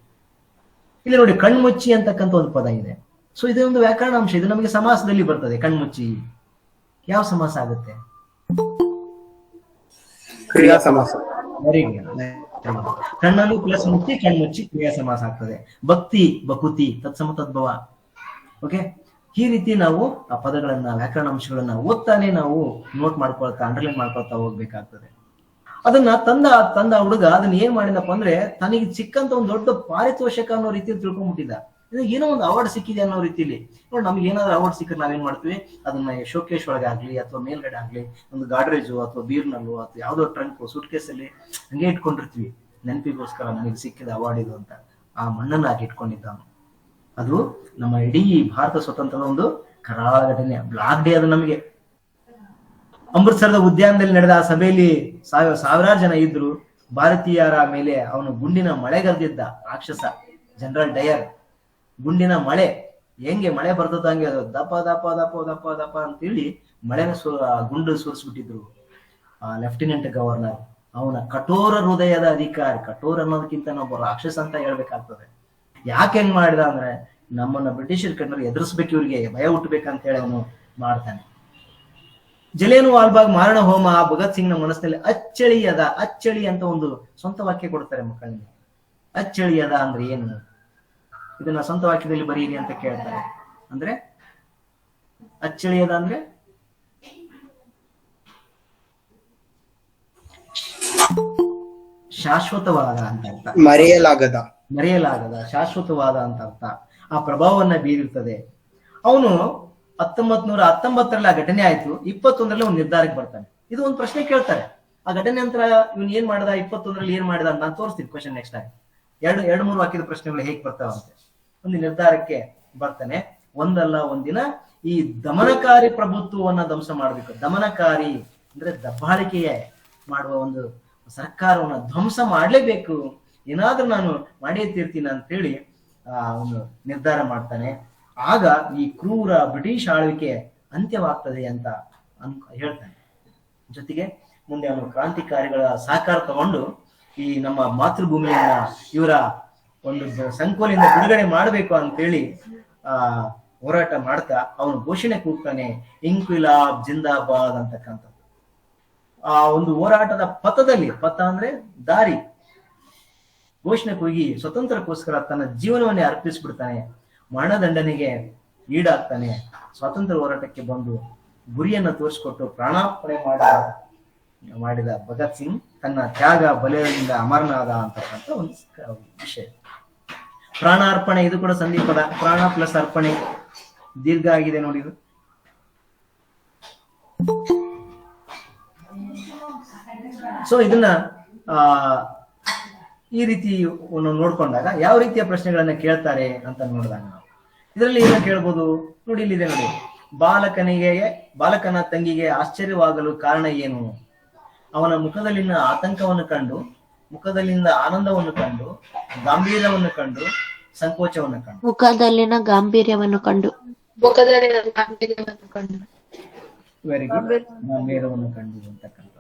[SPEAKER 2] ಇಲ್ಲಿ ನೋಡಿ, ಕಣ್ಮುಚ್ಚಿ ಅಂತಕ್ಕಂಥ ಒಂದು ಪದ ಇದೆ. ಸೊ ಇದೊಂದು ವ್ಯಾಕರಣಾಂಶ, ಇದು ನಮಗೆ ಸಮಾಸದಲ್ಲಿ ಬರ್ತದೆ. ಕಣ್ಮುಚ್ಚಿ ಯಾವ ಸಮಾಸ ಆಗುತ್ತೆ?
[SPEAKER 6] ಕ್ರಿಯಾ ಸಮಾಸ.
[SPEAKER 2] ಕಣ್ಣಲ್ಲಿ ಪ್ಲಸ್ ಮುಚ್ಚಿ ಕಣ್ಮುಚ್ಚಿ ಕ್ರಿಯಾ ಸಮಾಸ ಆಗ್ತದೆ. ಭಕ್ತಿ, ಬಕುತಿ, ತತ್ಸಮ ತದ್ಭವ. ಓಕೆ, ಈ ರೀತಿ ನಾವು ಆ ಪದಗಳನ್ನ, ವ್ಯಾಕರಣಾಂಶಗಳನ್ನ ಓದ್ತಾನೆ ನಾವು ನೋಟ್ ಮಾಡ್ಕೊಳ್ತಾ, ಅಂಡರ್ಲೈನ್ ಮಾಡ್ಕೊಳ್ತಾ ಹೋಗ್ಬೇಕಾಗ್ತದೆ. ಅದನ್ನ ತಂದ ಹುಡುಗ ಅದನ್ನ ಏನ್ ಮಾಡಿದಪ್ಪ ಅಂದ್ರೆ, ತನಗೆ ಸಿಕ್ಕಂತ ಒಂದು ದೊಡ್ಡ ಪಾರಿತೋಷಕ ಅನ್ನೋ ರೀತಿಯಲ್ಲಿ ತಿಳ್ಕೊಂಡ್ಬಿಟ್ಟಿದ್ದ. ಏನೋ ಒಂದು ಅವಾರ್ಡ್ ಸಿಕ್ಕಿದೆ ಅನ್ನೋ ರೀತಿಲಿ ನೋಡಿ. ನಮ್ಗೆ ಏನಾದ್ರು ಅವಾರ್ಡ್ ಸಿಕ್ಕರೆ ನಾವೇನ್ ಮಾಡ್ತೀವಿ, ಅದನ್ನ ಶೋಕೇಶ್ ಒಳಗೆ ಆಗ್ಲಿ ಅಥವಾ ಮೇಲ್ಗಡೆ ಆಗ್ಲಿ ಒಂದು ಗಾಡ್ರೇಜು ಅಥವಾ ಬೀರ್ನಲ್ಲು ಅಥವಾ ಯಾವ್ದೋ ಟ್ರಂಕ್ ಸೂಟ್ ಕೇಸಲ್ಲಿ ಹಂಗೆ ಇಟ್ಕೊಂಡಿರ್ತೀವಿ, ನೆನಪಿಗೋಸ್ಕರ ನನಗೆ ಸಿಕ್ಕಿದ ಅವಾರ್ಡ್ ಇದು ಅಂತ. ಆ ಮಣ್ಣನ್ನ ಹಾಕಿ ಇಟ್ಕೊಂಡಿದ್ದ ಅವನು. ಅದು ನಮ್ಮ ಇಡೀ ಭಾರತ ಸ್ವತಂತ್ರದ ಒಂದು ಕರಾಳ ಘಟನೆ, ಬ್ಲಾಕ್ ಡೇ ಅದು ನಮಗೆ. ಅಮೃತ್ಸರದ ಉದ್ಯಾನದಲ್ಲಿ ನಡೆದ ಆ ಸಭೆಯಲ್ಲಿ ಸಾವಿರಾರು ಜನ ಇದ್ರು. ಭಾರತೀಯರ ಮೇಲೆ ಅವನು ಗುಂಡಿನ ಮಳೆಗರೆದಿದ್ದ ರಾಕ್ಷಸ ಜನರಲ್ ಡಯರ್. ಗುಂಡಿನ ಮಳೆ ಹೆಂಗೆ ಮಳೆ ಬರ್ತದ ಹಂಗೆ ಅದು ದಪ ದಪ ದಪ ದಪ ದಪ ಅಂತೇಳಿ ಮಳೆನ ಗುಂಡು ಸುರಿಸ್ಬಿಟ್ಟಿದ್ರು ಆ ಲೆಫ್ಟಿನೆಂಟ್ ಗವರ್ನರ್. ಅವನ ಕಠೋರ ಹೃದಯದ ಅಧಿಕಾರಿ, ಕಠೋರ ಅನ್ನೋದಕ್ಕಿಂತ ನಾವು ರಾಕ್ಷಸ ಅಂತ ಹೇಳ್ಬೇಕಾಗ್ತದೆ. ಯಾಕೆ ಹೆಂಗ್ ಮಾಡಿದ ಅಂದ್ರೆ ನಮ್ಮನ್ನ ಬ್ರಿಟಿಷರ್ ಕಂಡ್ರೆ ಎದುರಿಸ್ಬೇಕು, ಇವ್ರಿಗೆ ಭಯ ಹುಟ್ಟಬೇಕಂತ ಹೇಳಿ ಅವನು ಮಾಡ್ತಾನೆ. ಜಲಿಯನ್ ವಾಲ್ಬಾಗ್ ಮಾರಣ ಹೋಮ ಭಗತ್ ಸಿಂಗ್ ನ ಮನಸ್ಸಿನಲ್ಲಿ ಅಚ್ಚಳಿಯದ, ಅಚ್ಚಳಿ ಅಂತ ಒಂದು ಸ್ವಂತ ವಾಕ್ಯ ಕೊಡ್ತಾರೆ ಮಕ್ಕಳಿಗೆ. ಅಚ್ಚಳಿಯದ ಅಂದ್ರೆ ಏನು, ಇದನ್ನ ಸ್ವಂತ ವಾಕ್ಯದಲ್ಲಿ ಬರೀರಿ ಅಂತ ಕೇಳ್ತಾರೆ. ಅಂದ್ರೆ ಅಚ್ಚಳಿಯದ ಅಂದ್ರೆ ಶಾಶ್ವತವಾದ ಅಂತ ಅರ್ಥ. ಮರೆಯಲಾಗದ ಶಾಶ್ವತವಾದ ಅಂತ ಅರ್ಥ. ಆ ಪ್ರಭಾವವನ್ನ ಬೀರುತ್ತದೆ. ಅವನು 1919ರಲ್ಲಿ ಆ ಘಟನೆ ಆಯ್ತು. 21ರಲ್ಲಿ ಒಂದು ನಿರ್ಧಾರಕ್ಕೆ ಬರ್ತಾನೆ. ಇದು ಒಂದು ಪ್ರಶ್ನೆ ಕೇಳ್ತಾರೆ, ಆ ಘಟನೆ ನಂತರ ಇವನ್ ಏನ್ ಮಾಡ್ದ, 21ರಲ್ಲಿ ಏನ್ ಮಾಡಿದ ಅಂತ ನಾನು ತೋರಿಸ್ತೀನಿ ಕ್ವಶನ್ ನೆಕ್ಸ್ಟ್ ಆಗಿ. ಎರಡು ಮೂರು ವಾಕ್ಯದ ಪ್ರಶ್ನೆಗಳು ಹೇಗೆ ಬರ್ತಾವಂತೆ. ಒಂದು ನಿರ್ಧಾರಕ್ಕೆ ಬರ್ತಾನೆ. ಒಂದಲ್ಲ ಒಂದಿನ ಈ ದಮನಕಾರಿ ಪ್ರಭುತ್ವವನ್ನ ಧ್ವಂಸ ಮಾಡ್ಬೇಕು. ದಮನಕಾರಿ ಅಂದ್ರೆ ದಬ್ಬಾಳಿಕೆಯ ಮಾಡುವ ಒಂದು ಸರ್ಕಾರವನ್ನ ಧ್ವಂಸ ಮಾಡ್ಲೇಬೇಕು, ಏನಾದ್ರೂ ನಾನು ಮಾಡೇ ತೀರ್ತೀನಿ ಅಂತೇಳಿ ಅವನು ನಿರ್ಧಾರ ಮಾಡ್ತಾನೆ. ಆಗ ಈ ಕ್ರೂರ ಬ್ರಿಟಿಷ್ ಆಳ್ವಿಕೆ ಅಂತ್ಯವಾಗ್ತದೆ ಅಂತ ಹೇಳ್ತಾನೆ. ಜೊತೆಗೆ ಮುಂದೆ ಅವನು ಕ್ರಾಂತಿಕಾರಿಗಳ ಸಹಕಾರ ತಗೊಂಡು ಈ ನಮ್ಮ ಮಾತೃಭೂಮಿಯನ್ನ ಇವರ ಒಂದು ಸಂಕೋಲಿಂದ ಬಿಡುಗಡೆ ಮಾಡಬೇಕು ಅಂತೇಳಿ ಹೋರಾಟ ಮಾಡ್ತಾ ಅವನು ಘೋಷಣೆ ಕೂಗ್ತಾನೆ, ಇಂಕ್ವಿಲಾಬ್ ಜಿಂದಾಬಾದ್ ಅಂತಕ್ಕಂಥದ್ದು. ಆ ಒಂದು ಹೋರಾಟದ ಪಥದಲ್ಲಿ, ಪಥ ಅಂದ್ರೆ ದಾರಿ, ಘೋಷಣೆ ಕೂಗಿ ಸ್ವತಂತ್ರಕ್ಕೋಸ್ಕರ ತನ್ನ ಜೀವನವನ್ನೇ ಅರ್ಪಿಸ್ಬಿಡ್ತಾನೆ. ಮರಣದಂಡನೆಗೆ ಈಡಾಗ್ತಾನೆ. ಸ್ವಾತಂತ್ರ್ಯ ಹೋರಾಟಕ್ಕೆ ಬಂದು ಗುರಿಯನ್ನ ತೋರಿಸ್ಕೊಟ್ಟು ಪ್ರಾಣಾರ್ಪಣೆ ಮಾಡಿದ ಭಗತ್ ಸಿಂಗ್ ತನ್ನ ತ್ಯಾಗ ಬಲದಿಂದ ಅಮರನಾದ ಅಂತಕ್ಕಂಥ ಒಂದು ವಿಷಯ. ಪ್ರಾಣಾರ್ಪಣೆ, ಇದು ಕೂಡ ಸಂಧಿ ಪದ. ಪ್ರಾಣ ಪ್ಲಸ್ ಅರ್ಪಣೆ ದೀರ್ಘ ಆಗಿದೆ ನೋಡಿ ಇದು. ಸೊ ಇದನ್ನ ಈ ರೀತಿ ನೋಡ್ಕೊಂಡಾಗ ಯಾವ ರೀತಿಯ ಪ್ರಶ್ನೆಗಳನ್ನ ಕೇಳ್ತಾರೆ ಅಂತ ನೋಡಿದಾಗ ನಾವು ಇದರಲ್ಲಿ ಏನು ಕೇಳ್ಬೋದು ನೋಡಿ. ಇಲ್ಲಿದೆ ನೋಡಿ, ಬಾಲಕನ ತಂಗಿಗೆ ಆಶ್ಚರ್ಯವಾಗಲು ಕಾರಣ ಏನು? ಅವನ ಮುಖದಲ್ಲಿನ ಆತಂಕವನ್ನು ಕಂಡು, ಮುಖದಲ್ಲಿಂದ ಆನಂದವನ್ನು ಕಂಡು, ಗಾಂಭೀರ್ಯವನ್ನು ಕಂಡು, ಸಂಕೋಚವನ್ನು ಕಂಡು.
[SPEAKER 4] ಮುಖದಲ್ಲಿನ ಗಾಂಭೀರ್ಯವನ್ನು ಕಂಡು.
[SPEAKER 2] ವೆರಿ ಗುಡ್, ಗಾಂಭೀರ್ಯವನ್ನು ಕಂಡು ಅಂತಕ್ಕಂಥ.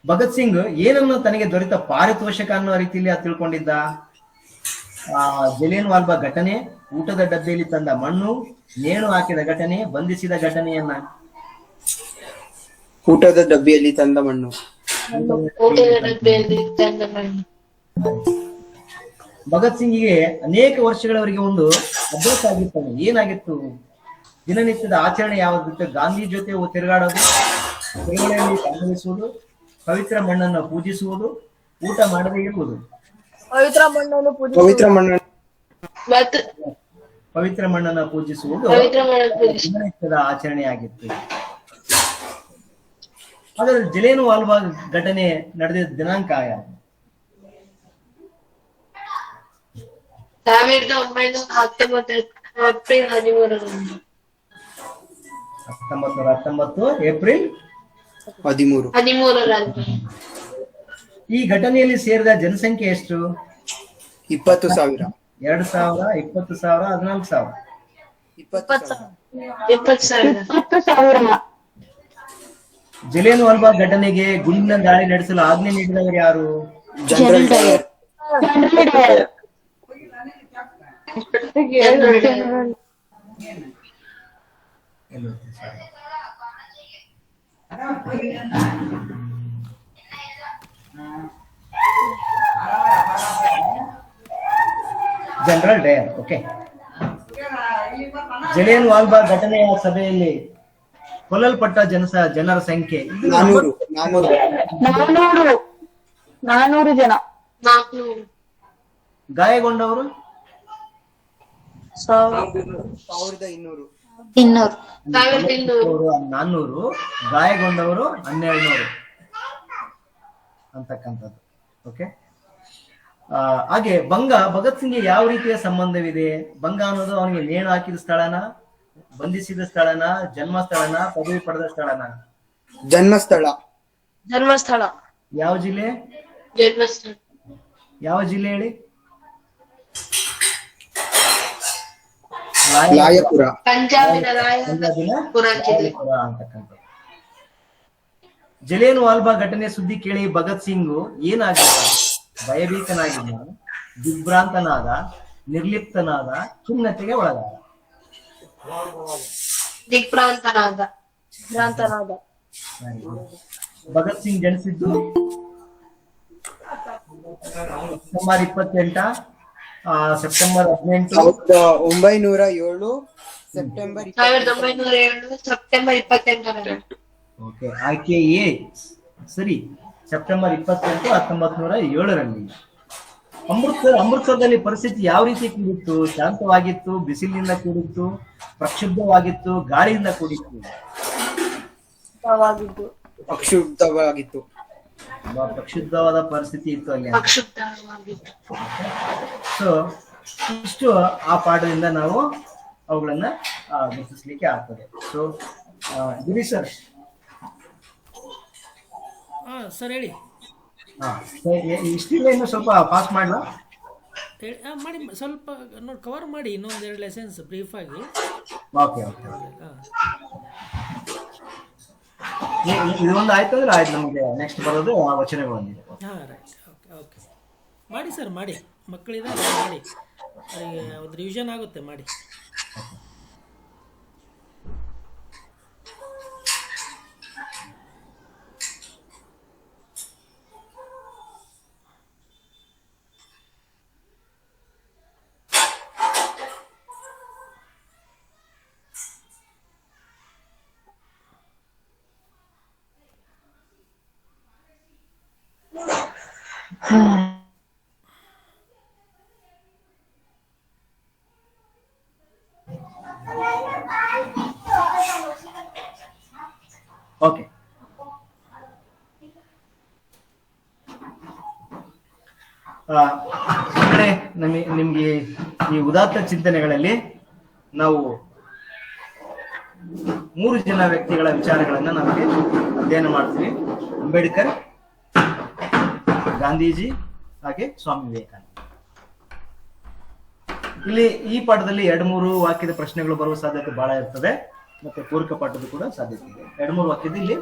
[SPEAKER 2] ಭಗತ್ ಸಿಂಗ್ ಏನನ್ನು ತನಗೆ ದೊರೆತ ಪಾರಿತೋಷಕ ಅನ್ನೋ ರೀತಿಯಲ್ಲಿ ತಿಳ್ಕೊಂಡಿದ್ದ. ಜಲಿಯನ್ ವಾಲ್ಬಾಗ್ ಘಟನೆ, ಊಟದ ಡಬ್ಬಿಯಲ್ಲಿ ತಂದ ಮಣ್ಣು, ನೇಣು ಹಾಕಿದ ಘಟನೆ, ಬಂಧಿಸಿದ ಘಟನೆಯನ್ನ.
[SPEAKER 6] ಊಟದ ಡಬ್ಬಿಯಲ್ಲಿ ತಂದ ಮಣ್ಣು.
[SPEAKER 2] ಭಗತ್ ಸಿಂಗಿಗೆ ಅನೇಕ ವರ್ಷಗಳವರೆಗೆ ಒಂದು ಅಭ್ಯಾಸ ಆಗಿರ್ತಾನೆ. ಏನಾಗಿತ್ತು? ದಿನನಿತ್ಯದ ಆಚರಣೆ ಯಾವ್ದಿತ್ತು? ಗಾಂಧಿ ಜೊತೆ ತಿರುಗಾಡೋದು, ತಿರುಗಡೆಯಲ್ಲಿ ಭಾಗವಹಿಸುವುದು, ಪವಿತ್ರ ಮಣ್ಣನ್ನು ಪೂಜಿಸುವುದು, ಊಟ ಮಾಡದೇ ಇರುವುದು.
[SPEAKER 3] ಪವಿತ್ರ
[SPEAKER 2] ಮಣ್ಣನ್ನ ಪೂಜಿಸುವುದು ದಿನನಿತ್ಯದ ಆಚರಣೆ ಆಗಿತ್ತು. ಆದರೆ ಜಲಿಯನ್ ವಾಲ್ಬಾಗ್ ಘಟನೆ ನಡೆದ ದಿನಾಂಕ ಯಾವುದು? 1919 ಏಪ್ರಿಲ್
[SPEAKER 6] 13.
[SPEAKER 2] ಈ ಘಟನೆಯಲ್ಲಿ ಸೇರಿದ ಜನಸಂಖ್ಯೆ ಎಷ್ಟು?
[SPEAKER 6] 20,000.
[SPEAKER 2] 2,000, 20,000, 14,000.
[SPEAKER 3] 20,000.
[SPEAKER 2] ಜಲಿಯನ್ ವಾಲ್ಬಾಗ್ ಘಟನೆಗೆ ಗುಂಡಿನ ದಾಳಿ ನಡೆಸಲು ಆಜ್ಞೆ ನೀಡಿದವರು ಯಾರು?
[SPEAKER 6] General Dyer.
[SPEAKER 2] General Dyer. Okay. Jallian Walabagh ಘಟನೆಯ ಸಭೆಯಲ್ಲಿ ಕೊಲ್ಲಲ್ಪಟ್ಟ ಜನರ ಸಂಖ್ಯೆ
[SPEAKER 3] 400 ಜನ.
[SPEAKER 2] ಗಾಯಗೊಂಡವರು
[SPEAKER 6] 1200.
[SPEAKER 2] 400, ಗಾಯಗೊಂಡವರು 1200 ಅಂತಕ್ಕಂಥದ್ದು. ಓಕೆ. ಹಾಗೆ ಭಂಗ ಭಗತ್ ಸಿಂಗ್ಗೆ ಯಾವ ರೀತಿಯ ಸಂಬಂಧವಿದೆ? ಭಂಗ ಅನ್ನೋದು ಅವನಿಗೆ ನೇಣು ಹಾಕಿದ ಸ್ಥಳನ, ಬಂಧಿಸಿದ ಸ್ಥಳನ, ಜನ್ಮಸ್ಥಳನ, ಪದವಿ ಪಡೆದ ಸ್ಥಳನ?
[SPEAKER 6] ಜನ್ಮಸ್ಥಳ.
[SPEAKER 3] ಧರ್ಮಸ್ಥಳ.
[SPEAKER 2] ಯಾವ ಜಿಲ್ಲೆ?
[SPEAKER 3] ಜನ್ಮಸ್ಥಳ.
[SPEAKER 2] ಯಾವ ಜಿಲ್ಲೆ ಹೇಳಿ?
[SPEAKER 6] ರಾಯಪುರ.
[SPEAKER 3] ಪಂಜಾಬಿನ
[SPEAKER 2] ರಾಯಪುರ
[SPEAKER 3] ಜಿಲ್ಲೆ
[SPEAKER 2] ಅಂತಕ್ಕಂಥದ್ದು. ಜಲಿಯನ್ ವಾಲ್ಬಾ ಘಟನೆ ಸುದ್ದಿ ಕೇಳಿ ಭಗತ್ ಸಿಂಗ್ ಏನಾಗಿದ್ದ? ಭಯಭೀತನಾಗಿದ್ದ, ದಿಗ್ಭ್ರಾಂತನಾದ, ನಿರ್ಲಿಪ್ತನಾದ, ಖಿನ್ನತೆಗೆ ಒಳಗಾದ?
[SPEAKER 3] ದಿಗ್ಭ್ರಾಂತನಾದ.
[SPEAKER 2] ಭಗತ್ ಸಿಂಗ್ ಜನಿಸಿದ್ದು September 28, September 18,
[SPEAKER 6] 1907 September
[SPEAKER 3] 1907 September 28.
[SPEAKER 2] Okay, ಆಯ್ಕೆ ಎ ಸರಿ. ಸೆಪ್ಟೆಂಬರ್ 28, 1907ರಲ್ಲಿ. ಅಮೃತಸರದಲ್ಲಿ ಪರಿಸ್ಥಿತಿ ಯಾವ ರೀತಿ ಕೂಡಿತ್ತು? ಶಾಂತವಾಗಿತ್ತು, ಬಿಸಿಲಿನಿಂದ ಕೂಡಿತ್ತು, ಪ್ರಕ್ಷುಬ್ಧವಾಗಿತ್ತು, ಗಾಳಿಯಿಂದ ಕೂಡಿತ್ತು?
[SPEAKER 6] ಅಕ್ಷುಬ್ಧವಾಗಿತ್ತು.
[SPEAKER 2] ಪ್ರಕ್ಷುಬ್ಧವಾದ ಪರಿಸ್ಥಿತಿ ಇತ್ತು ಅಲ್ಲಿ. ಸೊ ಇಷ್ಟು ಆ ಪಾಠದಿಂದ ನಾವು ಅವುಗಳನ್ನ ಗುರುತಿಸ್ಲಿಕ್ಕೆ ಆಗ್ತದೆ. ಸೊ ಗಿರಿ ಸರ್.
[SPEAKER 1] ಸರ್ ಹೇಳಿ.
[SPEAKER 2] ಇಷ್ಟಿಲ್ಲ, ಇನ್ನು ಸ್ವಲ್ಪ ಪಾಸ್ ಮಾಡ್ಲಾ?
[SPEAKER 1] ಮಾಡಿ, ಸ್ವಲ್ಪ ನೋಡಿ ಕವರ್ ಮಾಡಿ, ಇನ್ನೊಂದೆರಡು ಲೆಸನ್ಸ್ ಬ್ರೀಫ್ ಆಗಿ.
[SPEAKER 2] Okay okay. ಇದೊಂದು ಆಯ್ತು ಅಂದ್ರೆ ಆಯ್ತು, ನಮಗೆ ನೆಕ್ಸ್ಟ್ ಬರೋದು ಆ ವಚನಗಳೊಂದಿದೆ.
[SPEAKER 1] ರೈಟ್. ಓಕೆ ಓಕೆ, ಮಾಡಿ ಸರ್, ಮಾಡಿ. ಮಕ್ಕಳಿದ್ದಾರೆ, ಮಾಡಿ. ಅವರಿಗೆ ಒಂದು ರಿವಿಷನ್ ಆಗುತ್ತೆ, ಮಾಡಿ.
[SPEAKER 2] ಓಕೆ, ನಿಮ್ಗೆ ಈ ಉದಾತ್ತ ಚಿಂತನೆಗಳಲ್ಲಿ ನಾವು 3 ಜನ ವ್ಯಕ್ತಿಗಳ ವಿಚಾರಗಳನ್ನ ನಮಗೆ ಅಧ್ಯಯನ ಮಾಡ್ತೀವಿ. ಅಂಬೇಡ್ಕರ್, ಗಾಂಧೀಜಿ, ಹಾಗೆ ಸ್ವಾಮಿ ವಿವೇಕಾನಂದ. ಇಲ್ಲಿ ಈ ಪಾಠದಲ್ಲಿ 2-3 ವಾಕ್ಯದ ಪ್ರಶ್ನೆಗಳು ಬರುವ ಸಾಧ್ಯತೆ ಬಹಳ ಇರ್ತದೆ, ಮತ್ತೆ ಪೂರಕ ಪಾಠದ ಕೂಡ ಸಾಧ್ಯತೆ ಇದೆ. 2-3 ವಾಕ್ಯದ ಇಲ್ಲಿ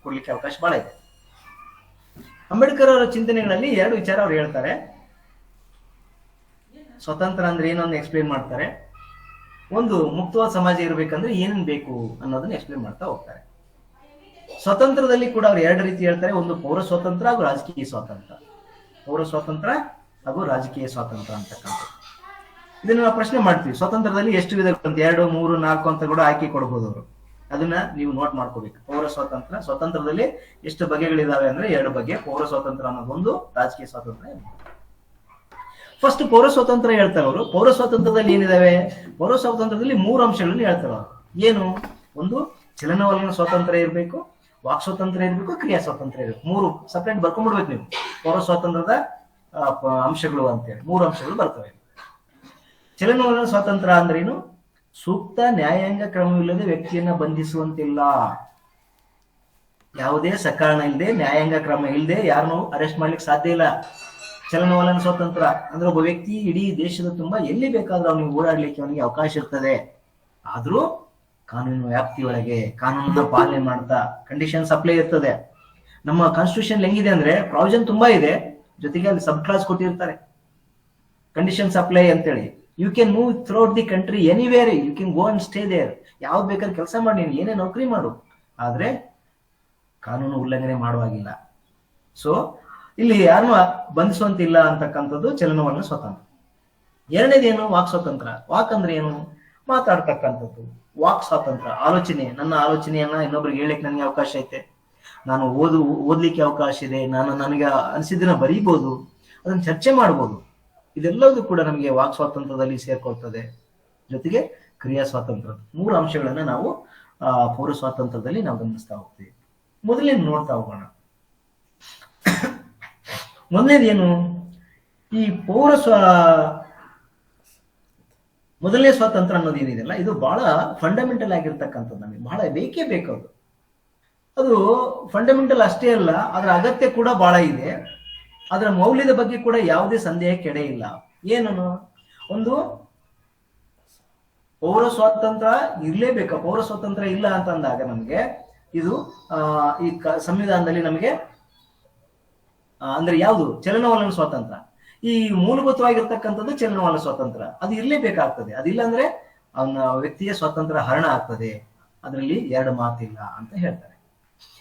[SPEAKER 2] ಕೊಡ್ಲಿಕ್ಕೆ ಅವಕಾಶ ಬಹಳ ಇದೆ. ಅಂಬೇಡ್ಕರ್ ಅವರ ಚಿಂತನೆಗಳಲ್ಲಿ 2 ವಿಚಾರ ಅವ್ರು ಹೇಳ್ತಾರೆ. ಸ್ವತಂತ್ರ ಅಂದ್ರೆ ಏನೊಂದು ಎಕ್ಸ್ಪ್ಲೇನ್ ಮಾಡ್ತಾರೆ, ಒಂದು ಮುಕ್ತವಾದ ಸಮಾಜ ಇರಬೇಕಂದ್ರೆ ಏನೇನ್ ಬೇಕು ಅನ್ನೋದನ್ನ ಎಕ್ಸ್ಪ್ಲೇನ್ ಮಾಡ್ತಾ ಹೋಗ್ತಾರೆ. ಸ್ವತಂತ್ರದಲ್ಲಿ ಕೂಡ ಅವ್ರು 2 ರೀತಿ ಹೇಳ್ತಾರೆ, ಒಂದು ಪೌರ ಸ್ವಾತಂತ್ರ್ಯ ಹಾಗೂ ರಾಜಕೀಯ ಸ್ವಾತಂತ್ರ್ಯ. ಪೌರ ಸ್ವಾತಂತ್ರ್ಯ ಹಾಗೂ ರಾಜಕೀಯ ಸ್ವಾತಂತ್ರ್ಯ ಅಂತಕ್ಕಂಥ ಇದನ್ನ ನಾವು ಪ್ರಶ್ನೆ ಮಾಡ್ತೀವಿ. ಸ್ವತಂತ್ರದಲ್ಲಿ ಎಷ್ಟು ವಿಧಗಳು ಅಂತ 2, 3, 4 ಅಂತ ಕೂಡ ಆಯ್ಕೆ ಕೊಡ್ಬೋದು ಅವರು. ಅದನ್ನ ನೀವು ನೋಟ್ ಮಾಡ್ಕೋಬೇಕು. ಪೌರ ಸ್ವಾತಂತ್ರ್ಯ, ಸ್ವತಂತ್ರದಲ್ಲಿ ಎಷ್ಟು ಬಗೆಗಳಿದಾವೆ ಅಂದ್ರೆ 2 ಬಗೆ. ಪೌರ ಸ್ವಾತಂತ್ರ್ಯ ಅನ್ನೋದೊಂದು, ರಾಜಕೀಯ ಸ್ವಾತಂತ್ರ್ಯ. ಫಸ್ಟ್ ಪೌರ ಸ್ವಾತಂತ್ರ್ಯ ಹೇಳ್ತಾರೆ ಅವರು. ಪೌರ ಸ್ವಾತಂತ್ರ್ಯದಲ್ಲಿ ಏನಿದಾವೆ? ಪೌರ ಸ್ವಾತಂತ್ರ್ಯದಲ್ಲಿ 3 ಅಂಶಗಳನ್ನು ಹೇಳ್ತಾರೆ ಅವರು. ಏನು? ಒಂದು ಚಲನವಲನ ಸ್ವಾತಂತ್ರ್ಯ ಇರಬೇಕು, ವಾಕ್ ಸ್ವಾತಂತ್ರ್ಯ ಇರಬೇಕು, ಕ್ರಿಯಾ ಸ್ವಾತಂತ್ರ್ಯ ಇರಬೇಕು. 3 ಸಪರೇಟ್ ಬರ್ಕೊಂಡ್ಬಿಡ್ಬೇಕು ನೀವು. ಪೌರ ಸ್ವಾತಂತ್ರ್ಯದ ಅಂಶಗಳು ಅಂತೇಳಿ 3 ಅಂಶಗಳು ಬರ್ತವೆ. ಚಲನವಲನ ಸ್ವಾತಂತ್ರ್ಯ ಅಂದ್ರೇನು? ಸೂಕ್ತ ನ್ಯಾಯಾಂಗ ಕ್ರಮವಿಲ್ಲದೆ ವ್ಯಕ್ತಿಯನ್ನ ಬಂಧಿಸುವಂತಿಲ್ಲ. ಯಾವುದೇ ಸಕಾರಣ ಇಲ್ಲದೆ, ನ್ಯಾಯಾಂಗ ಕ್ರಮ ಇಲ್ಲದೆ ಯಾರನ್ನು ಅರೆಸ್ಟ್ ಮಾಡ್ಲಿಕ್ಕೆ ಸಾಧ್ಯ ಇಲ್ಲ. ಚಲನವಲನ ಸ್ವಾತಂತ್ರ್ಯ ಅಂದ್ರೆ ಒಬ್ಬ ವ್ಯಕ್ತಿ ಇಡೀ ದೇಶದ ತುಂಬಾ ಎಲ್ಲಿ ಬೇಕಾದ್ರೂ ಅವನಿಗೆ ಓಡಾಡ್ಲಿಕ್ಕೆ ಅವನಿಗೆ ಅವಕಾಶ ಇರ್ತದೆ. ಆದ್ರೂ ಕಾನೂನು ವ್ಯಾಪ್ತಿಯೊಳಗೆ ಕಾನೂನನ್ನ ಪಾಲನೆ ಮಾಡ್ತಾ ಕಂಡೀಷನ್ಸ್ ಅಪ್ಲೈ ಇರ್ತದೆ. ನಮ್ಮ ಕಾನ್ಸ್ಟಿಟ್ಯೂಷನ್ ಹೆಂಗಿದೆ ಅಂದ್ರೆ ಪ್ರಾವಿಷನ್ ತುಂಬಾ ಇದೆ, ಜೊತೆಗೆ ಅಲ್ಲಿ ಸಬ್ ಕ್ಲಾಸ್ ಕೊಟ್ಟಿರ್ತಾರೆ, ಕಂಡೀಷನ್ಸ್ ಅಪ್ಲೈ ಅಂತೇಳಿ. You can move throughout the country anywhere, you can go and stay there. ಯಾವ್ದು ಬೇಕಾದ್ರೆ ಕೆಲಸ ಮಾಡಿ, ನೀನು ಏನೇ ನೌಕರಿ ಮಾಡು, ಆದ್ರೆ ಕಾನೂನು ಉಲ್ಲಂಘನೆ ಮಾಡುವಾಗಿಲ್ಲ. ಸೊ ಇಲ್ಲಿ ಯಾರನ್ನು ಬಂಧಿಸುವಂತಿಲ್ಲ ಅಂತಕ್ಕಂಥದ್ದು ಚಲನವಲನ ಸ್ವಾತಂತ್ರ್ಯ. ಎರಡನೇದೇನು? ವಾಕ್ ಸ್ವಾತಂತ್ರ್ಯ. ವಾಕ್ ಅಂದ್ರೆ ಏನು? ಮಾತಾಡ್ತಕ್ಕಂಥದ್ದು. ವಾಕ್ ಸ್ವಾತಂತ್ರ್ಯ, ಆಲೋಚನೆ, ನನ್ನ ಆಲೋಚನೆಯನ್ನ ಇನ್ನೊಬ್ರಿಗೆ ಹೇಳಲಿಕ್ಕೆ ನನಗೆ ಅವಕಾಶ ಐತೆ, ನಾನು ಓದ್ಲಿಕ್ಕೆ ಅವಕಾಶ ಇದೆ, ನನಗೆ ಅನಿಸಿದ್ದನ್ನ ಬರೀಬಹುದು, ಅದನ್ನ ಚರ್ಚೆ ಮಾಡ್ಬೋದು. ಇದೆಲ್ಲವೂ ಕೂಡ ನಮಗೆ ವಾಕ್ ಸ್ವಾತಂತ್ರ್ಯದಲ್ಲಿ ಸೇರ್ಕೊಳ್ತದೆ. ಜೊತೆಗೆ ಕ್ರಿಯಾ ಸ್ವಾತಂತ್ರ್ಯ, 3 ಅಂಶಗಳನ್ನ ನಾವು ಪೌರ ಸ್ವಾತಂತ್ರ್ಯದಲ್ಲಿ ನಾವು ಗಮನಿಸ್ತಾ ಹೋಗ್ತೀವಿ. ಮೊದಲೇ ನೋಡ್ತಾ ಹೋಗೋಣ. ಮೊದಲನೇದೇನು? ಈ ಮೊದಲನೇ ಸ್ವಾತಂತ್ರ್ಯ ಅನ್ನೋದು ಏನಿದೆಯಲ್ಲ, ಇದು ಬಹಳ ಫಂಡಮೆಂಟಲ್ ಆಗಿರ್ತಕ್ಕಂಥದ್ದು, ನಮಗೆ ಬಹಳ ಬೇಕೇ ಬೇಕು. ಅದು ಫಂಡಮೆಂಟಲ್ ಅಷ್ಟೇ ಅಲ್ಲ, ಅದರ ಅಗತ್ಯ ಕೂಡ ಬಹಳ ಇದೆ. ಅದರ ಮೌಲ್ಯದ ಬಗ್ಗೆ ಕೂಡ ಯಾವುದೇ ಸಂದೇಹ ಕೆಡೆ ಇಲ್ಲ. ಏನನ್ನು? ಒಂದು ಪೌರ ಸ್ವಾತಂತ್ರ್ಯ ಇರ್ಲೇಬೇಕು. ಪೌರ ಸ್ವಾತಂತ್ರ್ಯ ಇಲ್ಲ ಅಂತ ಅಂದಾಗ ನಮಗೆ ಇದು ಈ ಸಂವಿಧಾನದಲ್ಲಿ ನಮಗೆ ಅಂದ್ರೆ ಯಾವುದು? ಚಲನವಲನ ಸ್ವಾತಂತ್ರ್ಯ. ಈ ಮೂಲಭೂತವಾಗಿರ್ತಕ್ಕಂಥದ್ದು ಚಲನವಲನ ಸ್ವಾತಂತ್ರ್ಯ, ಅದು ಇರ್ಲೇಬೇಕಾಗ್ತದೆ. ಅದಿಲ್ಲ ಅಂದ್ರೆ ಅವನ ವ್ಯಕ್ತಿಯ ಸ್ವಾತಂತ್ರ್ಯ ಹರಣ ಆಗ್ತದೆ. ಅದರಲ್ಲಿ 2 ಮಾತಿಲ್ಲ ಅಂತ ಹೇಳ್ತಾರೆ.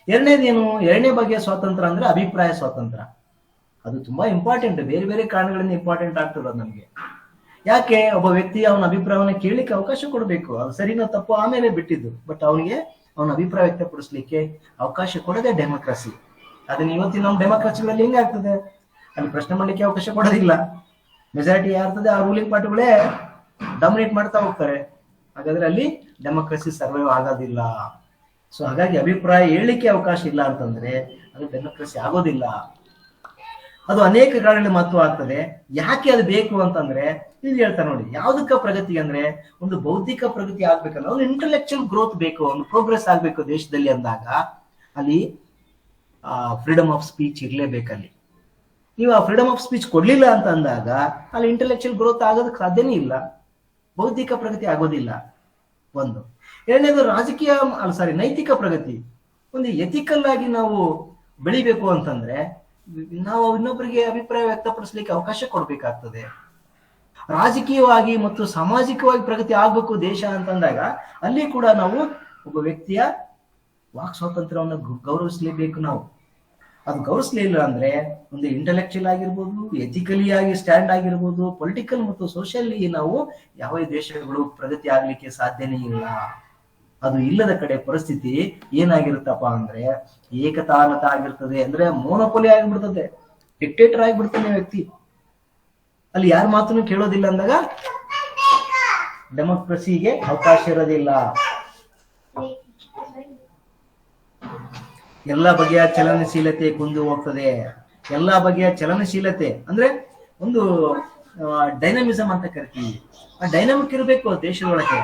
[SPEAKER 2] ಎರಡನೇದೇನು? ಎರಡನೇ ಬಗೆಯ ಸ್ವಾತಂತ್ರ್ಯ ಅಂದ್ರೆ ಅಭಿಪ್ರಾಯ ಸ್ವಾತಂತ್ರ್ಯ. ಅದು ತುಂಬಾ ಇಂಪಾರ್ಟೆಂಟ್. ಬೇರೆ ಬೇರೆ ಕಾರಣಗಳಿಂದ ಇಂಪಾರ್ಟೆಂಟ್ ಆಗ್ತದೆ ನಮ್ಗೆ. ಯಾಕೆ? ಒಬ್ಬ ವ್ಯಕ್ತಿ ಅವನ ಅಭಿಪ್ರಾಯವನ್ನ ಕೇಳಲಿಕ್ಕೆ ಅವಕಾಶ ಕೊಡಬೇಕು. ಅದು ಸರಿನೋ ತಪ್ಪು ಆಮೇಲೆ ಬಿಟ್ಟಿದ್ದು, ಬಟ್ ಅವನಿಗೆ ಅವನ ಅಭಿಪ್ರಾಯ ವ್ಯಕ್ತಪಡಿಸ್ಲಿಕ್ಕೆ ಅವಕಾಶ ಕೊಡದೆ ಡೆಮೋಕ್ರಸಿ. ಅದನ್ನ ಇವತ್ತಿನ ನಮ್ಮ ಡೆಮೋಕ್ರಸಿಗಳಲ್ಲಿ ಹೆಂಗಾಗ್ತದೆ? ಅಲ್ಲಿ ಪ್ರಶ್ನೆ ಮಾಡ್ಲಿಕ್ಕೆ ಅವಕಾಶ ಕೊಡೋದಿಲ್ಲ. ಮೆಜಾರಿಟಿ ಯಾರ್ತದೆ ಆ ರೂಲಿಂಗ್ ಪಾರ್ಟಿಗಳೇ ಡಾಮಿನೇಟ್ ಮಾಡ್ತಾ ಹೋಗ್ತಾರೆ. ಹಾಗಾದ್ರೆ ಅಲ್ಲಿ ಡೆಮೋಕ್ರಸಿ ಸರ್ವೈವ್ ಆಗೋದಿಲ್ಲ. ಸೊ ಹಾಗಾಗಿ ಅಭಿಪ್ರಾಯ ಹೇಳಲಿಕ್ಕೆ ಅವಕಾಶ ಇಲ್ಲ ಅಂತಂದ್ರೆ ಅದು ಡೆಮೋಕ್ರಸಿ ಆಗೋದಿಲ್ಲ. ಅದು ಅನೇಕ ಕಾರಣಗಳಲ್ಲಿ ಮಹತ್ವ ಆಗ್ತದೆ. ಯಾಕೆ ಅದು ಬೇಕು ಅಂತಂದ್ರೆ ಇಲ್ಲಿ ಹೇಳ್ತಾರೆ ನೋಡಿ, ಯಾವ್ದಕ್ಕ ಪ್ರಗತಿ ಅಂದ್ರೆ ಒಂದು ಬೌದ್ಧಿಕ ಪ್ರಗತಿ ಆಗ್ಬೇಕಂದ್ರೆ ಒಂದು ಇಂಟೆಲೆಕ್ಚುಯಲ್ ಗ್ರೋತ್ ಬೇಕು, ಒಂದು ಪ್ರೋಗ್ರೆಸ್ ಆಗ್ಬೇಕು ದೇಶದಲ್ಲಿ ಅಂದಾಗ ಅಲ್ಲಿ ಫ್ರೀಡಮ್ ಆಫ್ ಸ್ಪೀಚ್ ಇರ್ಲೇಬೇಕಲ್ಲಿ. ನೀವು ಆ ಫ್ರೀಡಮ್ ಆಫ್ ಸ್ಪೀಚ್ ಕೊಡ್ಲಿಲ್ಲ ಅಂತ ಅಂದಾಗ ಅಲ್ಲಿ ಇಂಟೆಲೆಕ್ಚುಯಲ್ ಗ್ರೋತ್ ಆಗೋದಕ್ಕೆ ಸಾಧ್ಯನೇ ಇಲ್ಲ, ಬೌದ್ಧಿಕ ಪ್ರಗತಿ ಆಗೋದಿಲ್ಲ. ಒಂದು. ಎರಡನೇದು ನೈತಿಕ ಪ್ರಗತಿ. ಒಂದು ಎಥಿಕಲ್ ಆಗಿ ನಾವು ಬೆಳಿಬೇಕು ಅಂತಂದ್ರೆ ನಾವು ಇನ್ನೊಬ್ಬರಿಗೆ ಅಭಿಪ್ರಾಯ ವ್ಯಕ್ತಪಡಿಸ್ಲಿಕ್ಕೆ ಅವಕಾಶ ಕೊಡ್ಬೇಕಾಗ್ತದೆ. ರಾಜಕೀಯವಾಗಿ ಮತ್ತು ಸಾಮಾಜಿಕವಾಗಿ ಪ್ರಗತಿ ಆಗ್ಬೇಕು ದೇಶ ಅಂತಂದಾಗ ಅಲ್ಲಿ ಕೂಡ ನಾವು ಒಬ್ಬ ವ್ಯಕ್ತಿಯ ವಾಕ್ ಸ್ವಾತಂತ್ರ್ಯವನ್ನು ಗೌರವಿಸಲೇಬೇಕು. ನಾವು ಅದು ಗೌರವಿಸಲಿಲ್ಲ ಅಂದ್ರೆ ಒಂದು ಇಂಟೆಲೆಕ್ಚುಯಲ್ ಆಗಿರ್ಬೋದು, ಎಥಿಕಲಿ ಆಗಿ ಸ್ಟ್ಯಾಂಡ್ ಆಗಿರ್ಬೋದು, ಪೊಲಿಟಿಕಲ್ ಮತ್ತು ಸೋಷಿಯಲಿ ನಾವು ಯಾವ ದೇಶಗಳು ಪ್ರಗತಿ ಆಗ್ಲಿಕ್ಕೆ ಸಾಧ್ಯನೇ ಇಲ್ಲ. ಅದು ಇಲ್ಲದ ಕಡೆ ಪರಿಸ್ಥಿತಿ ಏನಾಗಿರುತ್ತಪ್ಪ ಅಂದ್ರೆ ಏಕತಾನತ ಆಗಿರ್ತದೆ. ಅಂದ್ರೆ ಮೋನೋಪೊಲಿ ಆಗಿಬಿಡ್ತದೆ, ಡಿಕ್ಟೇಟರ್ ಆಗಿಬಿಡ್ತಾನೆ ವ್ಯಕ್ತಿ. ಅಲ್ಲಿ ಯಾರ ಮಾತನ್ನು ಕೇಳೋದಿಲ್ಲ ಅಂದಾಗ ಡೆಮೋಕ್ರಸಿಗೆ ಅವಕಾಶ ಇರೋದಿಲ್ಲ. ಎಲ್ಲ ಬಗೆಯ ಚಲನಶೀಲತೆ ಕುಂದು ಹೋಗ್ತದೆ. ಎಲ್ಲಾ ಬಗೆಯ ಚಲನಶೀಲತೆ ಅಂದ್ರೆ ಒಂದು ಡೈನಮಿಸಮ್ ಅಂತ ಕರಿತೀವಿ. ಆ ಡೈನಮಿಕ್ ಇರಬೇಕು ದೇಶದೊಳಗೆ,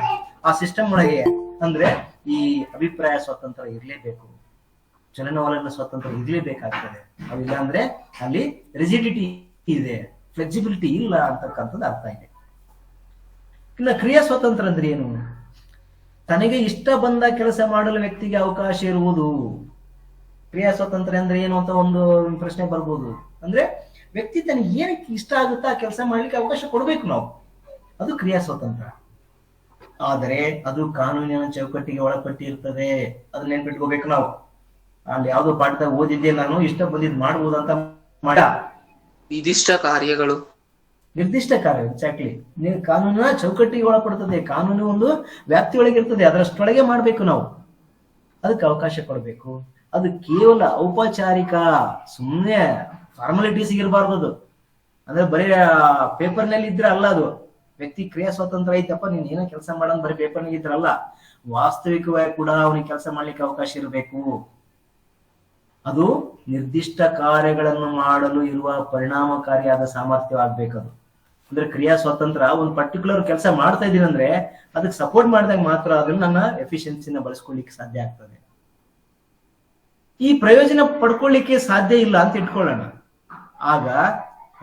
[SPEAKER 2] ಆ ಸಿಸ್ಟಮ್ ಒಳಗೆ. ಅಂದ್ರೆ ಈ ಅಭಿಪ್ರಾಯ ಸ್ವಾತಂತ್ರ್ಯ ಇರ್ಲೇಬೇಕು, ಚಲನವಲನ ಸ್ವಾತಂತ್ರ್ಯ ಇರ್ಲೇಬೇಕಾಗ್ತದೆ. ಅವಿಲ್ಲ ಅಂದ್ರೆ ಅಲ್ಲಿ ರಿಜಿಡಿಟಿ ಇದೆ, ಫ್ಲೆಕ್ಸಿಬಿಲಿಟಿ ಇಲ್ಲ ಅಂತಕ್ಕಂಥದ್ದು ಅರ್ಥ ಇದೆ. ಇನ್ನು ಕ್ರಿಯಾ ಸ್ವಾತಂತ್ರ್ಯ ಅಂದ್ರೆ ಏನು? ತನಗೆ ಇಷ್ಟ ಬಂದ ಕೆಲಸ ಮಾಡಲು ವ್ಯಕ್ತಿಗೆ ಅವಕಾಶ ಇರುವುದು. ಕ್ರಿಯಾ ಸ್ವಾತಂತ್ರ್ಯ ಅಂದ್ರೆ ಏನು ಅಂತ ಒಂದು ಪ್ರಶ್ನೆ ಬರ್ಬೋದು. ಅಂದ್ರೆ ವ್ಯಕ್ತಿ ತನಗೆ ಏನಕ್ಕೆ ಇಷ್ಟ ಆಗುತ್ತಾ ಆ ಕೆಲಸ ಮಾಡ್ಲಿಕ್ಕೆ ಅವಕಾಶ ಕೊಡ್ಬೇಕು ನಾವು, ಅದು ಕ್ರಿಯಾ ಸ್ವಾತಂತ್ರ್ಯ. ಆದರೆ ಅದು ಕಾನೂನಿನ ಚೌಕಟ್ಟಿಗೆ ಒಳಪಟ್ಟಿರ್ತದೆ. ಅದನ್ನ ನೆನ್ಪಿಟ್ಕೋಬೇಕು ನಾವು. ಅಲ್ಲಿ ಯಾವ್ದೋ ಪಾಠದಾಗ ಓದಿದ್ದೆ ನಾನು, ಇಷ್ಟ ಬಂದಿದ್ ಮಾಡ್ಬೋದು ಅಂತ ಮಾಡ
[SPEAKER 5] ನಿರ್ದಿಷ್ಟ ಕಾರ್ಯಗಳು
[SPEAKER 2] ಎಕ್ಸಾಕ್ಟ್ಲಿ ಕಾನೂನಿನ ಚೌಕಟ್ಟಿಗೆ ಒಳಪಡ್ತದೆ. ಕಾನೂನು ಒಂದು ವ್ಯಾಪ್ತಿಯೊಳಗೆ ಇರ್ತದೆ, ಅದರಷ್ಟೊಳಗೆ ಮಾಡ್ಬೇಕು ನಾವು. ಅದಕ್ಕೆ ಅವಕಾಶ ಕೊಡ್ಬೇಕು. ಅದು ಕೇವಲ ಔಪಚಾರಿಕ, ಸುಮ್ಮನೆ ಫಾರ್ಮಾಲಿಟೀಸ್ ಇರಬಾರ್ದು. ಅದು ಅಂದ್ರೆ ಬರೀ ಪೇಪರ್ನಲ್ಲಿ ಇದ್ರೆ ಅಲ್ಲ ಅದು. ವ್ಯಕ್ತಿ ಕ್ರಿಯಾ ಸ್ವಾತಂತ್ರ್ಯ ಐತಪ್ಪ, ನೀನ್ ಏನೋ ಕೆಲಸ ಮಾಡೋದು ಬರೀ ಪೇಪರ್ನಾಗ ಇದ್ರಲ್ಲ, ವಾಸ್ತವಿಕವಾಗಿ ಕೂಡ ಅವನಿಗೆ ಕೆಲಸ ಮಾಡ್ಲಿಕ್ಕೆ ಅವಕಾಶ ಇರಬೇಕು. ಅದು ನಿರ್ದಿಷ್ಟ ಕಾರ್ಯಗಳನ್ನು ಮಾಡಲು ಇರುವ ಪರಿಣಾಮಕಾರಿಯಾದ ಸಾಮರ್ಥ್ಯವಾಗಬೇಕದು. ಅಂದ್ರೆ ಕ್ರಿಯಾ ಸ್ವಾತಂತ್ರ್ಯ ಒಂದು ಪರ್ಟಿಕ್ಯುಲರ್ ಕೆಲಸ ಮಾಡ್ತಾ ಇದೀನಿ ಅಂದ್ರೆ ಅದಕ್ಕೆ ಸಪೋರ್ಟ್ ಮಾಡಿದಾಗ ಮಾತ್ರ ಅದನ್ನ ನನ್ನ ಎಫಿಷಿಯನ್ಸಿನ ಬಳಸ್ಕೊಳ್ಳಿಕ್ಕೆ ಸಾಧ್ಯ ಆಗ್ತದೆ. ಈ ಪ್ರಯೋಜನ ಪಡ್ಕೊಳ್ಳಿಕ್ಕೆ ಸಾಧ್ಯ ಇಲ್ಲ ಅಂತ ಇಟ್ಕೊಳ್ಳೋಣ, ಆಗ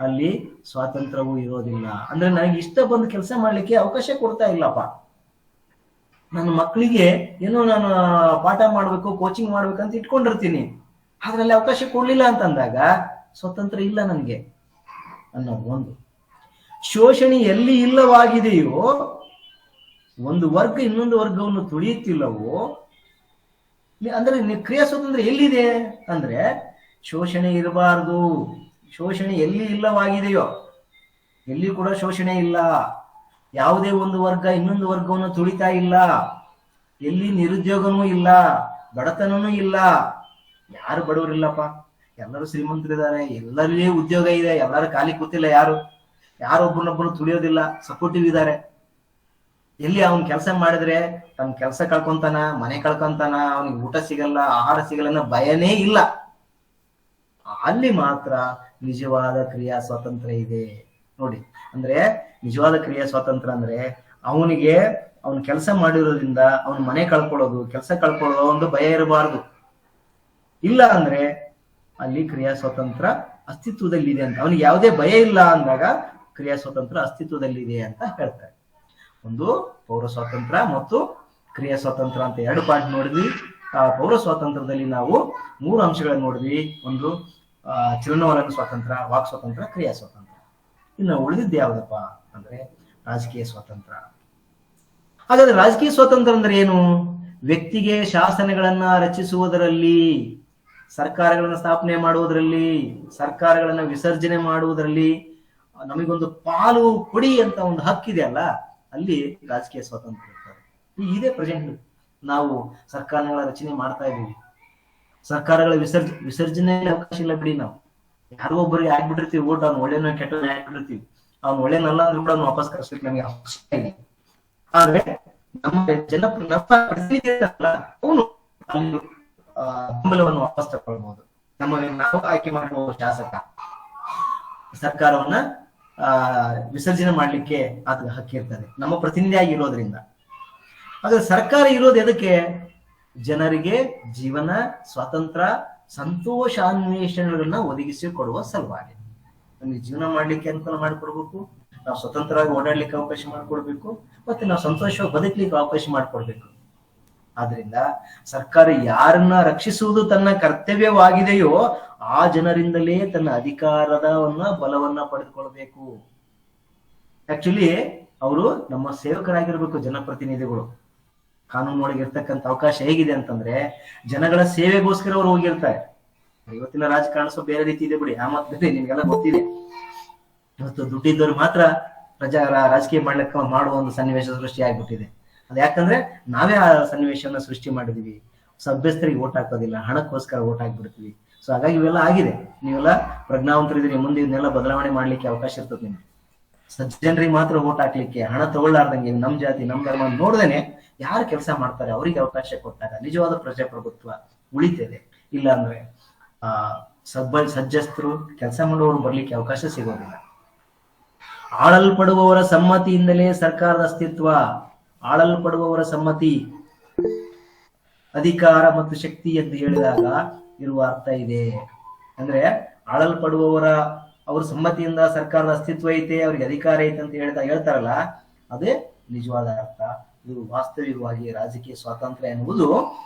[SPEAKER 2] ಅಲ್ಲಿ ಸ್ವಾತಂತ್ರ್ಯವೂ ಇರೋದಿಲ್ಲ. ಅಂದ್ರೆ ನನಗೆ ಇಷ್ಟ ಬಂದ ಕೆಲಸ ಮಾಡ್ಲಿಕ್ಕೆ ಅವಕಾಶ ಕೊಡ್ತಾ ಇಲ್ಲಪ್ಪ. ನನ್ನ ಮಕ್ಕಳಿಗೆ ಏನೋ ನಾನು ಪಾಠ ಮಾಡ್ಬೇಕು, ಕೋಚಿಂಗ್ ಮಾಡ್ಬೇಕಂತ ಇಟ್ಕೊಂಡಿರ್ತೀನಿ, ಅದ್ರಲ್ಲಿ ಅವಕಾಶ ಕೊಡ್ಲಿಲ್ಲ ಅಂತಂದಾಗ ಸ್ವಾತಂತ್ರ್ಯ ಇಲ್ಲ ನನಗೆ ಅನ್ನೋದು ಒಂದು. ಶೋಷಣೆ ಎಲ್ಲಿ ಇಲ್ಲವಾಗಿದೆಯೋ, ಒಂದು ವರ್ಗ ಇನ್ನೊಂದು ವರ್ಗವನ್ನು ತುಳಿಯುತ್ತಿಲ್ಲವೋ, ಅಂದ್ರೆ ಕ್ರಿಯಾ ಸ್ವಾತಂತ್ರ್ಯ ಎಲ್ಲಿದೆ ಅಂದ್ರೆ ಶೋಷಣೆ ಇರಬಾರ್ದು. ಶೋಷಣೆ ಎಲ್ಲಿ ಇಲ್ಲವಾಗಿದೆಯೋ ಎಲ್ಲಿ ಕೂಡ ಶೋಷಣೆ ಇಲ್ಲ. ಯಾವುದೇ ಒಂದು ವರ್ಗ ಇನ್ನೊಂದು ವರ್ಗವನ್ನು ತುಳಿತಾ ಇಲ್ಲ. ಎಲ್ಲಿ ನಿರುದ್ಯೋಗನೂ ಇಲ್ಲ, ಬಡತನನೂ ಇಲ್ಲ. ಯಾರು ಬಡವರಿಲ್ಲಪ್ಪ, ಎಲ್ಲರೂ ಶ್ರೀಮಂತರಿದ್ದಾರೆ, ಎಲ್ಲರಲ್ಲಿ ಉದ್ಯೋಗ ಇದೆ, ಎಲ್ಲರೂ ಖಾಲಿ ಕೂತಿಲ್ಲ. ಯಾರೊಬ್ಬರನ್ನೊಬ್ಬರು ತುಳಿಯೋದಿಲ್ಲ, ಸಪೋರ್ಟಿವ್ ಇದ್ದಾರೆ. ಎಲ್ಲಿ ಅವನ್ ಕೆಲಸ ಮಾಡಿದ್ರೆ ತನ್ನ ಕೆಲಸ ಕಳ್ಕೊಂತಾನ, ಮನೆ ಕಳ್ಕೊಂತಾನ, ಅವನಿಗೆ ಊಟ ಸಿಗಲ್ಲ, ಆಹಾರ ಸಿಗಲ್ಲ ಅನ್ನೋ ಭಯನೇ ಇಲ್ಲ. ಅಲ್ಲಿ ಮಾತ್ರ ನಿಜವಾದ ಕ್ರಿಯಾ ಸ್ವಾತಂತ್ರ್ಯ ಇದೆ ನೋಡಿ. ಅಂದ್ರೆ ನಿಜವಾದ ಕ್ರಿಯಾ ಸ್ವಾತಂತ್ರ್ಯ ಅಂದ್ರೆ ಅವನಿಗೆ ಅವನ್ ಕೆಲಸ ಮಾಡಿರೋದ್ರಿಂದ ಅವನ ಮನೆ ಕಳ್ಕೊಳ್ಳೋದು, ಕೆಲಸ ಕಳ್ಕೊಳ್ಳೋದು ಒಂದು ಭಯ ಇರಬಾರ್ದು. ಇಲ್ಲ ಅಂದ್ರೆ ಅಲ್ಲಿ ಕ್ರಿಯಾ ಸ್ವಾತಂತ್ರ್ಯ ಅಸ್ತಿತ್ವದಲ್ಲಿದೆ ಅಂತ. ಅವನಿಗೆ ಯಾವುದೇ ಭಯ ಇಲ್ಲ ಅಂದಾಗ ಕ್ರಿಯಾ ಸ್ವಾತಂತ್ರ್ಯ ಅಸ್ತಿತ್ವದಲ್ಲಿದೆ ಅಂತ ಹೇಳ್ತಾರೆ. ಒಂದು ಪೌರ ಸ್ವಾತಂತ್ರ್ಯ ಮತ್ತು ಕ್ರಿಯಾ ಸ್ವಾತಂತ್ರ್ಯ ಅಂತ 2 ಪಾಯಿಂಟ್ ನೋಡಿದ್ವಿ. ಆ ಪೌರ ಸ್ವಾತಂತ್ರ್ಯದಲ್ಲಿ ನಾವು 3 ಅಂಶಗಳನ್ನು ನೋಡಿದ್ವಿ. ಒಂದು ಚಲನವಲನ ಸ್ವಾತಂತ್ರ್ಯ, ವಾಕ್ ಸ್ವಾತಂತ್ರ್ಯ, ಕ್ರಿಯಾ ಸ್ವಾತಂತ್ರ್ಯ. ಇನ್ನು ಉಳಿದಿದ್ದು ಯಾವ್ದಪ್ಪ ಅಂದ್ರೆ ರಾಜಕೀಯ ಸ್ವಾತಂತ್ರ್ಯ. ಹಾಗಾದ್ರೆ ರಾಜಕೀಯ ಸ್ವಾತಂತ್ರ್ಯ ಅಂದ್ರೆ ಏನು? ವ್ಯಕ್ತಿಗೆ ಶಾಸನಗಳನ್ನ ರಚಿಸುವುದರಲ್ಲಿ, ಸರ್ಕಾರಗಳನ್ನ ಸ್ಥಾಪನೆ ಮಾಡುವುದರಲ್ಲಿ, ಸರ್ಕಾರಗಳನ್ನ ವಿಸರ್ಜನೆ ಮಾಡುವುದರಲ್ಲಿ ನಮಗೊಂದು ಪಾಲು ಕೊಡಿ ಅಂತ ಒಂದು ಹಕ್ಕಿದೆ ಅಲ್ಲ, ಅಲ್ಲಿ ರಾಜಕೀಯ ಸ್ವಾತಂತ್ರ್ಯ ಇರ್ತದೆ. ಇದೇ ಪ್ರೆಸೆಂಟ್ ನಾವು ಸರ್ಕಾರಗಳ ರಚನೆ ಮಾಡ್ತಾ ಇದ್ದೀವಿ. ಸರ್ಕಾರಗಳ ವಿಸರ್ಜನೆ ಅವಕಾಶ ಇಲ್ಲ ಬಿಡಿ. ನಾವು ಯಾರೋ ಒಬ್ಬರಿಗೆ ಹಾಕ್ಬಿಟ್ಟಿರ್ತೀವಿ ಓಟ್, ಅವ್ನು ಒಳ್ಳೆನೋ ಕೆಟ್ಟನೋ ಹಾಕ್ಬಿಟ್ಟಿರ್ತೀವಿ. ಅವ್ನು ಒಳ್ಳೆನಲ್ಲ ಅಂದ್ರೆ ಕೂಡ ಅವ್ನು ವಾಪಸ್ ಕಳಿಸ್ಲಿಕ್ಕೆ ನಮಗೆ ಅವಕಾಶ ಇಲ್ಲ. ಆದ್ರೆ ನಮ್ಮ ಜನಪ್ರತಿನಿಧಿ ಅವನು ಅಲ್ಲಿ ಬೆಂಬಲವನ್ನು ವಾಪಸ್ ತಗೊಳ್ಬಹುದು. ನಾವು ಆಯ್ಕೆ ಮಾಡುವ ಶಾಸಕ ಸರ್ಕಾರವನ್ನ ವಿಸರ್ಜನೆ ಮಾಡ್ಲಿಕ್ಕೆ ಆತ ಹಕ್ಕಿರ್ತದೆ, ನಮ್ಮ ಪ್ರತಿನಿಧಿಯಾಗಿ ಇರೋದ್ರಿಂದ. ಹಾಗಾದ್ರೆ ಸರ್ಕಾರ ಇರೋದು ಎದಕ್ಕೆ? ಜನರಿಗೆ ಜೀವನ, ಸ್ವಾತಂತ್ರ್ಯ, ಸಂತೋಷಾನ್ವೇಷಣೆಗಳನ್ನ ಒದಗಿಸಿ ಕೊಡುವ ಸಲುವಾಗಿ. ನಮಗೆ ಜೀವನ ಮಾಡ್ಲಿಕ್ಕೆ ಅನುಕೂಲ ಮಾಡಿಕೊಡ್ಬೇಕು, ನಾವು ಸ್ವತಂತ್ರವಾಗಿ ಓಡಾಡ್ಲಿಕ್ಕೆ ಅವಕಾಶ ಮಾಡಿಕೊಡ್ಬೇಕು, ಮತ್ತೆ ನಾವು ಸಂತೋಷವಾಗಿ ಬದುಕಲಿಕ್ಕೆ ಅವಕಾಶ ಮಾಡಿಕೊಡ್ಬೇಕು. ಆದ್ರಿಂದ ಸರ್ಕಾರ ಯಾರನ್ನ ರಕ್ಷಿಸುವುದು ತನ್ನ ಕರ್ತವ್ಯವಾಗಿದೆಯೋ ಆ ಜನರಿಂದಲೇ ತನ್ನ ಅಧಿಕಾರದವನ್ನ ಬಲವನ್ನ ಪಡೆದುಕೊಳ್ಬೇಕು. ಆಕ್ಚುಲಿ ಅವರು ನಮ್ಮ ಸೇವಕರಾಗಿರ್ಬೇಕು. ಜನಪ್ರತಿನಿಧಿಗಳು ಕಾನೂನು ಒಳಗೆ ಇರ್ತಕ್ಕಂಥ ಅವಕಾಶ ಹೇಗಿದೆ ಅಂತಂದ್ರೆ ಜನಗಳ ಸೇವೆಗೋಸ್ಕರ ಅವ್ರು ಹೋಗಿರ್ತಾರೆ. ಇವತ್ತಿನ ರಾಜಕಾರಣ ಸ್ವಲ್ಪ ಬೇರೆ ರೀತಿ ಇದೆ ಬಿಡಿ, ಆ ಮಾತು ನಿಮ್ಗೆಲ್ಲ ಗೊತ್ತಿದೆ. ಇವತ್ತು ದುಡ್ಡಿದ್ದವ್ರು ಮಾತ್ರ ರಾಜಕೀಯ ಮಾಡುವ ಒಂದು ಸನ್ನಿವೇಶ ಸೃಷ್ಟಿ ಆಗ್ಬಿಟ್ಟಿದೆ. ಅದ್ ಯಾಕಂದ್ರೆ ನಾವೇ ಆ ಸನ್ನಿವೇಶವನ್ನ ಸೃಷ್ಟಿ ಮಾಡಿದೀವಿ. ಸಭ್ಯಸ್ಥರಿಗೆ ಓಟ್ ಹಾಕೋದಿಲ್ಲ, ಹಣಕ್ಕೋಸ್ಕರ ಓಟ್ ಹಾಕ್ಬಿಡ್ತೀವಿ. ಸೊ ಹಾಗಾಗಿ ಇವೆಲ್ಲ ಆಗಿದೆ. ನೀವೆಲ್ಲ ಪ್ರಜ್ಞಾವಂತರಿದ್ರಿ, ಮುಂದೆ ಇದನ್ನೆಲ್ಲ ಬದಲಾವಣೆ ಮಾಡ್ಲಿಕ್ಕೆ ಅವಕಾಶ ಇರ್ತದೆ ನಿಮ್ಗೆ. ಸಜ್ಜನರಿಗೆ ಮಾತ್ರ ಓಟ್ ಹಾಕ್ಲಿಕ್ಕೆ ಹಣ ತಗೊಳ್ಳಾರ್ದಂಗೆ ನಮ್ ಜಾತಿ ನಮ್ ಧರ್ಮ ನೋಡ್ದೇನೆ ಯಾರು ಕೆಲಸ ಮಾಡ್ತಾರೆ ಅವರಿಗೆ ಅವಕಾಶ ಕೊಟ್ಟಾಗ ನಿಜವಾದ ಪ್ರಜಾಪ್ರಭುತ್ವ ಉಳಿತದೆ. ಇಲ್ಲ ಅಂದ್ರೆ ಸಜ್ಜಸ್ತರು ಕೆಲಸ ಮಾಡುವವರು ಬರ್ಲಿಕ್ಕೆ ಅವಕಾಶ ಸಿಗೋದಿಲ್ಲ. ಆಳಲ್ಪಡುವವರ ಸಮ್ಮತಿಯಿಂದಲೇ ಸರ್ಕಾರದ ಅಸ್ತಿತ್ವ. ಆಳಲ್ಪಡುವವರ ಸಮ್ಮತಿ, ಅಧಿಕಾರ ಮತ್ತು ಶಕ್ತಿ ಎಂದು ಹೇಳಿದಾಗ ಇರುವ ಅರ್ಥ ಇದೆ. ಅಂದ್ರೆ ಅವ್ರ ಸಮ್ಮತಿಯಿಂದ ಸರ್ಕಾರದ ಅಸ್ತಿತ್ವ ಐತೆ, ಅವ್ರಿಗೆ ಅಧಿಕಾರ ಐತೆ ಅಂತ ಹೇಳ್ತಾರಲ್ಲ, ಅದೇ ನಿಜವಾದ ಅರ್ಥ. ಇದು ವಾಸ್ತವಿಕವಾಗಿ ರಾಜಕೀಯ ಸ್ವಾತಂತ್ರ್ಯ ಎನ್ನುವುದು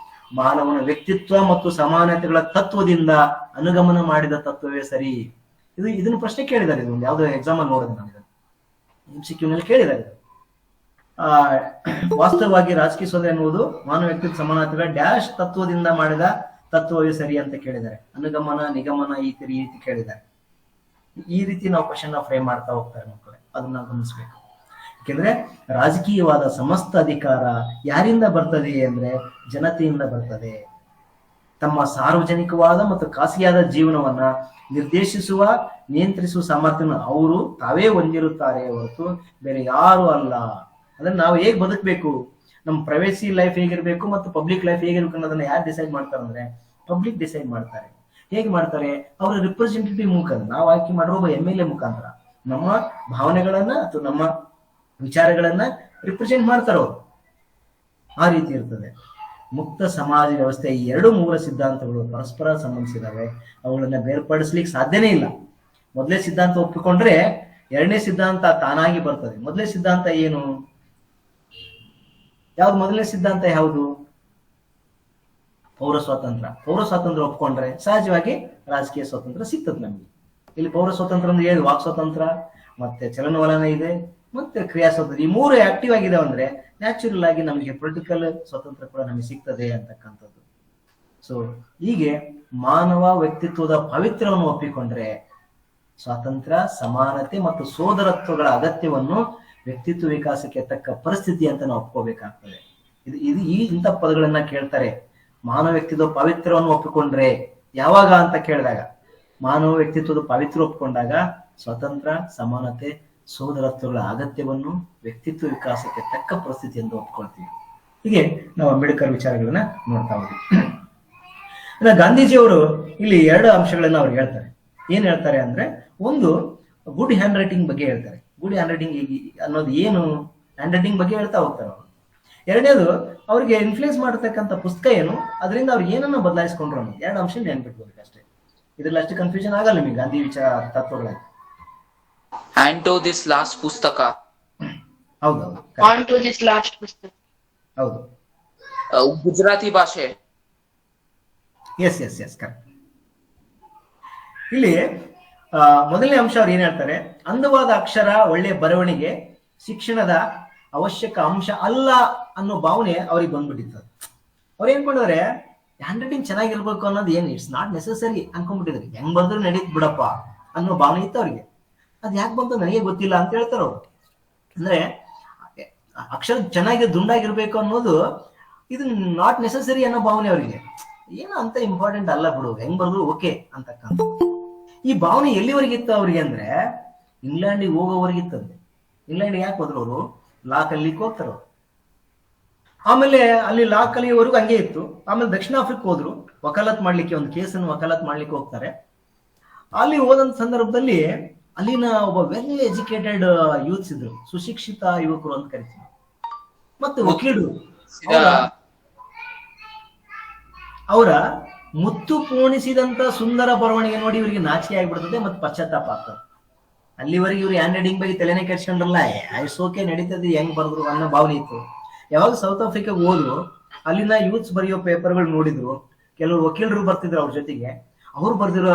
[SPEAKER 2] ಮಾನವನ ವ್ಯಕ್ತಿತ್ವ ಮತ್ತು ಸಮಾನತೆಗಳ ತತ್ವದಿಂದ ಅನುಗಮನ ಮಾಡಿದ ತತ್ವವೇ ಸರಿ. ಇದನ್ನು ಪ್ರಶ್ನೆ ಕೇಳಿದ್ದಾರೆ. ಇದು ಯಾವ್ದೋ ಎಕ್ಸಾಮ್ ಅಲ್ಲಿ ನೋಡಿದೆ ನಾನು, MCQ ನಲ್ಲಿ ಕೇಳಿದ್ದಾರೆ. ವಾಸ್ತವವಾಗಿ ರಾಜಕೀಯ ಸ್ವಾತಂತ್ರ್ಯ ಎನ್ನುವುದು ಮಾನವ ವ್ಯಕ್ತಿತ್ವ ಸಮಾನತೆಗಳ ಡ್ಯಾಶ್ ತತ್ವದಿಂದ ಮಾಡಿದ ತತ್ವವೇ ಸರಿ ಅಂತ ಕೇಳಿದ್ದಾರೆ. ಅನುಗಮನ, ನಿಗಮನ ಈ ರೀತಿ ಕೇಳಿದ್ದಾರೆ. ಈ ರೀತಿ ನಾವು ಕ್ವಶನ್ ಫ್ರೇಮ್ ಮಾಡ್ತಾ ಹೋಗ್ತಾರೆ ಮಕ್ಕಳೇ, ಅದನ್ನ ಗಮನಿಸ್ಬೇಕು. ಯಾಕೆಂದ್ರೆ ರಾಜಕೀಯವಾದ ಸಮಸ್ತ ಅಧಿಕಾರ ಯಾರಿಂದ ಬರ್ತದೆ ಅಂದ್ರೆ ಜನತೆಯಿಂದ ಬರ್ತದೆ. ತಮ್ಮ ಸಾರ್ವಜನಿಕವಾದ ಮತ್ತು ಖಾಸಗಿಯಾದ ಜೀವನವನ್ನ ನಿರ್ದೇಶಿಸುವ, ನಿಯಂತ್ರಿಸುವ ಸಾಮರ್ಥ್ಯವನ್ನು ಅವರು ತಾವೇ ಹೊಂದಿರುತ್ತಾರೆ ಹೊರತು ಬೇರೆ ಯಾರು ಅಲ್ಲ. ಅಂದ್ರೆ ನಾವು ಹೇಗ್ ಬದುಕಬೇಕು, ನಮ್ಮ ಪ್ರೈವೇಸಿ ಲೈಫ್ ಹೇಗಿರ್ಬೇಕು ಮತ್ತು ಪಬ್ಲಿಕ್ ಲೈಫ್ ಹೇಗಿರ್ಬೇಕು ಅನ್ನೋದನ್ನ ಯಾರು ಡಿಸೈಡ್ ಮಾಡ್ತಾರೆ ಅಂದ್ರೆ ಪಬ್ಲಿಕ್ ಡಿಸೈಡ್ ಮಾಡ್ತಾರೆ. ಹೇಗೆ ಮಾಡ್ತಾರೆ? ಅವರ ರಿಪ್ರೆಸೆಂಟೇಟಿವ್ ಮುಖಾಂತರ, ನಾವು ಆಯ್ಕೆ ಮಾಡಿರೋ MLA ಮುಖಾಂತರ ನಮ್ಮ ಭಾವನೆಗಳನ್ನ ಅಥವಾ ನಮ್ಮ ವಿಚಾರಗಳನ್ನ ರಿಪ್ರೆಸೆಂಟ್ ಮಾಡ್ತಾರೆ ಅವರು. ಆ ರೀತಿ ಇರ್ತದೆ. ಮುಕ್ತ ಸಮಾಜ ವ್ಯವಸ್ಥೆ ಈ 2 ಮೂಲ ಸಿದ್ಧಾಂತಗಳು ಪರಸ್ಪರ ಸಂಬಂಧಿಸಿದಾವೆ. ಅವುಗಳನ್ನ ಬೇರ್ಪಡಿಸ್ಲಿಕ್ಕೆ ಸಾಧ್ಯನೇ ಇಲ್ಲ. ಮೊದಲೇ ಸಿದ್ಧಾಂತ ಒಪ್ಪಿಕೊಂಡ್ರೆ 2ನೇ ಸಿದ್ಧಾಂತ ತಾನಾಗಿ ಬರ್ತದೆ. ಮೊದಲೇ ಸಿದ್ಧಾಂತ ಏನು? ಯಾವ್ದು ಮೊದಲನೇ ಸಿದ್ಧಾಂತ? ಯಾವುದು? ಪೌರ ಸ್ವಾತಂತ್ರ್ಯ. ಪೌರ ಸ್ವಾತಂತ್ರ್ಯ ಒಪ್ಕೊಂಡ್ರೆ ಸಹಜವಾಗಿ ರಾಜಕೀಯ ಸ್ವಾತಂತ್ರ್ಯ ಸಿಗ್ತದೆ ನಮ್ಗೆ. ಇಲ್ಲಿ ಪೌರ ಸ್ವಾತಂತ್ರ್ಯ ಅಂದ್ರೆ ಏನು? ವಾಕ್ ಸ್ವಾತಂತ್ರ್ಯ, ಮತ್ತೆ ಚಲನವಲನ ಇದೆ, ಮತ್ತೆ ಕ್ರಿಯಾ ಸ್ವಾತಂತ್ರ್ಯ. ಈ 3 ಆಕ್ಟಿವ್ ಆಗಿದಾವೆ ಅಂದ್ರೆ ನ್ಯಾಚುರಲ್ ಆಗಿ ನಮಗೆ ಪೊಲಿಟಿಕಲ್ ಸ್ವಾತಂತ್ರ್ಯ ಕೂಡ ನಮಗೆ ಸಿಗ್ತದೆ ಅಂತಕ್ಕಂಥದ್ದು. ಸೊ ಹೀಗೆ ಮಾನವ ವ್ಯಕ್ತಿತ್ವದ ಪವಿತ್ರವನ್ನು ಒಪ್ಪಿಕೊಂಡ್ರೆ ಸ್ವಾತಂತ್ರ್ಯ, ಸಮಾನತೆ ಮತ್ತು ಸೋದರತ್ವಗಳ ಅಗತ್ಯವನ್ನು ವ್ಯಕ್ತಿತ್ವ ವಿಕಾಸಕ್ಕೆ ತಕ್ಕ ಪರಿಸ್ಥಿತಿ ಅಂತ ನಾವು ಒಪ್ಕೋಬೇಕಾಗ್ತದೆ. ಇಂಥ ಪದಗಳನ್ನ ಕೇಳ್ತಾರೆ. ಮಾನವ ವ್ಯಕ್ತಿತ್ವದ ಪವಿತ್ರವನ್ನು ಒಪ್ಪಿಕೊಂಡ್ರೆ ಯಾವಾಗ ಅಂತ ಕೇಳಿದಾಗ, ಮಾನವ ವ್ಯಕ್ತಿತ್ವದ ಪವಿತ್ರ ಒಪ್ಪಿಕೊಂಡಾಗ ಸ್ವಾತಂತ್ರ್ಯ, ಸಮಾನತೆ ಸೋದರತ್ವಗಳ ಅಗತ್ಯವನ್ನು ವ್ಯಕ್ತಿತ್ವ ವಿಕಾಸಕ್ಕೆ ತಕ್ಕ ಪರಿಸ್ಥಿತಿ ಎಂದು ಒಪ್ಕೊಳ್ತೀವಿ. ಹೀಗೆ ನಾವು ಅಂಬೇಡ್ಕರ್ ವಿಚಾರಗಳನ್ನ ನೋಡ್ತಾ ಹೋದ್ವಿ. ಇನ್ನು ಗಾಂಧೀಜಿಯವರು ಇಲ್ಲಿ 2 ಅಂಶಗಳನ್ನ ಅವ್ರು ಹೇಳ್ತಾರೆ. ಏನ್ ಹೇಳ್ತಾರೆ ಅಂದ್ರೆ, ಒಂದು ಗುಡ್ ಹ್ಯಾಂಡ್ ರೈಟಿಂಗ್ ಬಗ್ಗೆ ಹೇಳ್ತಾರೆ. ಗುಡ್ ಹ್ಯಾಂಡ್ ರೈಟಿಂಗ್ ಅನ್ನೋದು ಏನು, ಹ್ಯಾಂಡ್ ರೈಟಿಂಗ್ ಬಗ್ಗೆ ಹೇಳ್ತಾ ಹೋಗ್ತಾರೆ ಅವರು. ಎರಡನೇದು, ಅವ್ರಿಗೆ ಇನ್ಫ್ಲೂಯೆನ್ಸ್ ಮಾಡತಕ್ಕಂಥ ಪುಸ್ತಕ ಏನು, ಅದರಿಂದ ಅವ್ರು ಏನನ್ನ ಬದಲಾಯಿಸ್ಕೊಂಡ್ರು ಅನ್ನೋದು. 2 ಅಂಶ ನೆನ್ಪಿಟ್ಕೋಬೇಕು ಅಷ್ಟೇ. ಇದ್ರಲ್ಲಿ ಅಷ್ಟು ಕನ್ಫ್ಯೂಷನ್ ಆಗಲ್ಲ ನಿಮಗೆ ಗಾಂಧಿ ವಿಚಾರ ತತ್ವಗಳಲ್ಲಿ.
[SPEAKER 5] ಅಂಡ್ ಟು ದಿಸ್ ಲಾಸ್ಟ್ ಪುಸ್ತಕ.
[SPEAKER 2] ಹೌದೌದು,
[SPEAKER 3] ಆನ್ ಟು ದಿಸ್ ಲಾಸ್ಟ್ ಪುಸ್ತಕ.
[SPEAKER 2] ಹೌದು,
[SPEAKER 5] ಗುಜರಾತಿ ಭಾಷೆ.
[SPEAKER 2] Yes correct. ಇಲ್ಲಿ ಮೊದಲನೇ ಅಂಶ ಅವ್ರು ಏನ್ ಹೇಳ್ತಾರೆ, ಅಂದವಾದ ಅಕ್ಷರ, ಒಳ್ಳೆಯ ಬರವಣಿಗೆ ಶಿಕ್ಷಣದ ಅವಶ್ಯಕ ಅಂಶ ಅಲ್ಲ ಅನ್ನೋ ಭಾವನೆ ಅವ್ರಿಗೆ ಬಂದ್ಬಿಟ್ಟಿತ್ತು. ಅವ್ರು ಏನ್ ಮಾಡಿದ್ರೆ, ಹ್ಯಾಂಡ್ ರೈಟಿಂಗ್ ಚೆನ್ನಾಗಿರ್ಬೇಕು ಅನ್ನೋದು ಏನು ಇಟ್ಸ್ ನಾಟ್ ನೆಸೆಸರಿ ಅನ್ಕೊಂಡ್ಬಿಟ್ಟಿದ್ರಿ. ಹೆಂಗ್ ಬಂದ್ರು ನಡೀತ್ ಬಿಡಪ್ಪ ಅನ್ನೋ ಭಾವನೆ ಇತ್ತು ಅವ್ರಿಗೆ. ಅದ್ ಯಾಕೆ ಬಂತು ನನಗೆ ಗೊತ್ತಿಲ್ಲ ಅಂತ ಹೇಳ್ತಾರ ಅವ್ರು. ಅಂದ್ರೆ ಅಕ್ಷರ ಚೆನ್ನಾಗಿ ದುಂಡಾಗಿರ್ಬೇಕು ಅನ್ನೋದು ಇದು ನಾಟ್ ನೆಸೆಸರಿ ಅನ್ನೋ ಭಾವನೆ ಅವರಿಗೆ. ಏನೋ ಅಂತ ಇಂಪಾರ್ಟೆಂಟ್ ಅಲ್ಲ ಬಿಡು, ಹೆಂಗ್ ಬರ್ದ್ರು ಓಕೆ ಅಂತಕ್ಕಂಥ ಈ ಭಾವನೆ ಎಲ್ಲಿವರೆಗಿತ್ತು ಅವ್ರಿಗೆ ಅಂದ್ರೆ, ಇಂಗ್ಲೆಂಡಿಗೆ ಹೋಗೋವರೆಗಿತ್ತಂತೆ. ಇಂಗ್ಲೆಂಡ್ಗೆ ಯಾಕೆ ಹೋದ್ರು ಅವರು, ಲಾ ಕಲಿಲಿಕ್ಕೆ ಹೋಗ್ತಾರ. ಆಮೇಲೆ ಅಲ್ಲಿ ಲಾ ಕಲಿಯೋವರೆಗೂ ಹಂಗೆ ಇತ್ತು. ಆಮೇಲೆ ದಕ್ಷಿಣ ಆಫ್ರಿಕ್ ಹೋದ್ರು ವಕಾಲತ್ ಮಾಡ್ಲಿಕ್ಕೆ, ಒಂದು ಕೇಸನ್ನು ವಕಾಲತ್ ಮಾಡ್ಲಿಕ್ಕೆ ಹೋಗ್ತಾರೆ. ಅಲ್ಲಿ ಹೋದಂತ ಸಂದರ್ಭದಲ್ಲಿ ಅಲ್ಲಿನ ಒಬ್ಬ ವೆಲ್ ಎಜುಕೇಟೆಡ್ ಯೂತ್ಸ್ ಇದ್ರು, ಸುಶಿಕ್ಷಿತ ಯುವಕರು ಅಂತ ಕರಿತೀವಿ. ಮತ್ತೆ ವಕೀಲರು ಅವರ ಮುತ್ತು ಪೂರ್ಣಿಸಿದಂತ ಸುಂದರ ಬರವಣಿಗೆ ನೋಡಿ ಇವರಿಗೆ ನಾಚಿಕೆ ಆಗ್ಬಿಡ್ತದೆ ಮತ್ತೆ ಪಶ್ಚಾತ್ತಾಪ ಆಗ್ತದೆ. ಅಲ್ಲಿವರೆಗೆ ಇವ್ರು ಹ್ಯಾಂಡ್ ರೈಟಿಂಗ್ ಬಗ್ಗೆ ತಲೆನೇ ಕೆಡ್ಸ್ಕೊಂಡ್ರಲ್ಲ, ಸೋಕೆ ನಡೀತದೆ ಹೆಂಗ್ ಬರೆದ್ರು ಅನ್ನೋ ಭಾವನೆ ಇತ್ತು. ಯಾವಾಗ ಸೌತ್ ಆಫ್ರಿಕಾಗೆ ಹೋದ್ರು, ಅಲ್ಲಿನ ಯೂತ್ಸ್ ಬರೆಯೋ ಪೇಪರ್ಗಳು ನೋಡಿದ್ರು, ಕೆಲವರು ವಕೀಲರು ಬರ್ತಿದ್ರು ಅವ್ರ ಜೊತೆಗೆ. ಅವ್ರು ಬರ್ದಿರೋ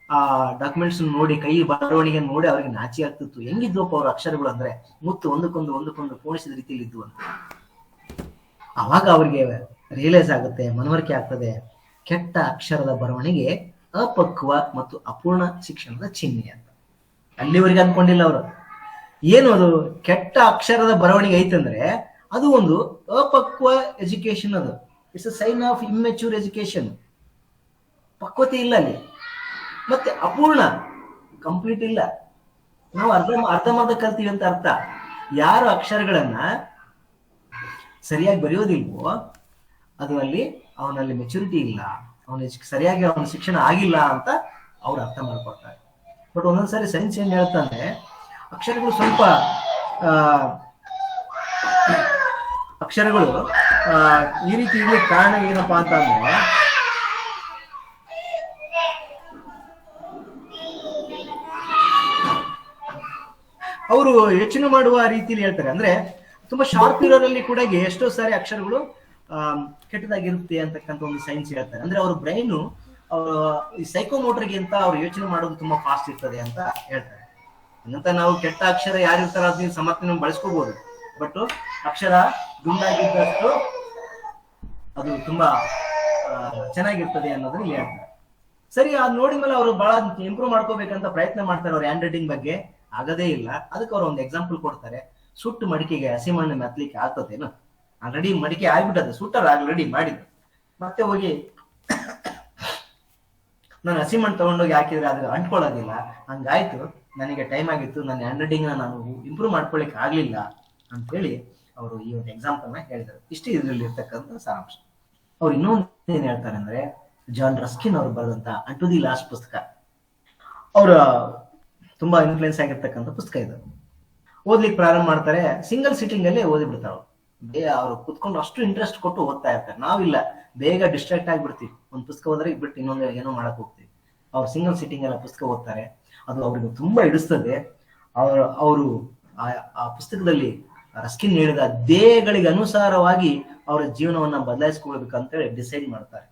[SPEAKER 2] ಆ ಡಾಕ್ಯುಮೆಂಟ್ಸ್ ನೋಡಿ, ಕೈ ಬರವಣಿಗೆ ನೋಡಿ ಅವ್ರಿಗೆ ನಾಚಿ ಆಗ್ತಿತ್ತು. ಹೆಂಗಿದ್ವಪ್ಪ ಅವ್ರ ಅಕ್ಷರಗಳು ಅಂದ್ರೆ, ಮುತ್ತು ಒಂದಕ್ಕೊಂದು ಪೂರ್ಣಿಸಿದ ರೀತಿಯಲ್ಲಿ ಇದ್ವು ಅಂತ. ಅವಾಗ ಅವ್ರಿಗೆ ರಿಯಲೈಸ್ ಆಗುತ್ತೆ, ಮನವರಿಕೆ ಆಗ್ತದೆ, ಕೆಟ್ಟ ಅಕ್ಷರದ ಬರವಣಿಗೆ ಅಪಕ್ವ ಮತ್ತು ಅಪೂರ್ಣ ಶಿಕ್ಷಣದ ಚಿಹ್ನೆ ಅಂತ. ಅಲ್ಲಿವರೆಗೆ ಅನ್ಕೊಂಡಿಲ್ಲ ಅವರು. ಏನು ಅದು ಕೆಟ್ಟ ಅಕ್ಷರದ ಬರವಣಿಗೆ ಐತಂದ್ರೆ ಅದು ಒಂದು ಅಪಕ್ವ ಎಜುಕೇಶನ್. ಅದು it's a sign of immature education. ಪಕ್ವತೆ ಇಲ್ಲ ಅಲ್ಲಿ. ಮತ್ತೆ ಅಪೂರ್ಣ, ಕಂಪ್ಲೀಟ್ ಇಲ್ಲ. ನಾವು ಅರ್ಧಮರ್ಧ ಕಲ್ತೀವಿ ಅಂತ ಅರ್ಥ. ಯಾರು ಅಕ್ಷರಗಳನ್ನ ಸರಿಯಾಗಿ ಬರೆಯೋದಿಲ್ವೋ ಅದು ಅಲ್ಲಿ ಅವನಲ್ಲಿ ಮೆಚುರಿಟಿ ಇಲ್ಲ, ಸರಿಯಾಗಿ ಅವನ ಶಿಕ್ಷಣ ಆಗಿಲ್ಲ ಅಂತ ಅವ್ರು ಅರ್ಥ ಮಾಡ್ಕೊಳ್ತಾರೆ. ಬಟ್ ಒಂದೊಂದ್ಸರಿ ಸೈನ್ಸ್ ಏನ್ ಹೇಳ್ತಾನೆ, ಅಕ್ಷರಗಳು ಸ್ವಲ್ಪ ಅಕ್ಷರಗಳು ಈ ರೀತಿ ಇರ್ಲಿಕ್ಕೆ ಕಾರಣ ಏನಪ್ಪಾ ಅಂತ ಅಂದ್ರೆ, ಅವರು ಯೋಚನೆ ಮಾಡುವ ರೀತಿಯಲ್ಲಿ ಹೇಳ್ತಾರೆ. ಅಂದ್ರೆ ತುಂಬಾ ಶಾರ್ಪ್ ಇರೋರಲ್ಲಿ ಕೂಡ ಎಷ್ಟೋ ಸಾರಿ ಅಕ್ಷರಗಳು ಕೆಟ್ಟದಾಗಿರುತ್ತೆ ಅಂತಕ್ಕಂಥ ಒಂದು ಸೈನ್ಸ್ ಹೇಳ್ತಾರೆ. ಅಂದ್ರೆ ಅವ್ರ ಬ್ರೈನು ಈ ಸೈಕೋಮೋಟರ್ಗಿಂತ ಅವ್ರು ಯೋಚನೆ ಮಾಡೋದು ತುಂಬಾ ಫಾಸ್ಟ್ ಇರ್ತದೆ ಅಂತ ಹೇಳ್ತಾರೆ. ಹಂಗಂತ ನಾವು ಕೆಟ್ಟ ಅಕ್ಷರ ಯಾರಿರ್ತಾರ ಅದನ್ನ ಸಮರ್ಥನೆ ಬಳಸ್ಕೋಬಹುದು. ಬಟ್ ಅಕ್ಷರ ದುಂಡಾಗಿದ್ದಷ್ಟು ಅದು ತುಂಬಾ ಚೆನ್ನಾಗಿರ್ತದೆ ಅನ್ನೋದನ್ನ ಇಲ್ಲಿ ಹೇಳ್ತಾರೆ. ಸರಿ, ಅದ್ ನೋಡಿ ಮೇಲೆ ಅವರು ಬಹಳ ಇಂಪ್ರೂವ್ ಮಾಡ್ಕೋಬೇಕಂತ ಪ್ರಯತ್ನ ಮಾಡ್ತಾರೆ ಅವ್ರ ಹ್ಯಾಂಡ್ ರೈಟಿಂಗ್ ಬಗ್ಗೆ. ಆಗದೇ ಇಲ್ಲ. ಅದಕ್ಕೆ ಅವ್ರು ಒಂದು ಎಕ್ಸಾಂಪಲ್ ಕೊಡ್ತಾರೆ. ಸುಟ್ಟು ಮಡಿಕೆಗೆ ಹಸಿ ಮಣ್ಣು ಮೆತ್ತಲಿಕ್ಕೆ ಆಗ್ತದೇನು? ಆಲ್ರೆಡಿ ಮಡಿಕೆ ಆಗ್ಬಿಟ್ಟದೆ, ಸುಟ್ಟರ್ ಆಲ್ರೆಡಿ ಮಾಡಿದ್ರು. ಮತ್ತೆ ಹೋಗಿ ನಾನು ಹಸಿ ಮಣ್ಣು ತಗೊಂಡೋಗಿ ಹಾಕಿದ್ರೆ ಅದು ಅಂಟ್ಕೊಳ್ಳೋದಿಲ್ಲ. ಹಂಗಾಯ್ತು, ನನಗೆ ಟೈಮ್ ಆಗಿತ್ತು, ನನ್ನ ಹ್ಯಾಂಡ್ ರೈಟಿಂಗ್ ನಾನು ಇಂಪ್ರೂವ್ ಮಾಡ್ಕೊಳಿಕ್ ಆಗ್ಲಿಲ್ಲ ಅಂತೇಳಿ ಅವರು ಈ ಒಂದು ಎಕ್ಸಾಂಪಲ್ ನ ಹೇಳಿದ್ದಾರೆ. ಇಷ್ಟೇ ಇದ್ರಲ್ಲಿ ಇರ್ತಕ್ಕಂಥ ಸಾರಾಂಶ. ಅವ್ರು ಇನ್ನೊಂದು ಏನ್ ಹೇಳ್ತಾರೆ ಅಂದ್ರೆ, ಜಾನ್ ರಸ್ಕಿನ್ ಅವ್ರು ಬರೆದಂತ ಅಂಡ್ ಟು ದಿ ಲಾಸ್ಟ್ ಪುಸ್ತಕ ಅವ್ರ ತುಂಬಾ ಇನ್ಫ್ಲೂಯೆನ್ಸ್ ಆಗಿರ್ತಕ್ಕಂಥ ಪುಸ್ತಕ ಇದು. ಓದ್ಲಿಕ್ಕೆ ಪ್ರಾರಂಭ ಮಾಡ್ತಾರೆ. ಸಿಂಗಲ್ ಸಿಟ್ಟಿಂಗ್ ಅಲ್ಲೇ ಓದಿ ಬಿಡ್ತಾರೆ ಅವ್ರು ಕುತ್ಕೊಂಡು ಅಷ್ಟು ಇಂಟ್ರೆಸ್ಟ್ ಕೊಟ್ಟು ಓದ್ತಾ ಇರ್ತಾರೆ. ನಾವಿಲ್ಲ, ಬೇಗ ಡಿಸ್ಟ್ರಾಕ್ಟ್ ಆಗ್ಬಿಡ್ತೀವಿ. ಒಂದು ಪುಸ್ತಕ ಓದ್ರೆ ಬಿಟ್ಟು ಇನ್ನೊಂದು ಏನೋ ಮಾಡಕ್ ಹೋಗ್ತೀವಿ. ಅವ್ರು ಸಿಂಗಲ್ ಸಿಟ್ಟಿಂಗ್ ಎಲ್ಲ ಪುಸ್ತಕ ಓದ್ತಾರೆ. ಅದು ಅವ್ರಿಗೆ ತುಂಬಾ ಹಿಡಿಸ್ತದೆ. ಅವರು ಆ ಪುಸ್ತಕದಲ್ಲಿ ರಸ್ಕಿನ್ ಹೇಳಿದ ಧ್ಯೇಯಗಳಿಗೆ ಅನುಸಾರವಾಗಿ ಅವರ ಜೀವನವನ್ನ ಬದಲಾಯಿಸ್ಕೊಳ್ಬೇಕಂತೇಳಿ ಡಿಸೈಡ್ ಮಾಡ್ತಾರೆ.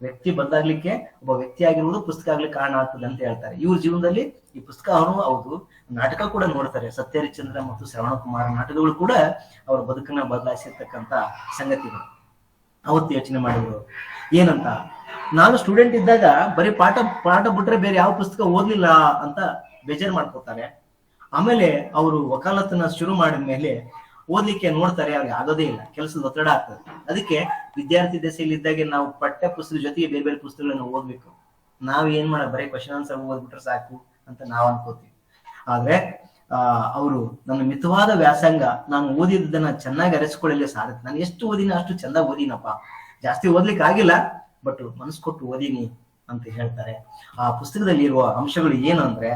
[SPEAKER 2] ವ್ಯಕ್ತಿ ಬದಲಾಗ್ಲಿಕ್ಕೆ ಒಬ್ಬ ವ್ಯಕ್ತಿ ಆಗಿರುವುದು ಪುಸ್ತಕ ಆಗ್ಲಿಕ್ಕೆ ಕಾರಣ ಆಗ್ತದೆ ಅಂತ ಹೇಳ್ತಾರೆ. ಇವ್ರ ಜೀವನದಲ್ಲಿ ಈ ಪುಸ್ತಕ ಹೌದು, ನಾಟಕ ಕೂಡ ನೋಡ್ತಾರೆ. ಸತ್ಯಹರಿಶ್ಚಂದ್ರ ಮತ್ತು ಶ್ರವಣ ಕುಮಾರ ನಾಟಕಗಳು ಕೂಡ ಅವ್ರ ಬದುಕನ್ನ ಬದಲಾಯಿಸಿರ್ತಕ್ಕಂಥ ಸಂಗತಿಗಳು. ಅವತ್ತು ಯೋಚನೆ ಮಾಡಿದ್ರು ಏನಂತ, ನಾನು ಸ್ಟೂಡೆಂಟ್ ಇದ್ದಾಗ ಬರೀ ಪಾಠ ಬಿಟ್ರೆ ಬೇರೆ ಯಾವ ಪುಸ್ತಕ ಓದ್ಲಿಲ್ಲ ಅಂತ ಬೇಜಾರು ಮಾಡ್ಕೋತಾರೆ. ಆಮೇಲೆ ಅವರು ವಕಾಲತ್ತನ್ನ ಶುರು ಮಾಡಿದ ಮೇಲೆ ಓದ್ಲಿಕ್ಕೆ ನೋಡ್ತಾರೆ, ಅವ್ರಿಗೆ ಆಗೋದೇ ಇಲ್ಲ, ಕೆಲಸದ ಒತ್ತಡ ಆಗ್ತದೆ. ಅದಕ್ಕೆ ವಿದ್ಯಾರ್ಥಿ ದಶೆಯಲ್ಲಿ ಇದ್ದಾಗೆ ನಾವು ಪಠ್ಯ ಪುಸ್ತಕದ ಜೊತೆಗೆ ಬೇರೆ ಬೇರೆ ಪುಸ್ತಕಗಳನ್ನ ಓದ್ಬೇಕು. ನಾವ್ ಏನ್ ಮಾಡ ಬರೀ ಕ್ವಶನ್ ಆನ್ಸರ್ ಓದ್ಬಿಟ್ರೆ ಸಾಕು ಅಂತ ನಾವ್ ಅನ್ಕೋತೀವಿ. ಆದ್ರೆ ಅವರು ನನ್ನ ಮಿತವಾದ ವ್ಯಾಸಂಗ, ನಾನು ಓದಿದ್ದನ್ನ ಚೆನ್ನಾಗಿ ಅರಿಸ್ಕೊಳ್ಳಲಿ ಸಾರಥಿ. ನಾನು ಎಷ್ಟು ಓದಿನ ಅಷ್ಟು ಚಂದ ಓದಿನಪ್ಪ, ಜಾಸ್ತಿ ಓದ್ಲಿಕ್ಕೆ ಆಗಿಲ್ಲ, ಬಟ್ ಮನಸ್ಸು ಕೊಟ್ಟು ಓದಿನಿ ಅಂತ ಹೇಳ್ತಾರೆ. ಆ ಪುಸ್ತಕದಲ್ಲಿ ಇರುವ ಅಂಶಗಳು ಏನು ಅಂದ್ರೆ,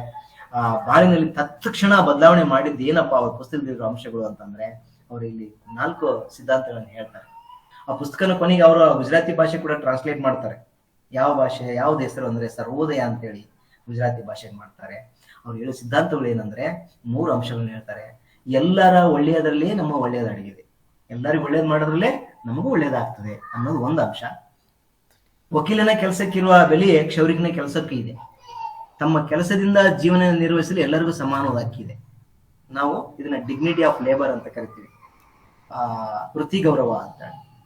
[SPEAKER 2] ಬಾಳಿನಲ್ಲಿ ತತ್ಕ್ಷಣ ಬದಲಾವಣೆ ಮಾಡಿದ್ದು ಏನಪ್ಪಾ ಅವ್ರ ಪುಸ್ತಕದಲ್ಲಿರುವ ಅಂಶಗಳು ಅಂತಂದ್ರೆ, ಅವ್ರು ಇಲ್ಲಿ 4 ಸಿದ್ಧಾಂತಗಳನ್ನು ಹೇಳ್ತಾರೆ. ಆ ಪುಸ್ತಕನ ಕೊನೆಗೆ ಅವರು ಗುಜರಾತಿ ಭಾಷೆ ಕೂಡ ಟ್ರಾನ್ಸ್ಲೇಟ್ ಮಾಡ್ತಾರೆ. ಯಾವ ಭಾಷೆ, ಯಾವ್ದು ಹೆಸರು ಅಂದ್ರೆ ಸರ್ವೋದಯ ಅಂತೇಳಿ ಗುಜರಾತಿ ಭಾಷೆಗೆ ಮಾಡ್ತಾರೆ. ಅವ್ರು ಹೇಳೋ ಸಿದ್ಧಾಂತಗಳು ಏನಂದ್ರೆ 3 ಅಂಶಗಳನ್ನ ಹೇಳ್ತಾರೆ. ಎಲ್ಲರ ಒಳ್ಳೆಯದರಲ್ಲೇ ನಮ್ಮ ಒಳ್ಳೆಯದಡಗಿದೆ, ಎಲ್ಲರಿಗೂ ಒಳ್ಳೇದ್ ಮಾಡೋದ್ರಲ್ಲೇ ನಮಗೂ ಒಳ್ಳೇದಾಗ್ತದೆ ಅನ್ನೋದು ಒಂದು ಅಂಶ. ವಕೀಲನ ಕೆಲಸಕ್ಕಿರುವ ಬೆಲೆ ಕ್ಷೌರಿಕನ ಕೆಲಸಕ್ಕೆ ಇದೆ. ತಮ್ಮ ಕೆಲಸದಿಂದ ಜೀವನ ನಿರ್ವಹಿಸಲು ಎಲ್ಲರಿಗೂ ಸಮಾನವಾದ ಹಕ್ಕಿದೆ. ನಾವು ಇದನ್ನ ಡಿಗ್ನಿಟಿ ಆಫ್ ಲೇಬರ್ ಅಂತ ಕರಿತೀವಿ, ವೃತ್ತಿ ಗೌರವ ಅಂತ.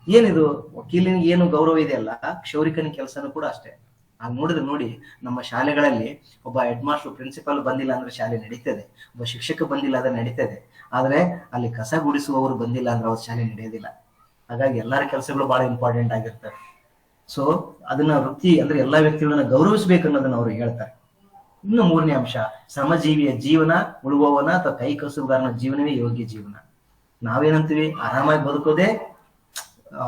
[SPEAKER 2] ಏನಿದು ವಕೀಲನಿಗೆ ಏನು ಗೌರವ ಇದೆಯಲ್ಲ, ಕ್ಷೌರಿಕನ ಕೆಲಸನೂ ಕೂಡ ಅಷ್ಟೇ. ಹಾಗೆ ನೋಡಿದ್ರೆ ನೋಡಿ, ನಮ್ಮ ಶಾಲೆಗಳಲ್ಲಿ ಒಬ್ಬ ಹೆಡ್ ಮಾಸ್ಟರ್ ಪ್ರಿನ್ಸಿಪಲ್ ಬಂದಿಲ್ಲ ಅಂದ್ರೆ ಶಾಲೆ ನಡೀತದೆ, ಒಬ್ಬ ಶಿಕ್ಷಕ ಬಂದಿಲ್ಲ ಅಂದ್ರೆ ನಡೀತದೆ. ಆದ್ರೆ ಅಲ್ಲಿ ಕಸ ಗುಡಿಸುವವರು ಬಂದಿಲ್ಲ ಅಂದ್ರೆ ಅವ್ರ ಶಾಲೆ ನಡೆಯೋದಿಲ್ಲ. ಹಾಗಾಗಿ ಎಲ್ಲರ ಕೆಲಸಗಳು ಬಹಳ ಇಂಪಾರ್ಟೆಂಟ್ ಆಗಿರ್ತವೆ. ಸೊ ಅದನ್ನ ವೃತ್ತಿ ಅಂದ್ರೆ ಎಲ್ಲಾ ವ್ಯಕ್ತಿಗಳನ್ನ ಗೌರವಿಸ್ಬೇಕು ಅನ್ನೋದನ್ನ ಅವ್ರು ಹೇಳ್ತಾರೆ. ಇನ್ನು 3ನೇ ಅಂಶ, ಶ್ರಮಜೀವಿಯ ಜೀವನ ಉಳುವವನ ಅಥವಾ ಕೈ ಕಸುಗಾರನ ಜೀವನವೇ ಯೋಗ್ಯ ಜೀವನ. ನಾವೇನಂತೀವಿ, ಆರಾಮಾಗಿ ಬದುಕೋದೇ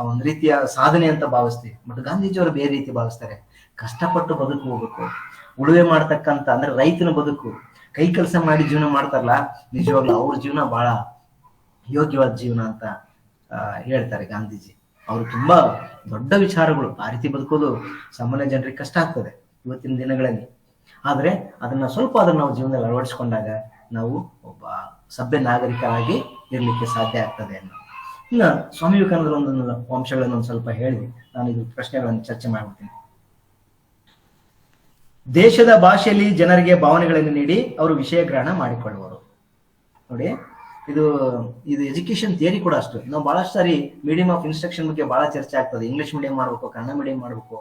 [SPEAKER 2] ಒಂದ್ ರೀತಿಯ ಸಾಧನೆ ಅಂತ ಭಾವಿಸ್ತೀವಿ. ಬಟ್ ಗಾಂಧೀಜಿಯವರು ಬೇರೆ ರೀತಿ ಭಾವಿಸ್ತಾರೆ. ಕಷ್ಟಪಟ್ಟು ಬದುಕು ಹೋಗ್ಬೇಕು, ಉಳುವೆ ಮಾಡ್ತಕ್ಕಂತ ಅಂದ್ರೆ ರೈತನ ಬದುಕು, ಕೈ ಕೆಲಸ ಮಾಡಿ ಜೀವನ ಮಾಡ್ತಾರಲ್ಲ, ನಿಜವಾಗ್ಲೂ ಅವ್ರ ಜೀವನ ಬಹಳ ಯೋಗ್ಯವಾದ ಜೀವನ ಅಂತ ಹೇಳ್ತಾರೆ ಗಾಂಧೀಜಿ. ಅವರು ತುಂಬಾ ದೊಡ್ಡ ವಿಚಾರಗಳು. ಆ ರೀತಿ ಬದುಕೋದು ಸಾಮಾನ್ಯ ಜನರಿಗೆ ಕಷ್ಟ ಆಗ್ತದೆ ಇವತ್ತಿನ ದಿನಗಳಲ್ಲಿ. ಆದ್ರೆ ಅದನ್ನ ನಾವು ಜೀವನದಲ್ಲಿ ಅಳವಡಿಸ್ಕೊಂಡಾಗ ನಾವು ಒಬ್ಬ ಸಭ್ಯ ನಾಗರಿಕರಾಗಿ ಇರ್ಲಿಕ್ಕೆ ಸಾಧ್ಯ ಆಗ್ತದೆ ಅನ್ನೋ. ಇನ್ನು ಸ್ವಾಮಿ ವಿವೇಕಾನಂದರ ಒಂದೊಂದು ಅಂಶಗಳನ್ನು ಸ್ವಲ್ಪ ಹೇಳಿ ನಾನು ಇದು ಪ್ರಶ್ನೆಗಳನ್ನು ಚರ್ಚೆ ಮಾಡ್ಬಿಡ್ತೀನಿ. ದೇಶದ ಭಾಷೆಯಲ್ಲಿ ಜನರಿಗೆ ಭಾವನೆಗಳನ್ನು ನೀಡಿ ಅವರು ವಿಷಯ ಗ್ರಹಣ ಮಾಡಿಕೊಳ್ಳುವರು. ನೋಡಿ, ಇದು ಎಜುಕೇಶನ್ ಥಿಯರಿ ಕೂಡ ಅಷ್ಟು. ನಾವು ಬಹಳಷ್ಟು ಸಾರಿ ಮೀಡಿಯಂ ಆಫ್ ಇನ್ಸ್ಟ್ರಕ್ಷನ್ ಬಗ್ಗೆ ಬಹಳ ಚರ್ಚೆ ಆಗ್ತದೆ. ಇಂಗ್ಲಿಷ್ ಮೀಡಿಯಂ ಮಾಡ್ಬೇಕು, ಕನ್ನಡ ಮೀಡಿಯಂ ಮಾಡ್ಬೇಕು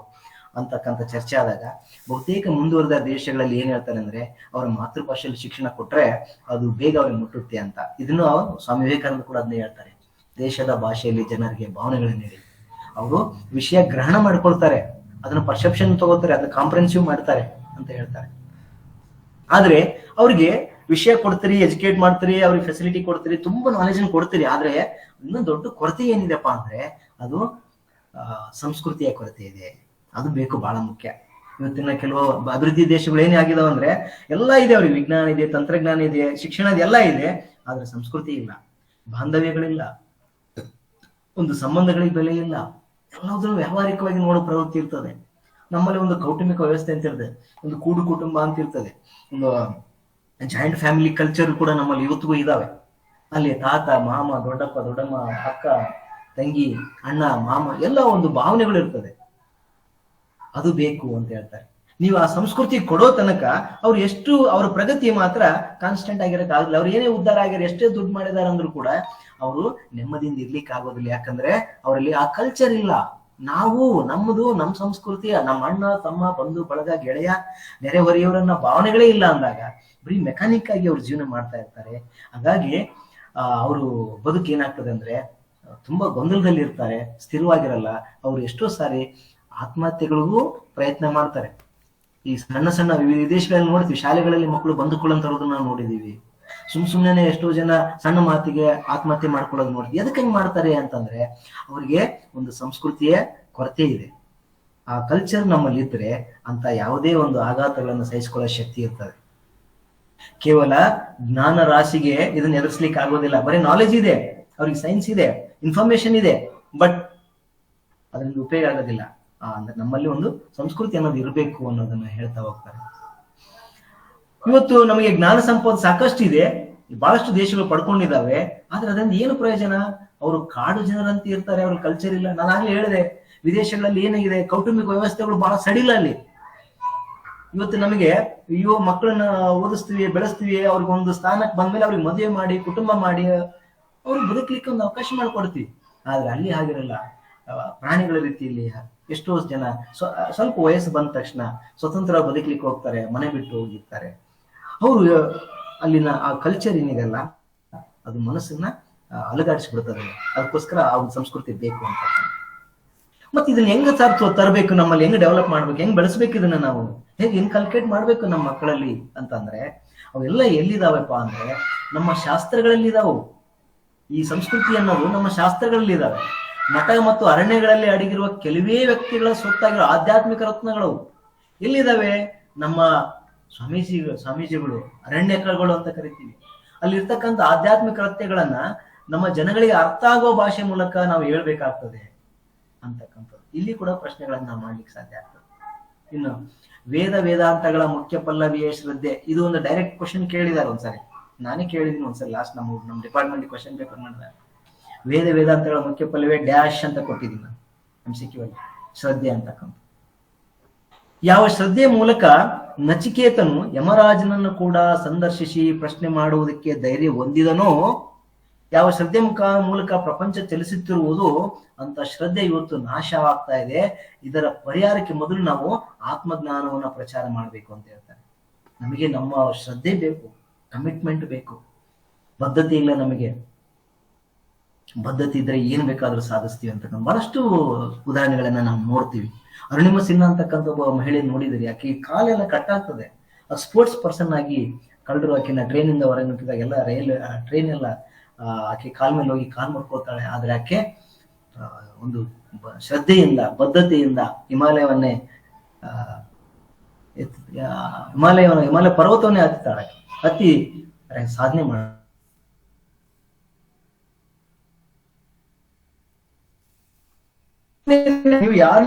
[SPEAKER 2] ಅಂತಕ್ಕಂಥ ಚರ್ಚೆ ಆದಾಗ ಬಹುತೇಕ ಮುಂದುವರೆದ ದೇಶಗಳಲ್ಲಿ ಏನ್ ಹೇಳ್ತಾರೆ ಅಂದ್ರೆ, ಅವರ ಮಾತೃಭಾಷೆಯಲ್ಲಿ ಶಿಕ್ಷಣ ಕೊಟ್ರೆ ಅದು ಬೇಗ ಅವ್ರಿಗೆ ಮುಟ್ಟುತ್ತೆ ಅಂತ. ಇದನ್ನು ಸ್ವಾಮಿ ವಿವೇಕಾನಂದ ಕೂಡ ಅದನ್ನೇ ಹೇಳ್ತಾರೆ. ದೇಶದ ಭಾಷೆಯಲ್ಲಿ ಜನರಿಗೆ ಭಾವನೆಗಳನ್ನು ನೀಡಿ ಅವರು ವಿಷಯ ಗ್ರಹಣ ಮಾಡ್ಕೊಳ್ತಾರೆ, ಅದನ್ನ ಪರ್ಸೆಪ್ಷನ್ ತಗೋತಾರೆ, ಅದನ್ನ ಕಾಂಪ್ರೆನ್ಸಿವ್ ಮಾಡ್ತಾರೆ ಅಂತ ಹೇಳ್ತಾರೆ. ಆದ್ರೆ ಅವ್ರಿಗೆ ವಿಷಯ ಕೊಡ್ತೀರಿ, ಎಜುಕೇಟ್ ಮಾಡ್ತೀರಿ, ಅವ್ರಿಗೆ ಫೆಸಿಲಿಟಿ ಕೊಡ್ತೀರಿ, ತುಂಬಾ ನಾಲೆಜ್ ಕೊಡ್ತೀರಿ. ಆದ್ರೆ ಇನ್ನೊಂದು ದೊಡ್ಡ ಕೊರತೆ ಏನಿದೆಪ್ಪ ಅಂದ್ರೆ ಅದು ಸಂಸ್ಕೃತಿಯ ಕೊರತೆ ಇದೆ. ಅದು ಬೇಕು, ಬಹಳ ಮುಖ್ಯ. ಇವತ್ತಿನ ಕೆಲವು ಅಭಿವೃದ್ಧಿ ದೇಶಗಳು ಏನೇ ಆಗಿದಾವ ಅಂದ್ರೆ ಎಲ್ಲ ಇದೆ, ಅವ್ರಿಗೆ ವಿಜ್ಞಾನ ಇದೆ, ತಂತ್ರಜ್ಞಾನ ಇದೆ, ಶಿಕ್ಷಣ ಎಲ್ಲ ಇದೆ, ಆದ್ರೆ ಸಂಸ್ಕೃತಿ ಇಲ್ಲ, ಬಾಂಧವ್ಯಗಳಿಲ್ಲ, ಒಂದು ಸಂಬಂಧಗಳಿಗೆ ಬೆಲೆ ಇಲ್ಲ. ಎಲ್ಲದನ್ನು ವ್ಯಾವಹಾರಿಕವಾಗಿ ನೋಡೋ ಪ್ರವೃತ್ತಿ ಇರ್ತದೆ. ನಮ್ಮಲ್ಲಿ ಒಂದು ಕೌಟುಂಬಿಕ ವ್ಯವಸ್ಥೆ ಅಂತ ಇರ್ತದೆ, ಒಂದು ಕೂಡು ಕುಟುಂಬ ಅಂತ ಇರ್ತದೆ, ಒಂದು ಜಾಯಿಂಟ್ ಫ್ಯಾಮಿಲಿ ಕಲ್ಚರ್ ಕೂಡ ನಮ್ಮಲ್ಲಿ ಇವತ್ತಿಗೂ ಇದಾವೆ. ಅಲ್ಲಿ ತಾತ, ಮಾಮ, ದೊಡ್ಡಪ್ಪ, ದೊಡ್ಡಮ್ಮ, ಅಕ್ಕ, ತಂಗಿ, ಅಣ್ಣ, ಮಾಮ ಎಲ್ಲ ಒಂದು ಭಾವನೆಗಳು ಇರ್ತದೆ. ಅದು ಬೇಕು ಅಂತ ಹೇಳ್ತಾರೆ. ನೀವು ಆ ಸಂಸ್ಕೃತಿ ಕೊಡೋ ತನಕ ಅವ್ರು ಎಷ್ಟು ಅವ್ರ ಪ್ರಗತಿ ಮಾತ್ರ ಕಾನ್ಸ್ಟೆಂಟ್ ಆಗಿರಕ್ ಆಗಲ್ಲ. ಅವ್ರು ಏನೇ ಉದ್ಧಾರ ಆಗ್ಯಾರ, ಎಷ್ಟೇ ದುಡ್ಡು ಮಾಡಿದಾರ ಅಂದ್ರೂ ಕೂಡ ಅವರು ನೆಮ್ಮದಿಯಿಂದ ಇರ್ಲಿಕ್ಕೆ ಆಗೋದಿಲ್ಲ. ಯಾಕಂದ್ರೆ ಅವರಲ್ಲಿ ಆ ಕಲ್ಚರ್ ಇಲ್ಲ. ನಾವು ನಮ್ಮದು, ನಮ್ಮ ಸಂಸ್ಕೃತಿ, ನಮ್ಮ ಅಣ್ಣ, ತಮ್ಮ, ಬಂಧು ಬಳಗ, ಗೆಳೆಯ, ನೆರೆಹೊರೆಯವರನ್ನ ಭಾವನೆಗಳೇ ಇಲ್ಲ ಅಂದಾಗ ಬರೀ ಮೆಕ್ಯಾನಿಕ್ ಆಗಿ ಅವ್ರು ಜೀವನ ಮಾಡ್ತಾ ಇರ್ತಾರೆ. ಹಾಗಾಗಿ ಅವರು ಬದುಕು ಏನಾಗ್ತದೆ ಅಂದ್ರೆ ತುಂಬಾ ಗೊಂದಲದಲ್ಲಿ ಇರ್ತಾರೆ, ಸ್ಥಿರವಾಗಿರಲ್ಲ. ಅವ್ರು ಎಷ್ಟೋ ಸಾರಿ ಆತ್ಮಹತ್ಯೆಗಳಿಗೂ ಪ್ರಯತ್ನ ಮಾಡ್ತಾರೆ. ಈ ಸಣ್ಣ ಸಣ್ಣ ವಿದೇಶಗಳಲ್ಲಿ ನೋಡ್ತೀವಿ, ಶಾಲೆಗಳಲ್ಲಿ ಮಕ್ಕಳು ಬಂದುಕೊಳ್ಳೋ ತರೋದನ್ನ ನಾವು ನೋಡಿದೀವಿ. ಸುಮ್ನೆ ಎಷ್ಟೋ ಜನ ಸಣ್ಣ ಮಾತಿಗೆ ಆತ್ಮಹತ್ಯೆ ಮಾಡ್ಕೊಳ್ಳೋದು ನೋಡ್ತೀವಿ. ಎದಕ್ಕೆ ಹೆಂಗ್ ಮಾಡ್ತಾರೆ ಅಂತಂದ್ರೆ ಅವ್ರಿಗೆ ಒಂದು ಸಂಸ್ಕೃತಿಯ ಕೊರತೆ ಇದೆ. ಆ ಕಲ್ಚರ್ ನಮ್ಮಲ್ಲಿ ಇದ್ರೆ ಅಂತ ಯಾವುದೇ ಒಂದು ಆಘಾತಗಳನ್ನು ಸಹಿಸಿಕೊಳ್ಳೋ ಶಕ್ತಿ ಇರ್ತದೆ. ಕೇವಲ ಜ್ಞಾನ ರಾಶಿಗೆ ಇದನ್ನ ಎದುರಿಸ್ಲಿಕ್ಕೆ ಆಗೋದಿಲ್ಲ. ಬರೀ ನಾಲೆಜ್ ಇದೆ, ಅವ್ರಿಗೆ ಸೈನ್ಸ್ ಇದೆ, ಇನ್ಫಾರ್ಮೇಶನ್ ಇದೆ, ಬಟ್ ಅದರಿಂದ ಉಪಯೋಗ ಆಗೋದಿಲ್ಲ. ಅಂದ್ರೆ ನಮ್ಮಲ್ಲಿ ಒಂದು ಸಂಸ್ಕೃತಿ ಅನ್ನೋದು ಇರಬೇಕು ಅನ್ನೋದನ್ನ ಹೇಳ್ತಾ ಹೋಗ್ತಾರೆ. ಇವತ್ತು ನಮಗೆ ಜ್ಞಾನ ಸಂಪತ್ತು ಸಾಕಷ್ಟು ಇದೆ, ಬಹಳಷ್ಟು ದೇಶಗಳು ಪಡ್ಕೊಂಡಿದ್ದಾವೆ. ಆದ್ರೆ ಅದರಿಂದ ಏನು ಪ್ರಯೋಜನ? ಅವರು ಕಾಡು ಜನರಂತೆ ಇರ್ತಾರೆ, ಅವ್ರ ಕಲ್ಚರ್ ಇಲ್ಲ. ನಾನು ಆಗ್ಲೇ ಹೇಳಿದೆ, ವಿದೇಶಗಳಲ್ಲಿ ಏನಾಗಿದೆ, ಕೌಟುಂಬಿಕ ವ್ಯವಸ್ಥೆಗಳು ಬಹಳ ಸಡಿಲ ಅಲ್ಲಿ. ಇವತ್ತು ನಮಗೆ ಮಕ್ಕಳನ್ನ ಓದಿಸ್ತೀವಿ, ಬೆಳೆಸ್ತೀವಿ, ಅವ್ರಿಗೆ ಒಂದು ಸ್ಥಾನಕ್ಕೆ ಬಂದ್ಮೇಲೆ ಅವ್ರಿಗೆ ಮದುವೆ ಮಾಡಿ, ಕುಟುಂಬ ಮಾಡಿ, ಅವ್ರಿಗೆ ಬದುಕಲಿಕ್ಕೆ ಒಂದು ಅವಕಾಶ ಮಾಡಿಕೊಡ್ತೀವಿ. ಆದ್ರೆ ಅಲ್ಲಿ ಹಾಗಿರಲ್ಲ. ಪ್ರಾಣಿಗಳ ರೀತಿಯಲ್ಲಿ ಎಷ್ಟೋ ಜನ ಸ್ವಲ್ಪ ವಯಸ್ಸು ಬಂದ ತಕ್ಷಣ ಸ್ವತಂತ್ರ ಬದುಕಲಿಕ್ಕೆ ಹೋಗ್ತಾರೆ, ಮನೆ ಬಿಟ್ಟು ಹೋಗಿರ್ತಾರೆ. ಅವರು ಅಲ್ಲಿನ ಆ ಕಲ್ಚರ್ ಏನಿದೆಲ್ಲ ಅದು ಮನಸ್ಸನ್ನ ಅಲುಗಾಡಿಸ್ಬಿಡ್ತದೆ. ಅದಕ್ಕೋಸ್ಕರ ಆ ಒಂದು ಸಂಸ್ಕೃತಿ ಬೇಕು ಅಂತ. ಮತ್ತೆ ಇದನ್ನ ಹೆಂಗ ತರಬೇಕು, ನಮ್ಮಲ್ಲಿ ಹೆಂಗ್ ಡೆವಲಪ್ ಮಾಡ್ಬೇಕು, ಹೆಂಗ್ ಬೆಳೆಸ್ಬೇಕು, ಇದನ್ನ ನಾವು ಹೆಂಗ್ ಇನ್ಕಲ್ಕೇಟ್ ಮಾಡ್ಬೇಕು ನಮ್ಮ ಮಕ್ಕಳಲ್ಲಿ ಅಂತಂದ್ರೆ ಅವೆಲ್ಲ ಎಲ್ಲಿದಾವಪ್ಪ ಅಂದ್ರೆ ನಮ್ಮ ಶಾಸ್ತ್ರಗಳಲ್ಲಿದಾವು. ಈ ಸಂಸ್ಕೃತಿ ಅನ್ನೋದು ನಮ್ಮ ಶಾಸ್ತ್ರಗಳಲ್ಲಿದ್ದಾವೆ. ಮಠ ಮತ್ತು ಅರಣ್ಯಗಳಲ್ಲಿ ಅಡಗಿರುವ ಕೆಲವೇ ವ್ಯಕ್ತಿಗಳ ಸೊತ್ತಾಗಿರೋ ಆಧ್ಯಾತ್ಮಿಕ ರತ್ನಗಳು ಎಲ್ಲಿದ್ದಾವೆ? ನಮ್ಮ ಸ್ವಾಮೀಜಿಗಳು ಅರಣ್ಯಕಗಳು ಅಂತ ಕರಿತೀವಿ. ಅಲ್ಲಿರ್ತಕ್ಕಂಥ ಆಧ್ಯಾತ್ಮಿಕ ರತ್ನಗಳನ್ನ ನಮ್ಮ ಜನಗಳಿಗೆ ಅರ್ಥ ಆಗೋ ಭಾಷೆ ಮೂಲಕ ನಾವು ಹೇಳ್ಬೇಕಾಗ್ತದೆ ಅಂತಕ್ಕಂಥದ್ದು. ಇಲ್ಲಿ ಕೂಡ ಪ್ರಶ್ನೆಗಳನ್ನ ನಾವು ಮಾಡ್ಲಿಕ್ಕೆ ಸಾಧ್ಯ ಆಗ್ತದೆ. ಇನ್ನು ವೇದಾಂತಗಳ ಮುಖ್ಯ ಪಲ್ಲವಿಯೇ ಶ್ರದ್ಧೆ, ಇದು ಒಂದು ಡೈರೆಕ್ಟ್ ಕ್ವಶನ್ ಕೇಳಿದಾರೆ ಒಂದ್ಸರಿ, ನಾನೇ ಕೇಳಿದೀನಿ ಒಂದ್ಸರಿ ಲಾಸ್ಟ್ ನಮ್ಮ ಡಿಪಾರ್ಟ್ಮೆಂಟ್ ಕ್ವಶನ್ ಪೇಪರ್ ಮಾಡಿದಾಗ. ವೇದಾಂತಗಳ ಮುಖ್ಯ ಪಲ್ಲವಿಯೇ ಡ್ಯಾಶ್ ಅಂತ ಕೊಟ್ಟಿದ್ದೀನಿ ನಾನು MCQ ಅಲ್ಲಿ, ಶ್ರದ್ಧೆ ಅಂತಕ್ಕಂಥ. ಯಾವ ಶ್ರದ್ಧೆಯ ಮೂಲಕ ನಚಿಕೇತನು ಯಮರಾಜನನ್ನು ಕೂಡ ಸಂದರ್ಶಿಸಿ ಪ್ರಶ್ನೆ ಮಾಡುವುದಕ್ಕೆ ಧೈರ್ಯ ಹೊಂದಿದನೋ, ಯಾವ ಶ್ರದ್ಧೆ ಮೂಲಕ ಪ್ರಪಂಚ ಚಲಿಸುತ್ತಿರುವುದು ಅಂತ ಶ್ರದ್ಧೆ ಇವತ್ತು ನಾಶವಾಗ್ತಾ ಇದೆ. ಇದರ ಪರಿಹಾರಕ್ಕೆ ಮೊದಲು ನಾವು ಆತ್ಮಜ್ಞಾನವನ್ನ ಪ್ರಚಾರ ಮಾಡಬೇಕು ಅಂತ ಹೇಳ್ತಾರೆ. ನಮಗೆ ನಮ್ಮ ಶ್ರದ್ಧೆ ಬೇಕು, ಕಮಿಟ್ಮೆಂಟ್ ಬೇಕು, ಬದ್ಧತೆ ಇಲ್ಲ. ನಮಗೆ ಬದ್ಧತೆ ಇದ್ರೆ ಏನ್ ಬೇಕಾದ್ರೂ ಸಾಧಿಸ್ತೀವಿ ಅಂತಕ್ಕಂಥ ಬಹಳಷ್ಟು ಉದಾಹರಣೆಗಳನ್ನ ನಾವು ನೋಡ್ತೀವಿ. ಅರುಣಿಮ ಸಿನ್ಹಾ ಅಂತಕ್ಕಂಥ ಒಬ್ಬ ಮಹಿಳೆ ನೋಡಿದ್ರಿ, ಆಕೆ ಕಾಲೆಲ್ಲ ಕಟ್ಟಾಗ್ತದೆ. ಸ್ಪೋರ್ಟ್ಸ್ ಪರ್ಸನ್ ಆಗಿ ಕಳೆದ್ರು ಆಕೆನ ಟ್ರೈನಿಂದ ಹೊರಗೆ ನುಗ್ಗಿದಾಗ ಎಲ್ಲ ಟ್ರೈನ್ ಎಲ್ಲ ಆಕೆ ಕಾಲ್ ಮೇಲೆ ಹೋಗಿ ಕಾಲ್ ಮಾಡ್ಕೋತಾಳೆ. ಆದ್ರೆ ಆಕೆ ಒಂದು ಶ್ರದ್ಧೆಯಿಂದ ಬದ್ಧತೆಯಿಂದ ಹಿಮಾಲಯ ಪರ್ವತವನ್ನೇ ಹತ್ತಾಳೆ, ಹತ್ತಿ ಸಾಧನೆ ಮಾಡ. ನೀವು ಯಾರು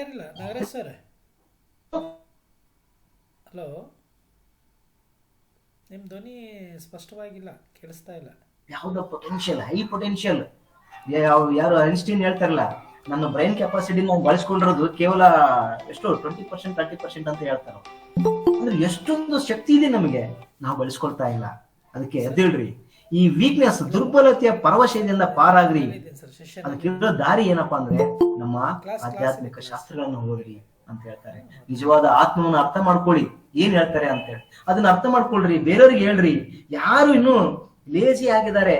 [SPEAKER 1] ಇಲ್ಲ ನಾಗರಾಜ್ ಸರ್, ಹಲೋ, ನಿಮ್ ಧ್ವನಿ ಸ್ಪಷ್ಟವಾಗಿಲ್ಲ, ಕೇಳಿಸ್ತಾ ಇಲ್ಲ.
[SPEAKER 2] ಯಾವ್ದು ಪೊಟೆನ್ಷಿಯಲ್, ಹೈ ಪೊಟೆನ್ಷಿಯಲ್. ಯಾರು ಐನ್ಸ್ಟೀನ್ ಹೇಳ್ತಾರಲ್ಲ, ನನ್ನ ಬ್ರೈನ್ ಕೆಪಾಸಿಟಿ ನಾವು ಬಳಸ್ಕೊಂಡಿರೋದು ಕೇವಲ ಎಷ್ಟು 20% 30% ಅಂತ ಹೇಳ್ತಾರ. ಅಂದ್ರೆ ಎಷ್ಟೊಂದು ಶಕ್ತಿ ಇದೆ ನಮಗೆ, ನಾವು ಬಳಸ್ಕೊಳ್ತಾ ಇಲ್ಲ. ಅದಕ್ಕೆ ಎದ್ದೇಳ್ರಿ, ಈ ವೀಕ್ನೆಸ್ ದುರ್ಬಲತೆಯ ಪರವಶದಿಂದ ಪಾರಾಗ್ರಿ. ಅದಕ್ಕಿರೋ ದಾರಿ ಏನಪ್ಪಾ ಅಂದ್ರೆ ನಮ್ಮ ಆಧ್ಯಾತ್ಮಿಕ ಶಾಸ್ತ್ರಗಳನ್ನ ಓದ್ರಿ ಅಂತ ಹೇಳ್ತಾರೆ. ನಿಜವಾದ ಆತ್ಮವನ್ನು ಅರ್ಥ ಮಾಡ್ಕೊಳ್ಳಿ, ಏನ್ ಹೇಳ್ತಾರೆ ಅಂತ ಹೇಳಿ ಅದನ್ನ ಅರ್ಥ ಮಾಡ್ಕೊಳ್ರಿ, ಬೇರೆಯವ್ರಿಗೆ ಹೇಳ್ರಿ. ಯಾರು ಇನ್ನು ಲೇಜಿ ಆಗಿದ್ದಾರೆ,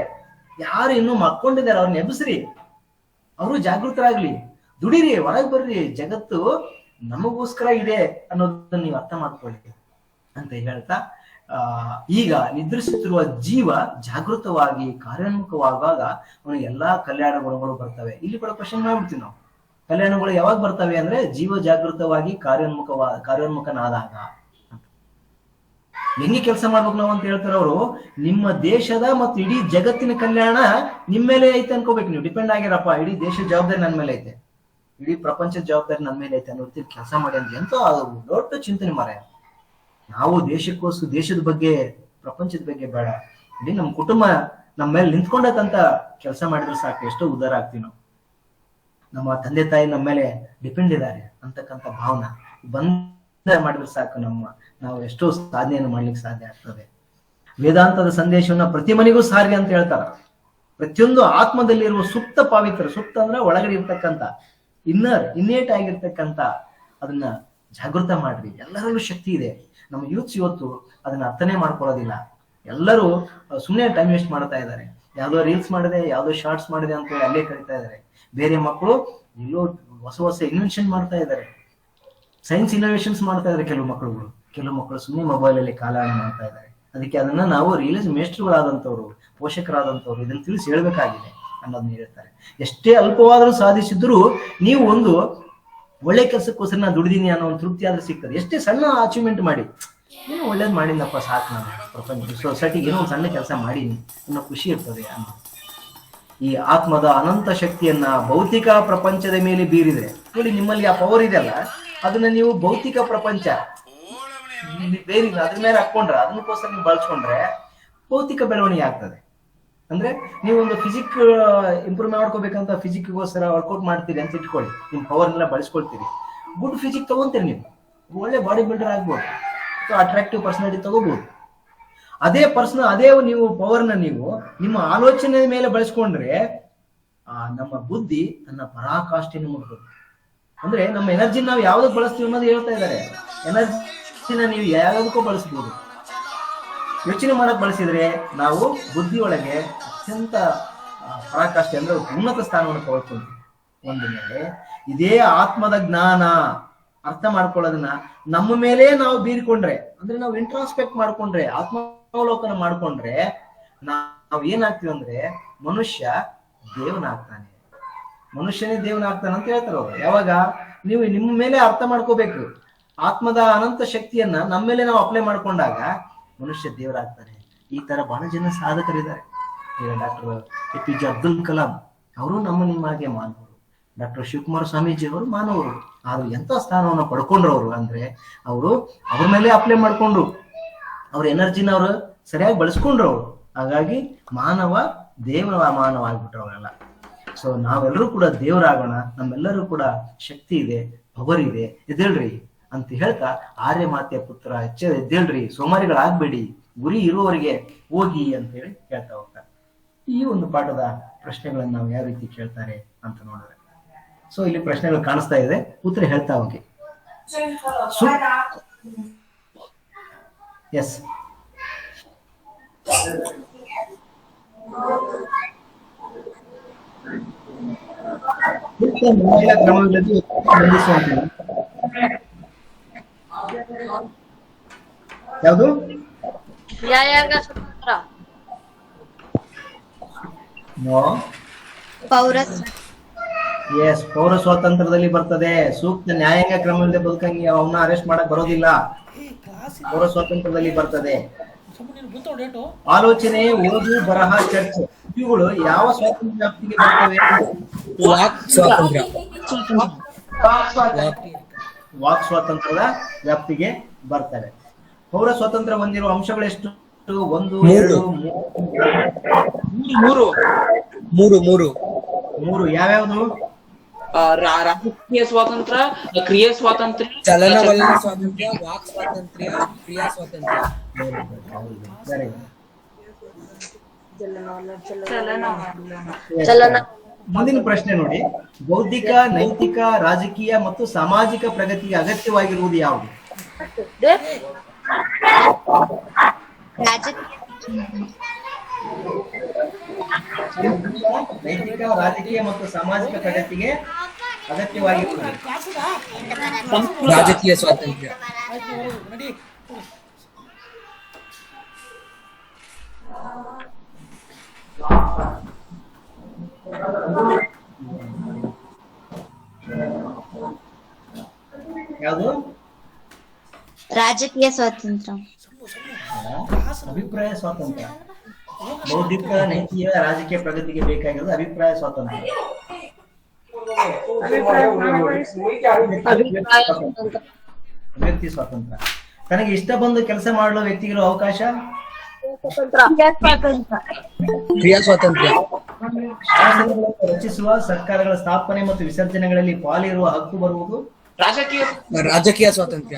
[SPEAKER 2] ಯಾರು ಇನ್ನು ಮಕ್ಕೊಂಡಿದ್ದಾರೆ, ಅವ್ರನ್ನ ಎಬ್ಬಿಸ್ರಿ, ಅವರು ಜಾಗೃತರಾಗ್ಲಿ, ದುಡಿರಿ, ಹೊರಗೆ ಬರ್ರಿ. ಜಗತ್ತು ನಮಗೋಸ್ಕರ ಇದೆ ಅನ್ನೋದನ್ನ ನೀವು ಅರ್ಥ ಮಾಡ್ಕೊಳ್ಳಿ ಅಂತ ಹೇಳ್ತಾ, ಈಗ ನಿದ್ರಿಸುತ್ತಿರುವ ಜೀವ ಜಾಗೃತವಾಗಿ ಕಾರ್ಯೋನ್ಮುಖವಾಗುವಾಗ ಅವನಿಗೆ ಎಲ್ಲಾ ಕಲ್ಯಾಣ ಗುಣಗಳು ಬರ್ತವೆ. ಇಲ್ಲಿ ಕೂಡ ಕ್ವಶನ್ ಮಾಡ್ಬಿಡ್ತೀವಿ ನಾವು, ಕಲ್ಯಾಣಗಳು ಯಾವಾಗ ಬರ್ತವೆ ಅಂದ್ರೆ ಜೀವ ಜಾಗೃತವಾಗಿ ಕಾರ್ಯೋನ್ಮುಖನಾದಾಗ. ಹೆಂಗೆ ಕೆಲಸ ಮಾಡ್ಬೇಕು ನಾವು ಅಂತ ಹೇಳ್ತಾರೆ ಅವರು. ನಿಮ್ಮ ದೇಶದ ಮತ್ತು ಇಡೀ ಜಗತ್ತಿನ ಕಲ್ಯಾಣ ನಿಮ್ಮ ಮೇಲೆ ಐತೆ ಅನ್ಕೋಬೇಕು. ನೀವು ಡಿಪೆಂಡ್ ಆಗಿರಪ್ಪ, ಇಡೀ ದೇಶದ ಜವಾಬ್ದಾರಿ ನನ್ನ ಮೇಲೆ ಐತೆ, ಇಡೀ ಪ್ರಪಂಚದ ಜವಾಬ್ದಾರಿ ನನ್ನ ಮೇಲೆ ಐತೆ ಅನ್ನೋ ರೀತಿ ಕೆಲಸ ಮಾಡಿ ಅಂತ ಎಂತ ದೊಡ್ಡ ಚಿಂತನೆ ಮಾರಾಯ. ನಾವು ದೇಶಕ್ಕೋಸ್ಕರ, ದೇಶದ ಬಗ್ಗೆ, ಪ್ರಪಂಚದ ಬಗ್ಗೆ ಬೇಡ, ಇಡೀ ನಮ್ಮ ಕುಟುಂಬ ನಮ್ಮ ಮೇಲೆ ನಿಂತ್ಕೊಂಡಂತ ಕೆಲಸ ಮಾಡಿದ್ರೆ ಸಾಕು, ಎಷ್ಟೋ ಉದ್ಧಾರ ಆಗ್ತೀವಿ ನಾವು. ನಮ್ಮ ತಂದೆ ತಾಯಿ ನಮ್ಮ ಮೇಲೆ ಡಿಪೆಂಡ್ ಇದ್ದಾರೆ ಅಂತಕ್ಕಂಥ ಭಾವನೆ ಮಾಡಿದ್ರೆ ಸಾಕು, ನಾವು ಎಷ್ಟೋ ಸಾಧನೆಯನ್ನು ಮಾಡ್ಲಿಕ್ಕೆ ಸಾಧ್ಯ ಆಗ್ತದೆ. ವೇದಾಂತದ ಸಂದೇಶವನ್ನ ಪ್ರತಿ ಮನೆಗೂ ಸಾರಿ ಅಂತ ಹೇಳ್ತಾರ. ಪ್ರತಿಯೊಂದು ಆತ್ಮದಲ್ಲಿರುವ ಸುಪ್ತ ಪಾವಿತ್ರ, ಸುಪ್ತ ಅಂದ್ರೆ ಒಳಗಡೆ ಇರ್ತಕ್ಕಂಥ ಇನ್ನೇಟ್ ಆಗಿರ್ತಕ್ಕಂಥ ಅದನ್ನ ಜಾಗೃತ ಮಾಡ್ರಿ. ಎಲ್ಲರಲ್ಲೂ ಶಕ್ತಿ ಇದೆ. ನಮ್ಮ ಯೂತ್ಸ್ ಇವತ್ತು ಅದನ್ನ ಅರ್ಥನೇ ಮಾಡ್ಕೊಳ್ಳೋದಿಲ್ಲ. ಎಲ್ಲರೂ ಸುಮ್ಮನೆ ಟೈಮ್ ವೇಸ್ಟ್ ಮಾಡ್ತಾ ಇದ್ದಾರೆ. ಯಾವ್ದೋ ರೀಲ್ಸ್ ಮಾಡಿದೆ, ಯಾವ್ದೋ ಶಾರ್ಟ್ಸ್ ಮಾಡಿದೆ ಅಂತ ಹೇಳಿ ಅಲ್ಲೇ ಕರಿತಾ ಇದ್ದಾರೆ. ಬೇರೆ ಮಕ್ಕಳು ಎಲ್ಲೋ ಹೊಸ ಇನ್ವೆನ್ಷನ್ ಮಾಡ್ತಾ ಇದ್ದಾರೆ, ಸೈನ್ಸ್ ಇನ್ನೋವೇಷನ್ಸ್ ಮಾಡ್ತಾ ಇದ್ದಾರೆ ಕೆಲವು ಮಕ್ಕಳು ಸುಮ್ಮನೆ ಮೊಬೈಲ್ ಅಲ್ಲಿ ಕಾಲಹರಣ ಮಾಡ್ತಾ ಇದ್ದಾರೆ. ಅದಕ್ಕೆ ಅದನ್ನ ನಾವು ರಿಯಲೈಸ್ ಮೇಸ್ಟ್ರುಗಳಾದಂಥವ್ರು, ಪೋಷಕರಾದಂಥವ್ರು ಇದನ್ನ ತಿಳಿಸಿ ಹೇಳ್ಬೇಕಾಗಿದೆ ಅನ್ನೋದನ್ನ ಹೇಳ್ತಾರೆ. ಎಷ್ಟೇ ಅಲ್ಪವಾದರೂ ಸಾಧಿಸಿದ್ರು ನೀವು ಒಂದು ಒಳ್ಳೆ ಕೆಲಸಕ್ಕೋಸ್ಕರ ನಾ ದುಡಿದೀನಿ ಅನ್ನೋ ಒಂದು ತೃಪ್ತಿ ಆದ್ರೂ ಸಿಗ್ತದೆ. ಎಷ್ಟೇ ಸಣ್ಣ ಅಚೀವ್ಮೆಂಟ್ ಮಾಡಿ, ಏನೋ ಒಳ್ಳೇದು ಮಾಡಿನಪ್ಪ ಸಾಕು, ನಾನು ಪ್ರಪಂಚ ಸೊಸೈಟಿಗೆ ಏನೋ ಒಂದು ಸಣ್ಣ ಕೆಲಸ ಮಾಡೀನಿ ಅನ್ನೋ ಖುಷಿ ಇರ್ತದೆ ಅನ್ನೋ. ಈ ಆತ್ಮದ ಅನಂತ ಶಕ್ತಿಯನ್ನ ಭೌತಿಕ ಪ್ರಪಂಚದ ಮೇಲೆ ಬೀರಿದ್ರೆ ನೋಡಿ, ನಿಮ್ಮಲ್ಲಿ ಆ ಪವರ್ ಇದೆಯಲ್ಲ, ಅದನ್ನ ನೀವು ಭೌತಿಕ ಪ್ರಪಂಚ ಬೇರೆ ಅದ್ರ ಮೇಲೆ ಹಾಕೊಂಡ್ರೆ, ಅದನ್ನಕ್ಕೋಸ್ಕರ ನೀವು ಬಳಸ್ಕೊಂಡ್ರೆ ಭೌತಿಕ ಬೆಳವಣಿಗೆ ಆಗ್ತದೆ. ಅಂದ್ರೆ ನೀವು ಒಂದು ಫಿಸಿಕ್ ಇಂಪ್ರೂವ್ ಮಾಡ್ಕೋಬೇಕಂತ ಫಿಸಿಕ್ಗೋಸ್ಕರ ವರ್ಕೌಟ್ ಮಾಡ್ತೀರಿ ಅಂತ ಇಟ್ಕೊಳ್ಳಿ, ನಿಮ್ ಪವರ್ನೆಲ್ಲ ಬಳಸ್ಕೊಳ್ತೀರಿ, ಗುಡ್ ಫಿಸಿಕ್ ತಗೊಂತೀರಿ, ನೀವು ಒಳ್ಳೆ ಬಾಡಿ ಬಿಲ್ಡರ್ ಆಗ್ಬೋದು, ಅಥವಾ ಅಟ್ರಾಕ್ಟಿವ್ ಪರ್ಸನಾಲಿಟಿ ತಗೋಬಹುದು. ಅದೇ ನೀವು ಪವರ್ನ ನೀವು ನಿಮ್ಮ ಆಲೋಚನೆ ಮೇಲೆ ಬಳಸ್ಕೊಂಡ್ರೆ ನಮ್ಮ ಬುದ್ಧಿ ತನ್ನ ಪರಾಕಾಷ್ಠೆಯನ್ನು ಮುಟ್ಬೋದು. ಅಂದ್ರೆ ನಮ್ಮ ಎನರ್ಜಿ ನಾವು ಯಾವ್ದಕ್ಕೆ ಬಳಸ್ತೀವಿ ಅನ್ನೋದು ಹೇಳ್ತಾ ಇದ್ದಾರೆ. ಎನರ್ಜಿನ ನೀವು ಯಾವ್ದಕ್ಕೂ ಬಳಸ್ಬೋದು. ಯೋಚನೆ ಮಾಡಕ್ ಬಳಸಿದ್ರೆ ನಾವು ಬುದ್ಧಿ ಒಳಗೆ ಅತ್ಯಂತ ಪರಾಕಾಷ್ಠೆ ಅಂದ್ರೆ ಉನ್ನತ ಸ್ಥಾನವನ್ನು ತಗೊಳ್ತೀವಿ. ಒಂದು ಮೇಲೆ ಇದೇ ಆತ್ಮದ ಜ್ಞಾನ ಅರ್ಥ ಮಾಡ್ಕೊಳ್ಳೋದನ್ನ ನಮ್ಮ ಮೇಲೆ ನಾವು ಬೀರಿಕೊಂಡ್ರೆ, ಅಂದ್ರೆ ನಾವು ಇಂಟ್ರಾಸ್ಪೆಕ್ಟ್ ಮಾಡ್ಕೊಂಡ್ರೆ, ಆತ್ಮಾವಲೋಕನ ಮಾಡ್ಕೊಂಡ್ರೆ ನಾವ್ ಏನಾಗ್ತೀವಿ ಅಂದ್ರೆ ಮನುಷ್ಯ ದೇವನಾಗ್ತಾನೆ. ಮನುಷ್ಯನೇ ದೇವನಾಗ್ತಾನೆ ಅಂತ ಹೇಳ್ತಾರೆ ಅವರು. ಯಾವಾಗ ನೀವು ನಿಮ್ಮ ಮೇಲೆ ಅರ್ಥ ಮಾಡ್ಕೋಬೇಕು, ಆತ್ಮದ ಅನಂತ ಶಕ್ತಿಯನ್ನ ನಮ್ಮ ಮೇಲೆ ನಾವು ಅಪ್ಲೈ ಮಾಡ್ಕೊಂಡಾಗ ಮನುಷ್ಯ ದೇವರಾಗ್ತಾನೆ. ಈ ತರ ಬಹಳ ಜನ ಸಾಧಕರಿದ್ದಾರೆ. ಈಗ ಡಾಕ್ಟರ್ APJ ಅಬ್ದುಲ್ ಕಲಾಂ ಅವರು ನಿಮ್ಮಾಗೆ ಮಾನವರು, ಡಾಕ್ಟರ್ ಶಿವಕುಮಾರ ಸ್ವಾಮೀಜಿ ಅವರು ಮಾನವರು. ಆದ್ರೂ ಎಂತ ಸ್ಥಾನವನ್ನ ಪಡ್ಕೊಂಡ್ರು ಅವರು ಅಂದ್ರೆ ಅವರು ಅವ್ರ ಮೇಲೆ ಅಪ್ಲೈ ಮಾಡ್ಕೊಂಡ್ರು, ಅವ್ರ ಎನರ್ಜಿನ ಅವರು ಸರಿಯಾಗಿ ಬಳಸ್ಕೊಂಡ್ರು ಅವರು. ಹಾಗಾಗಿ ದೇವರ ಮಾನವ ಆಗ್ಬಿಟ್ರು ಅವರೆಲ್ಲ. ಸೊ ನಾವೆಲ್ಲರೂ ಕೂಡ ದೇವರಾಗೋಣ, ನಮ್ಮೆಲ್ಲರೂ ಕೂಡ ಶಕ್ತಿ ಇದೆ, ಪವರ್ ಇದೆ, ಎದ್ದೇಳ್ರಿ ಅಂತ ಹೇಳ್ತಾ ಆರ್ಯ ಮಾತೆಯ ಪುತ್ರ ಎದ್ದೇಳ್ರಿ, ಸೋಮಾರಿಗಳಾಗ್ಬೇಡಿ, ಗುರಿ ಇರುವವರಿಗೆ ಹೋಗಿ ಅಂತ ಹೇಳಿ ಹೇಳ್ತಾ ಹೋಗ್ತಾರೆ. ಈ ಒಂದು ಪಾಠದ ಪ್ರಶ್ನೆಗಳನ್ನ ನಾವು ಯಾವ ರೀತಿ ಕೇಳ್ತಾರೆ ಅಂತ ನೋಡಿದ್ರೆ, ಸೊ ಇಲ್ಲಿ ಪ್ರಶ್ನೆಗಳು ಕಾಣಿಸ್ತಾ ಇದೆ, ಉತ್ತರ ಹೇಳ್ತಾ ಹೋಗಿ. ಎಸ್, ಯಾವುದು?
[SPEAKER 3] ನ್ಯಾಯಾಂಗ ಸ್ವತಂತ್ರ.
[SPEAKER 2] ಎಸ್, ಪೌರ ಸ್ವಾತಂತ್ರ್ಯದಲ್ಲಿ ಬರ್ತದೆ. ಸೂಕ್ತ ನ್ಯಾಯಾಂಗ ಕ್ರಮವಿಲ್ಲದೆ ಬದುಕಂಗೆ ಅವನ್ನ ಅರೆಸ್ಟ್ ಮಾಡಕ್ ಬರೋದಿಲ್ಲ. ಪೌರ ಸ್ವಾತಂತ್ರ್ಯದಲ್ಲಿ ಬರ್ತದೆ. ಆಲೋಚನೆ, ಓದು, ಬರಹ, ಚರ್ಚೆ ಇವುಗಳು ಯಾವ ಸ್ವಾತಂತ್ರ್ಯ ವ್ಯಾಪ್ತಿಗೆ ಬರ್ತವೆ? ವಾಕ್ ಸ್ವಾತಂತ್ರ್ಯದ ವ್ಯಾಪ್ತಿಗೆ ಬರ್ತವೆ. ಪೌರ ಸ್ವಾತಂತ್ರ್ಯ ಹೊಂದಿರುವ ಅಂಶಗಳು ಎಷ್ಟು? 1, 2, 3. ಯಾವ್ಯಾವ್ದು?
[SPEAKER 5] ರಾಜಕೀಯ ಸ್ವಾತಂತ್ರ್ಯ, ಕ್ರಿಯಾ ಸ್ವಾತಂತ್ರ್ಯ,
[SPEAKER 6] ಚಲನವಲನ ಸ್ವಾತಂತ್ರ್ಯ, ವಾಕ್ ಸ್ವಾತಂತ್ರ್ಯ, ಕ್ರಿಯಾ ಸ್ವಾತಂತ್ರ್ಯ.
[SPEAKER 2] ಮುಂದಿನ ಪ್ರಶ್ನೆ ನೋಡಿ. ಬೌದ್ಧಿಕ, ನೈತಿಕ, ರಾಜಕೀಯ ಮತ್ತು ಸಾಮಾಜಿಕ ಪ್ರಗತಿಗೆ ಅಗತ್ಯವಾಗಿರುವುದು ಯಾವುದು? ನೈತಿಕ, ರಾಜಕೀಯ ಮತ್ತು ಸಾಮಾಜಿಕ ಪ್ರಗತಿಗೆ ಅಗತ್ಯವಾಗಿರುವುದು
[SPEAKER 6] ರಾಜಕೀಯ ಸ್ವಾತಂತ್ರ್ಯ.
[SPEAKER 2] ಯಾವುದು?
[SPEAKER 4] ರಾಜಕೀಯ ಸ್ವಾತಂತ್ರ್ಯ.
[SPEAKER 2] ಅಭಿಪ್ರಾಯ ಸ್ವಾತಂತ್ರ್ಯ. ಬೌದ್ಧಿಕ, ನೈತಿಕ, ರಾಜಕೀಯ ಪ್ರಗತಿಗೆ ಬೇಕಾಗಿರೋದು ಅಭಿಪ್ರಾಯ ಸ್ವಾತಂತ್ರ್ಯ. ವ್ಯಕ್ತಿ ಸ್ವಾತಂತ್ರ್ಯ. ತನಗೆ ಇಷ್ಟ ಬಂದು ಕೆಲಸ ಮಾಡಲು ವ್ಯಕ್ತಿಗಿರೋ ಅವಕಾಶ
[SPEAKER 6] ಕ್ರಿಯಾ ಸ್ವಾತಂತ್ರ್ಯ.
[SPEAKER 2] ಶಾಸನಗಳನ್ನು ರಚಿಸುವ, ಸರ್ಕಾರಗಳ ಸ್ಥಾಪನೆ ಮತ್ತು ವಿಸರ್ಜನೆಗಳಲ್ಲಿ ಪಾಲಿರುವ ಹಕ್ಕು ಬರುವುದು
[SPEAKER 6] ರಾಜಕೀಯ ಸ್ವಾತಂತ್ರ್ಯ.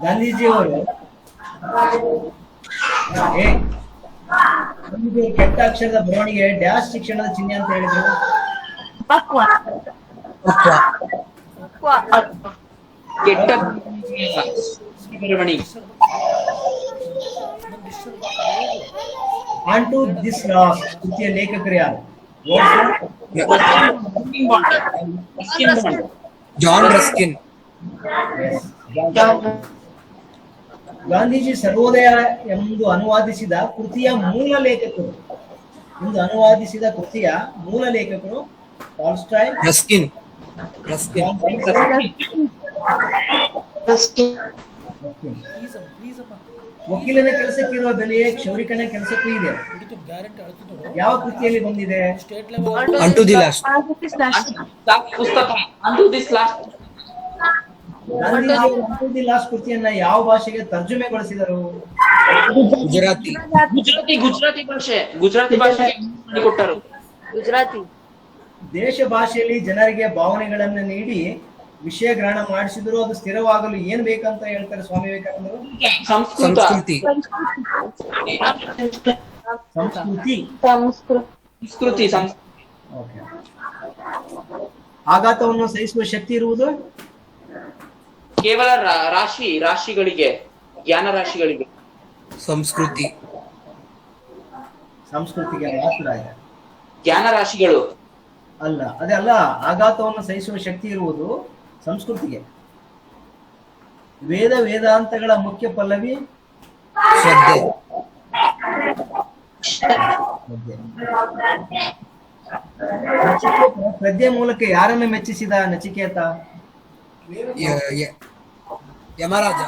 [SPEAKER 2] ಗಾಂಧೀಜಿಯವರು ಕೆಟ್ಟ ಅಕ್ಷರದ ಬರವಣಿಗೆ ಡ್ಯಾಶ್ ಶಿಕ್ಷಣದ ಚಿಹ್ನೆ ಅಂತ ಹೇಳಿದ್ರು.
[SPEAKER 5] ಕೆಟ್ಟ ಬರವಣಿಗೆ.
[SPEAKER 2] ಆನ್ ಟು ದಿಸ್ ಲಾಸ್ ಕೃತಿಯ ಲೇಖಕರು ಯಾರು?
[SPEAKER 6] John Ruskin.
[SPEAKER 2] ಗಾಂಧೀಜಿ ಸರ್ವೋದಯ ಎಂದು ಅನುವಾದಿಸಿದ ಕೃತಿಯ ಮೂಲ ಲೇಖಕರು ಟಾಲ್ಸ್ಟಾಯ್,
[SPEAKER 6] ರಸ್ಕಿನ್.
[SPEAKER 2] ವಕೀಲನ ಕೆಲಸಕ್ಕಿರುವ ಬೆಲೆಯೇ ಕ್ಷೌರಿಕನ ಕೆಲಸಕ್ಕೂ ಇದೆ. ಯಾವ ಕೃತಿಯಲ್ಲಿ ಬಂದಿದೆ?
[SPEAKER 6] ಅಂಟು ದಿ ಲಾಸ್ಟ್
[SPEAKER 5] ಪುಸ್ತಕ. ಅಂಟು ದಿಸ್ ಲಾಸ್ಟ್.
[SPEAKER 2] ಗಾಂಧೀಜಿ ಅಂಟು ದಿ ಲಾಸ್ಟ್ ಕೃತಿಯನ್ನ ಯಾವ ಭಾಷೆಗೆ ತರ್ಜುಮೆಗೊಳಿಸಿದರು?
[SPEAKER 6] ಗುಜರಾತಿ
[SPEAKER 5] ಭಾಷೆ ಕೊಟ್ಟರು.
[SPEAKER 3] ಗುಜರಾತಿ.
[SPEAKER 2] ದೇಶ ಭಾಷೆಯಲ್ಲಿ ಜನರಿಗೆ ಭಾವನೆಗಳನ್ನ ನೀಡಿ ವಿಷಯ ಗ್ರಹಣ ಮಾಡಿಸಿದ್ರು ಅದು ಸ್ಥಿರವಾಗಲು ಏನ್ ಬೇಕಂತ ಹೇಳ್ತಾರೆ ಸ್ವಾಮಿ ವಿವೇಕಾನಂದರು?
[SPEAKER 5] ಸಂಸ್ಕೃತ.
[SPEAKER 6] ಸಂಸ್ಕೃತಿ.
[SPEAKER 2] ಸಂಸ್ಕೃತಿ.
[SPEAKER 5] ಸಂಸ್ಕೃತಿ.
[SPEAKER 2] ಓಕೆ. ಆಘಾತವನ್ನು ಸಹಿಸುವ ಶಕ್ತಿ ಇರುವುದು
[SPEAKER 5] ಕೇವಲ ರಾಶಿಗಳಿಗೆ, ಜ್ಞಾನ ರಾಶಿಗಳಿಗೆ.
[SPEAKER 6] ಸಂಸ್ಕೃತಿ.
[SPEAKER 2] ಸಂಸ್ಕೃತಿಗೆ ಮಾತ್ರ ಇದೆ.
[SPEAKER 5] ಜ್ಞಾನ ರಾಶಿಗಳು
[SPEAKER 2] ಅಲ್ಲ, ಅದೇ ಅಲ್ಲ. ಆಘಾತವನ್ನು ಸಹಿಸುವ ಶಕ್ತಿ ಇರುವುದು ಸಂಸ್ಕೃತಿಗೆ. ವೇದಾಂತಗಳ ಮುಖ್ಯ ಪಲ್ಲವಿ
[SPEAKER 6] ಶ್ರದ್ಧೆ.
[SPEAKER 2] ಶ್ರದ್ಧೆ ಮೂಲಕ ಯಾರನ್ನು ಮೆಚ್ಚಿಸಿದ ನಚಿಕೇತ?
[SPEAKER 6] ಯಮರಾಜ.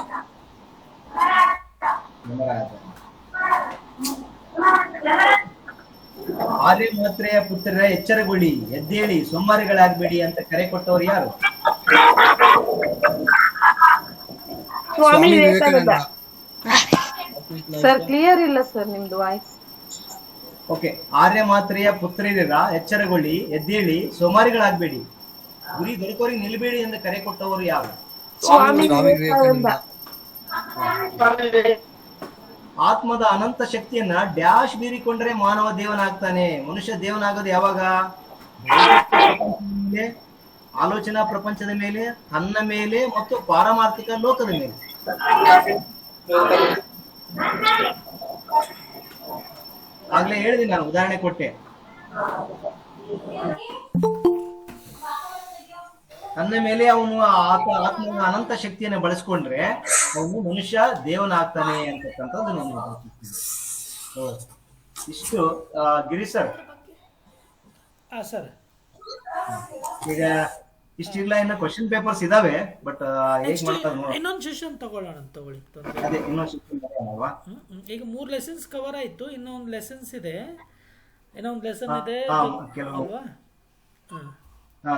[SPEAKER 2] ಆರ್ಯ ಮಾತ್ರೆಯ ಪುತ್ರರ ಎಚ್ಚರಗೊಳ್ಳಿ, ಎದ್ದೇಳಿ, ಸೋಮಾರಿಗಳಾಗಬೇಡಿ ಅಂತ ಕರೆ ಕೊಟ್ಟವರು ಯಾರು?
[SPEAKER 7] ಸ್ವಾಮಿ ವಿವೇಕಾನಂದ. ಸರ್ ಕ್ಲಿಯರ್ ಇಲ್ಲ ಸರ್ ನಿಮ್ದು ವಾಯ್ಸ್.
[SPEAKER 2] ಓಕೆ. ಆರ್ಯ ಮಾತ್ರೆಯ ಪುತ್ರರ ಎಚ್ಚರಗೊಳ್ಳಿ, ಎದ್ದೇಳಿ, ಸೋಮಾರಿಗಳಾಗಬೇಡಿ, ಗುರಿ ದೊರಕೋರಿಗೆ ನಿಲ್ಬೇಡಿ ಎಂದು ಕರೆ ಕೊಟ್ಟವರು ಯಾರು?
[SPEAKER 7] ಸ್ವಾಮಿ ವಿವೇಕಾನಂದ.
[SPEAKER 2] ಆತ್ಮದ ಅನಂತ ಶಕ್ತಿಯನ್ನ ಡ್ಯಾಶ್ ಬೀರಿಕೊಂಡ್ರೆ ಮಾನವ ದೇವನಾಗ್ತಾನೆ. ಮನುಷ್ಯ ದೇವನಾಗೋದು ಯಾವಾಗ? ಆಲೋಚನಾ ಪ್ರಪಂಚದ ಮೇಲೆ, ತನ್ನ ಮೇಲೆ ಮತ್ತು ಪಾರಮಾರ್ಥಿಕ ಲೋಕದ ಮೇಲೆ. ಆಗ್ಲೇ ಹೇಳಿದೆ, ನಾನು ಉದಾಹರಣೆ ಕೊಟ್ಟೆ. ತನ್ನ ಮೇಲೆ ಅವನು ಆತ್ಮದ ಅನಂತ ಶಕ್ತಿಯನ್ನು ಬಳಸ್ಕೊಂಡ್ರೆ ಅವನು ಮನುಷ್ಯ ದೇವನಾಗ್ತಾನೆ ಅಂತಕ್ಕಂಥದ್ದು ನಾನು ಇಷ್ಟು. ಗಿರಿ ಸರ್,
[SPEAKER 1] ಸರ್
[SPEAKER 2] ಈಗ ಇಷ್ಟಿಲ್ಲ, ಇನ್ನು ಕ್ವಶನ್ ಪೇಪರ್ಸ್ ಇದಾವೆ, ಬಟ್ ಹೇಗ್ ಮಾಡ್ತಾರೆ
[SPEAKER 1] ಇನ್ನೊಂದು ಸೆಷನ್ ತಗೊಳ್ಳಿ.
[SPEAKER 2] ಅದೇ ಇನ್ನೊಂದು ಸೆಷನ್ ಅಲ್ವಾ?
[SPEAKER 1] ಈಗ 3 ಲೆಸನ್ಸ್ ಕವರ್ ಆಯ್ತು, ಇನ್ನೊಂದು ಲೆಸನ್ಸ್ ಇದೆ, ಇನ್ನೊಂದು ಲೆಸನ್ ಇದೆ
[SPEAKER 2] ಕೆಲವು
[SPEAKER 1] ಅಲ್ವಾ?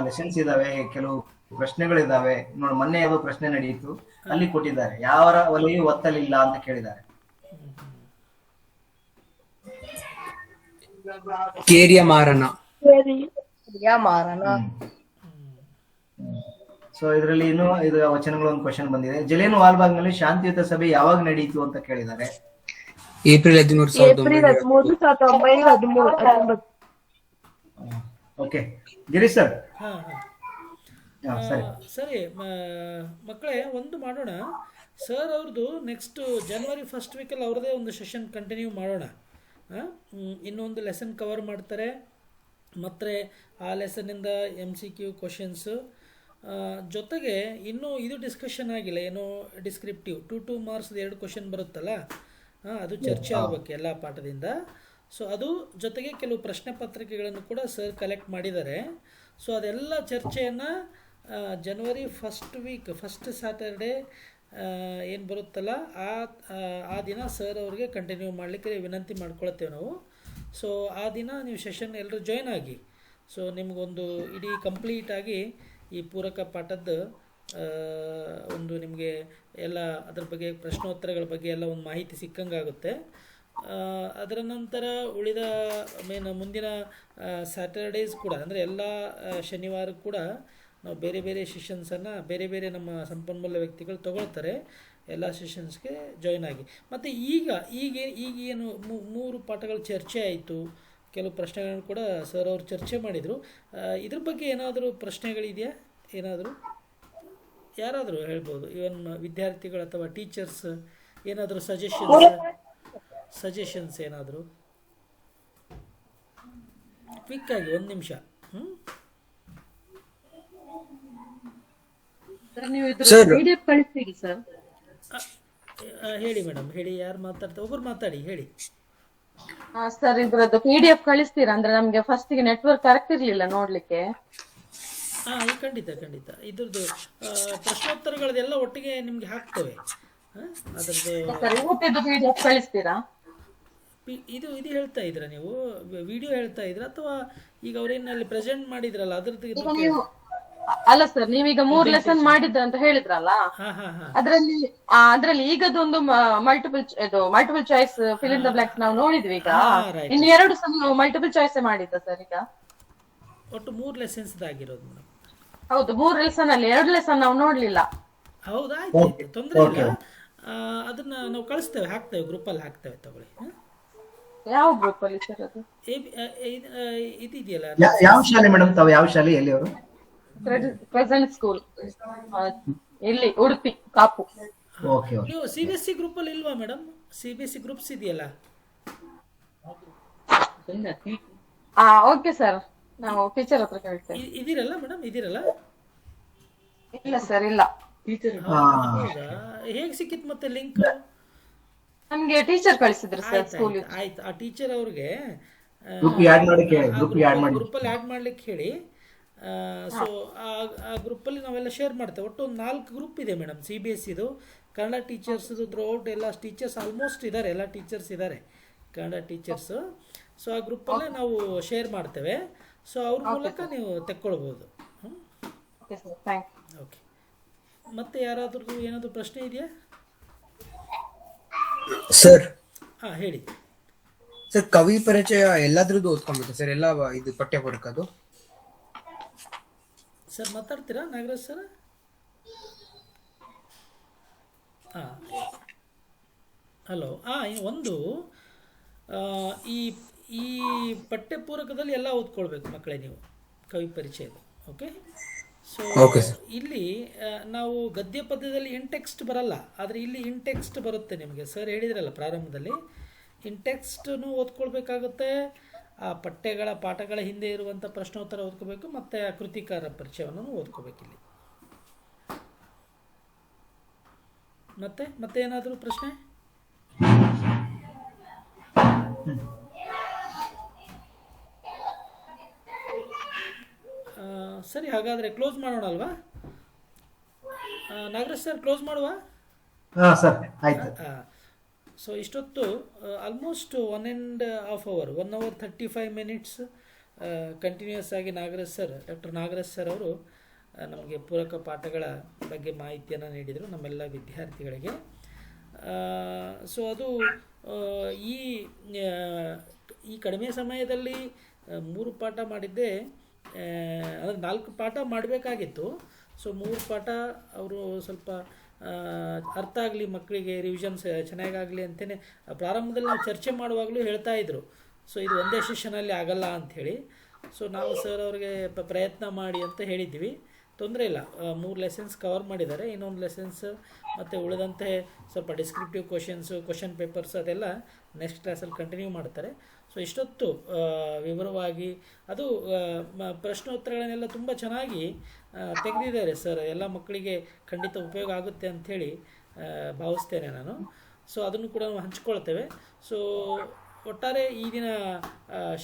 [SPEAKER 2] ಲೆಸನ್ಸ್ ಇದಾವೆ, ಕೆಲವು ಪ್ರಶ್ನೆಗಳಿದಾವೆ. ನೋಡಿ, ಮೊನ್ನೆ ಯಾವುದೋ ಪ್ರಶ್ನೆ ನಡೆಯಿತು, ಅಲ್ಲಿ ಕೊಟ್ಟಿದ್ದಾರೆ, ಯಾವ ಒಲೆಯೂ ಒತ್ತಲಿಲ್ಲ ಅಂತ ಕೇಳಿದ್ದಾರೆ.
[SPEAKER 6] ಕೇರಿಯ ಮಾರನ.
[SPEAKER 2] ಸೊ ಇದರಲ್ಲಿ ಇನ್ನು ಇದು ವಚನಗಳು ಒಂದು ಕ್ವಶನ್ ಬಂದಿದೆ. ಜಲಿಯನ್ ವಾಲ್ಬಾಗ್ ನಲ್ಲಿ ಶಾಂತಿಯುತ ಸಭೆ ಯಾವಾಗ ನಡೆಯಿತು ಅಂತ ಕೇಳಿದ್ದಾರೆ.
[SPEAKER 6] April
[SPEAKER 7] 13
[SPEAKER 2] okay. ಗಿರೀಶ್ ಸರ್.
[SPEAKER 1] ಸರಿ ಮಕ್ಕಳೇ, ಒಂದು ಮಾಡೋಣ ಸರ್ ಅವ್ರದ್ದು. ನೆಕ್ಸ್ಟ್ ಜನವರಿ 1st ವೀಕಲ್ಲಿ ಅವ್ರದ್ದೇ ಒಂದು ಸೆಷನ್ ಕಂಟಿನ್ಯೂ ಮಾಡೋಣ. ಇನ್ನೊಂದು ಲೆಸನ್ ಕವರ್ ಮಾಡ್ತಾರೆ, ಮತ್ತು ಆ ಲೆಸನ್ನಿಂದ MCQ ಕ್ವಶನ್ಸು ಜೊತೆಗೆ ಇನ್ನೂ ಇದು ಡಿಸ್ಕಷನ್ ಆಗಿಲ್ಲ, ಏನೋ ಡಿಸ್ಕ್ರಿಪ್ಟಿವ್ 2 ಮಾರ್ಕ್ಸ್ 2 ಕ್ವಶನ್ ಬರುತ್ತಲ್ಲ, ಅದು ಚರ್ಚೆ ಆಗಬೇಕು ಎಲ್ಲ ಪಾಠದಿಂದ. ಸೊ ಅದು ಜೊತೆಗೆ ಕೆಲವು ಪ್ರಶ್ನೆ ಪತ್ರಿಕೆಗಳನ್ನು ಕೂಡ ಸರ್ ಕಲೆಕ್ಟ್ ಮಾಡಿದ್ದಾರೆ. ಸೊ ಅದೆಲ್ಲ ಚರ್ಚೆಯನ್ನು ಜನವರಿ 1st ವೀಕ್, ಫಸ್ಟ್ ಸ್ಯಾಟರ್ಡೇ ಏನು ಬರುತ್ತಲ್ಲ ಆ ದಿನ ಸರ್ ಅವ್ರಿಗೆ ಕಂಟಿನ್ಯೂ ಮಾಡಲಿಕ್ಕೆ ವಿನಂತಿ ಮಾಡ್ಕೊಳ್ತೇವೆ ನಾವು. ಸೊ ಆ ದಿನ ನೀವು ಸೆಷನ್ ಎಲ್ಲರೂ ಜಾಯ್ನ್ ಆಗಿ, ಸೊ ನಿಮಗೊಂದು ಇಡೀ ಕಂಪ್ಲೀಟಾಗಿ ಈ ಪೂರಕ ಪಾಠದ್ದು ಒಂದು ನಿಮಗೆ ಎಲ್ಲ ಅದ್ರ ಬಗ್ಗೆ ಪ್ರಶ್ನೋತ್ತರಗಳ ಬಗ್ಗೆ ಎಲ್ಲ ಒಂದು ಮಾಹಿತಿ ಸಿಕ್ಕಂಗಾಗುತ್ತೆ. ಅದರ ನಂತರ ಉಳಿದ ಮುಂದಿನ ಸ್ಯಾಟರ್ಡೇಸ್ ಕೂಡ, ಅಂದರೆ ಎಲ್ಲ ಶನಿವಾರ ಕೂಡ ನಾವು ಬೇರೆ ಬೇರೆ ಸೆಷನ್ಸನ್ನು ಬೇರೆ ಬೇರೆ ನಮ್ಮ ಸಂಪನ್ಮೂಲ ವ್ಯಕ್ತಿಗಳು ತಗೊಳ್ತಾರೆ. ಎಲ್ಲ ಸೆಷನ್ಸ್ಗೆ ಜಾಯ್ನ್ ಆಗಿ. ಮತ್ತು ಈಗೇನು 3 ಪಾಠಗಳ ಚರ್ಚೆ ಆಯಿತು, ಕೆಲವು ಪ್ರಶ್ನೆಗಳನ್ನು ಕೂಡ ಸರ್ ಅವರು ಚರ್ಚೆ ಮಾಡಿದರು. ಇದ್ರ ಬಗ್ಗೆ ಏನಾದರೂ ಪ್ರಶ್ನೆಗಳಿದೆಯಾ? ಏನಾದರೂ ಯಾರಾದರೂ ಹೇಳ್ಬೋದು, ಇವನ್ ವಿದ್ಯಾರ್ಥಿಗಳು ಅಥವಾ ಟೀಚರ್ಸ್ ಏನಾದರೂ ಸಜೆಷನ್ಸ್ ಏನಾದರೂ ಕ್ವಿಕ್ಕಾಗಿ 1 ನಿಮಿಷ. ಹೇಳಿ ಮೇಡಮ್, ಹೇಳಿ. ಯಾರು ಮಾತಾಡ್ತಾರೆ? ಒಬ್ಬರು ಮಾತಾಡಿ, ಹೇಳಿ.
[SPEAKER 7] ಸರ್ ಇದ್ರದ್ದು PDF ಕಳಿಸ್ತೀರಾ? ಅಂದ್ರೆ ನಮ್ಗೆ ಫಸ್ಟಿಗೆ ನೆಟ್ವರ್ಕ್ ಕರೆಕ್ಟ್ ಇರ್ಲಿಲ್ಲ ನೋಡ್ಲಿಕ್ಕೆ.
[SPEAKER 1] ಖಂಡಿತ ಇದ್ರದ್ದು ಪ್ರಶ್ನೋತ್ತರಗಳದೆಲ್ಲ ಒಟ್ಟಿಗೆ ನಿಮ್ಗೆ ಹಾಕ್ತೇವೆ.
[SPEAKER 7] ಅದರದ್ದು PDF ಕಳಿಸ್ತೀರಾ?
[SPEAKER 1] ಇದು ಹೇಳ್ತಾ ಇದ್ರ ನೀವು ವಿಡಿಯೋ ಹೇಳ್ತಾ ಇದ್ರ, ಅಥವಾ ಈಗ ಅವ್ರೇನಲ್ಲಿ ಪ್ರೆಸೆಂಟ್ ಮಾಡಿದ್ರಲ್ಲ ಅದ್ರದ್ದು?
[SPEAKER 7] ಅಲ್ಲ ಸರ್, ನೀವೀಗ 3 ಲೆಸನ್ ಮಾಡಿದ್ರ ಅಂತ ಹೇಳಿದ್ರಲ್ಲ, ಅದ್ರಲ್ಲಿ ಈಗದೊಂದು multiple choice fill in the blanks ನಾವು ನೋಡಿದ್ವಿ. ಈಗ ಇನ್ನು 2 ಮಲ್ಟಿಪಲ್ ಚಾಯ್ಸ್ ಮಾಡಿದ್ದ ಸರ್. ಈಗ
[SPEAKER 1] ಒಟ್ಟು 3 ಲೆಸನ್ಸ್ ಆಗಿರೋದು ಮೇಡಮ್.
[SPEAKER 7] ಹೌದು 3 ಲೆಸನ್ ಅಲ್ಲಿ 2 ಲೆಸನ್ ನಾವು ನೋಡ್ಲಿಲ್ಲ.
[SPEAKER 1] ಹೌದಾ, ಆಯ್ತು, ತೊಂದರೆ ಇಲ್ಲ. ಅದನ್ನ ನಾವು ಕಳಿಸ್ತೇವೆ, ಹಾಕ್ತೇವೆ, ಗ್ರೂಪಲ್ಲಿ ಹಾಕ್ತೇವೆ, ತಗೊಳ್ಳಿ.
[SPEAKER 7] ಯಾವ ಗ್ರೂಪ್ ಅಲ್ಲಿ ಸರ್ ಅದು?
[SPEAKER 1] ಇದೆಯಲ್ಲ,
[SPEAKER 2] ಯಾವ ಶಾಲೆ ಮೇಡಮ್, ತಾವು ಯಾವ ಶಾಲೆ, ಎಲ್ಲಿ ಅವರು?
[SPEAKER 7] ಪ್ರೆಸೆಂಟ್ ಸ್ಕೂಲ್ ಇಲ್ಲಿ ಉಡುಪಿ ಕಾಪು.
[SPEAKER 2] Okay okay.
[SPEAKER 1] ನೀವು CBSE ಗ್ರೂಪಲ್ಲಿ ಇಲ್ವಾ ಮೇಡಮ್? CBSE ಗ್ರೂಪ್ಸ್ ಇದೆಯಲ್ಲ?
[SPEAKER 7] ಓಕೆ ಸರ್, ನಾವು ಟೀಚರ್ ಹತ್ರ ಕೇಳ್ತೇವೆ.
[SPEAKER 1] ಇದಿರಲ್ಲ ಮೇಡಮ್, ಇದಿರಲ್ಲ?
[SPEAKER 7] ಇಲ್ಲ ಸರ್, ಇಲ್ಲ.
[SPEAKER 1] ಹೌದಾ, ಹೇಗೆ ಸಿಕ್ಕಿತ್ತು ಮತ್ತೆ ಲಿಂಕ್?
[SPEAKER 7] ನಮ್ಗೆ ಟೀಚರ್ ಕಳಿಸಿದ್ರು ಸರ್ ಸ್ಕೂಲ್.
[SPEAKER 1] ಆಯ್ತು, ಆ ಟೀಚರ್ ಅವ್ರಿಗೆ
[SPEAKER 2] ಗ್ರೂಪ್ ಆಡ್ ಮಾಡಿ ಕೇಳಿ, ಗ್ರೂಪ್ ಆಡ್ ಮಾಡಿ.
[SPEAKER 1] ಗ್ರೂಪಲ್ಲಿ ಆ್ಯಡ್ ಮಾಡ್ಲಿಕ್ಕೆ ಹೇಳಿ. ಸೊ ಆ ಗ್ರೂಪಲ್ಲಿ ನಾವೆಲ್ಲ ಶೇರ್ ಮಾಡ್ತೇವೆ. ಒಟ್ಟು ಒಂದು 4 ಗ್ರೂಪ್ ಇದೆ ಮೇಡಮ್, CBSEದು, ಕನ್ನಡ ಟೀಚರ್ಸ್ದು ಥ್ರೂಔಟ್ ಎಲ್ಲ ಟೀಚರ್ಸ್ ಆಲ್ಮೋಸ್ಟ್ ಇದ್ದಾರೆ, ಎಲ್ಲ ಟೀಚರ್ಸ್ ಇದ್ದಾರೆ, ಕನ್ನಡ ಟೀಚರ್ಸು. ಸೊ ಆ ಗ್ರೂಪಲ್ಲೇ ನಾವು ಶೇರ್ ಮಾಡ್ತೇವೆ. ಸೊ ಅವ್ರ ಮೂಲಕ ನೀವು ತೆಕ್ಕೊಳ್ಬೋದು. ಓಕೆ, ಮತ್ತೆ ಯಾರಾದ್ರದ್ದು ಏನಾದರೂ ಪ್ರಶ್ನೆ ಇದೆಯಾ
[SPEAKER 6] ಸರ್?
[SPEAKER 1] ಹೇಳಿ
[SPEAKER 6] ಸರ್, ಕವಿ ಪರಿಚಯ ಎಲ್ಲಾದ್ರದ್ದು ಓದ್ಕೊಂಡ್ಬಿಟ್ಟು ಸರ್, ಎಲ್ಲ ಇದು ಪಠ್ಯ ಪುಸ್ತಕದ್ದು
[SPEAKER 1] ಸರ್. ಮಾತಾಡ್ತೀರಾ ನಾಗರಾಜ್ ಸರ್? ಹಲೋ. ಒಂದು ಈ ಈ ಪಠ್ಯಪೂರಕದಲ್ಲಿ ಎಲ್ಲ ಓದ್ಕೊಳ್ಬೇಕು ಮಕ್ಕಳೇ ನೀವು, ಕವಿ ಪರಿಚಯದು. ಓಕೆ. ಸೊ ಇಲ್ಲಿ ನಾವು ಗದ್ಯ ಪದ್ಯದಲ್ಲಿ ಇನ್ಟೆಕ್ಸ್ಟ್ ಬರಲ್ಲ, ಆದರೆ ಇಲ್ಲಿ ಇನ್ಟೆಕ್ಸ್ಟ್ ಬರುತ್ತೆ ನಿಮಗೆ. ಸರ್ ಹೇಳಿದ್ರಲ್ಲ ಪ್ರಾರಂಭದಲ್ಲಿ, ಇನ್ಟೆಕ್ಸ್ಟನ್ನು ಓದ್ಕೊಳ್ಬೇಕಾಗುತ್ತೆ. ಆ ಪಾಠಗಳ ಹಿಂದೆ ಇರುವಂಥ ಪ್ರಶ್ನೋತ್ತರ ಓದ್ಕೋಬೇಕು, ಮತ್ತು ಆ ಕೃತಿಕಾರ ಪರಿಚಯವನ್ನು ಓದ್ಕೋಬೇಕು ಇಲ್ಲಿ. ಮತ್ತೆ ಏನಾದರೂ ಪ್ರಶ್ನೆ? ಸರಿ, ಹಾಗಾದರೆ ಕ್ಲೋಸ್ ಮಾಡೋಣ ಅಲ್ವಾ ನಾಗರಾಜ್ ಸರ್? ಕ್ಲೋಸ್ ಮಾಡುವ?
[SPEAKER 2] ಸರ್ ಆಯ್ತು.
[SPEAKER 1] ಸೊ ಇಷ್ಟೊತ್ತು almost 1.5 hour 1 hour 35 minutes continuous ಆಗಿ ಡಾಕ್ಟರ್ ನಾಗರಾಜ್ ಸರ್ ಅವರು ನಮಗೆ ಪೂರಕ ಪಾಠಗಳ ಬಗ್ಗೆ ಮಾಹಿತಿಯನ್ನು ನೀಡಿದರು ನಮ್ಮೆಲ್ಲ ವಿದ್ಯಾರ್ಥಿಗಳಿಗೆ. ಸೊ ಅದು ಈ ಕಡಿಮೆ ಸಮಯದಲ್ಲಿ 3 ಪಾಠ ಮಾಡಿದ್ದೆ, ಅಂದರೆ 4 ಪಾಠ ಮಾಡಬೇಕಾಗಿತ್ತು. ಸೊ 3 ಪಾಠ ಅವರು ಸ್ವಲ್ಪ ಅರ್ಥ ಆಗಲಿ ಮಕ್ಕಳಿಗೆ, ರಿವಿಷನ್ಸ್ ಚೆನ್ನಾಗಾಗಲಿ ಅಂತಲೇ ಪ್ರಾರಂಭದಲ್ಲಿ ನಾವು ಚರ್ಚೆ ಮಾಡುವಾಗಲೂ ಹೇಳ್ತಾ ಇದ್ರು. ಸೊ ಇದು ಒಂದೇ ಸೆಷನಲ್ಲಿ ಆಗಲ್ಲ ಅಂಥೇಳಿ. ಸೊ ನಾವು ಸರ್ ಅವ್ರಿಗೆ ಪ್ರಯತ್ನ ಮಾಡಿ ಅಂತ ಹೇಳಿದ್ವಿ. ತೊಂದರೆ ಇಲ್ಲ, 3 ಲೆಸನ್ಸ್ ಕವರ್ ಮಾಡಿದ್ದಾರೆ. ಇನ್ನೊಂದು ಲೆಸನ್ಸ್ ಮತ್ತು ಉಳಿದಂತೆ ಸ್ವಲ್ಪ ಡಿಸ್ಕ್ರಿಪ್ಟಿವ್ ಕ್ವಶನ್ ಪೇಪರ್ಸ್ ಅದೆಲ್ಲ ನೆಕ್ಸ್ಟ್ ಕ್ಲಾಸಲ್ಲಿ ಕಂಟಿನ್ಯೂ ಮಾಡ್ತಾರೆ. ಸೊ ಇಷ್ಟೊತ್ತು ವಿವರವಾಗಿ ಅದು ಪ್ರಶ್ನೋತ್ತರಗಳನ್ನೆಲ್ಲ ತುಂಬ ಚೆನ್ನಾಗಿ ತೆಗೆದಿದ್ದಾರೆ ಸರ್. ಎಲ್ಲ ಮಕ್ಕಳಿಗೆ ಖಂಡಿತ ಉಪಯೋಗ ಆಗುತ್ತೆ ಅಂಥೇಳಿ ಭಾವಿಸ್ತೇನೆ ನಾನು. ಸೊ ಅದನ್ನು ಕೂಡ ನಾವು ಹಂಚ್ಕೊಳ್ತೇವೆ. ಸೊ ಒಟ್ಟಾರೆ ಈ ದಿನ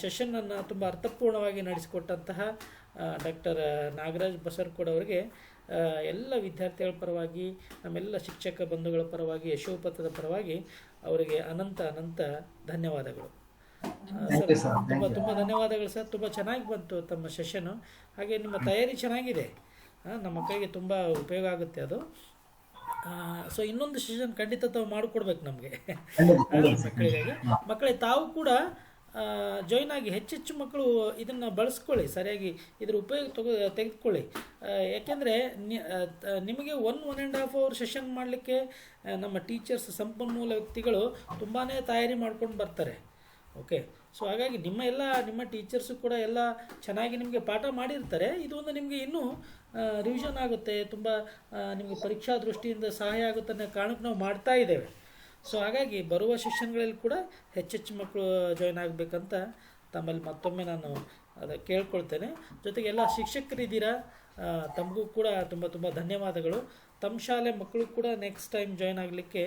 [SPEAKER 1] ಸೆಷನ್ನನ್ನು ತುಂಬ ಅರ್ಥಪೂರ್ಣವಾಗಿ ನಡೆಸಿಕೊಟ್ಟಂತಹ ಡಾಕ್ಟರ್ ನಾಗರಾಜ್ ಬಸರಕೋಡ್ ಅವರಿಗೆ ಎಲ್ಲ ವಿದ್ಯಾರ್ಥಿಗಳ ಪರವಾಗಿ, ನಮ್ಮೆಲ್ಲ ಶಿಕ್ಷಕ ಬಂಧುಗಳ ಪರವಾಗಿ, ಯಶೋಪಥದ ಪರವಾಗಿ ಅವರಿಗೆ ಅನಂತ ಧನ್ಯವಾದಗಳು. ತುಂಬ ಧನ್ಯವಾದಗಳು ಸರ್. ತುಂಬ ಚೆನ್ನಾಗಿ ಬಂತು ತಮ್ಮ ಸೆಷನ್ನು. ಹಾಗೆ ನಿಮ್ಮ ತಯಾರಿ ಚೆನ್ನಾಗಿದೆ, ನಮ್ಮ ಮಕ್ಕಳಿಗೆ ತುಂಬ ಉಪಯೋಗ ಆಗುತ್ತೆ ಅದು. ಸೊ ಇನ್ನೊಂದು ಸೆಷನ್ ಖಂಡಿತ ತಾವು ಮಾಡಿಕೊಡ್ಬೇಕು ನಮಗೆ ಮಕ್ಕಳಿಗಾಗಿ. ಮಕ್ಕಳೇ ತಾವು ಕೂಡ ಜಾಯ್ನ್ ಆಗಿ ಹೆಚ್ಚೆಚ್ಚು ಮಕ್ಕಳು ಇದನ್ನು ಬಳಸ್ಕೊಳ್ಳಿ, ಸರಿಯಾಗಿ ಇದರ ಉಪಯೋಗ ತೆಗೆದುಕೊಳ್ಳಿ. ಯಾಕೆಂದರೆ ನಿಮಗೆ 1.5 hour ಸೆಷನ್ ಮಾಡಲಿಕ್ಕೆ ನಮ್ಮ ಟೀಚರ್ಸ್, ಸಂಪನ್ಮೂಲ ವ್ಯಕ್ತಿಗಳು ತುಂಬಾ ತಯಾರಿ ಮಾಡ್ಕೊಂಡು ಬರ್ತಾರೆ. ಓಕೆ. ಸೊ ಹಾಗಾಗಿ ನಿಮ್ಮ ಟೀಚರ್ಸು ಕೂಡ ಎಲ್ಲ ಚೆನ್ನಾಗಿ ನಿಮಗೆ ಪಾಠ ಮಾಡಿರ್ತಾರೆ. ಇದು ಒಂದು ನಿಮಗೆ ಇನ್ನೂ ರಿವಿಷನ್ ಆಗುತ್ತೆ, ತುಂಬ ನಿಮಗೆ ಪರೀಕ್ಷಾ ದೃಷ್ಟಿಯಿಂದ ಸಹಾಯ ಆಗುತ್ತೆ ಅನ್ನೋ ಕಾರಣಕ್ಕೆ ನಾವು ಮಾಡ್ತಾ ಇದ್ದೇವೆ. ಸೊ ಹಾಗಾಗಿ ಬರುವ ಸೆಷನ್ಗಳಲ್ಲಿ ಕೂಡ ಹೆಚ್ಚೆಚ್ಚು ಮಕ್ಕಳು ಜಾಯ್ನ್ ಆಗಬೇಕಂತ ತಮ್ಮಲ್ಲಿ ಮತ್ತೊಮ್ಮೆ ನಾನು ಕೇಳ್ಕೊಳ್ತೇನೆ. ಜೊತೆಗೆ ಎಲ್ಲ ಶಿಕ್ಷಕರಿದ್ದೀರಾ, ತಮಗೂ ಕೂಡ ತುಂಬ ಧನ್ಯವಾದಗಳು. ತಮ್ಮ ಶಾಲೆ ಮಕ್ಕಳು ಕೂಡ ನೆಕ್ಸ್ಟ್ ಟೈಮ್ ಜಾಯ್ನ್ ಆಗಲಿಕ್ಕೆ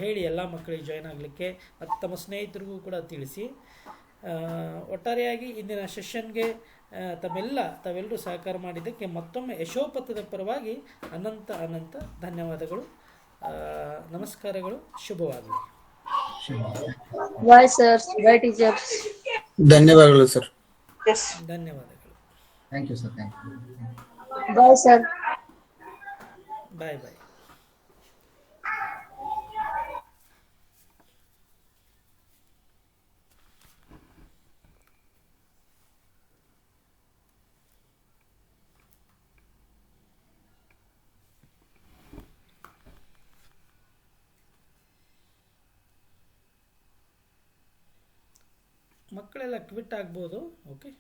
[SPEAKER 1] ಹೇಳಿ, ಎಲ್ಲ ಮಕ್ಕಳಿಗೆ ಜಾಯ್ನ್ ಆಗಲಿಕ್ಕೆ, ಮತ್ತು ತಮ್ಮ ಸ್ನೇಹಿತರಿಗೂ ಕೂಡ ತಿಳಿಸಿ. ಒಟ್ಟಾರೆಯಾಗಿ ಇಂದಿನ ಸೆಷನ್ಗೆ ತಾವೆಲ್ಲರೂ ಸಹಕಾರ ಮಾಡಿದ್ದಕ್ಕೆ ಮತ್ತೊಮ್ಮೆ ಯಶೋಪಥದ ಪರವಾಗಿ ಅನಂತ ಧನ್ಯವಾದಗಳು. ನಮಸ್ಕಾರಗಳು, ಶುಭವಾಗಲಿ.
[SPEAKER 3] Bye sir, bye teachers.
[SPEAKER 6] ಧನ್ಯವಾದಗಳು ಸರ್.
[SPEAKER 1] ಧನ್ಯವಾದಗಳು.
[SPEAKER 2] Thank you sir. Thank you.
[SPEAKER 3] Bye sir.
[SPEAKER 1] Bye. ಮಕ್ಕಳೆಲ್ಲ ಕ್ವಿಟ್ ಆಗ್ಬೋದು. ಓಕೆ.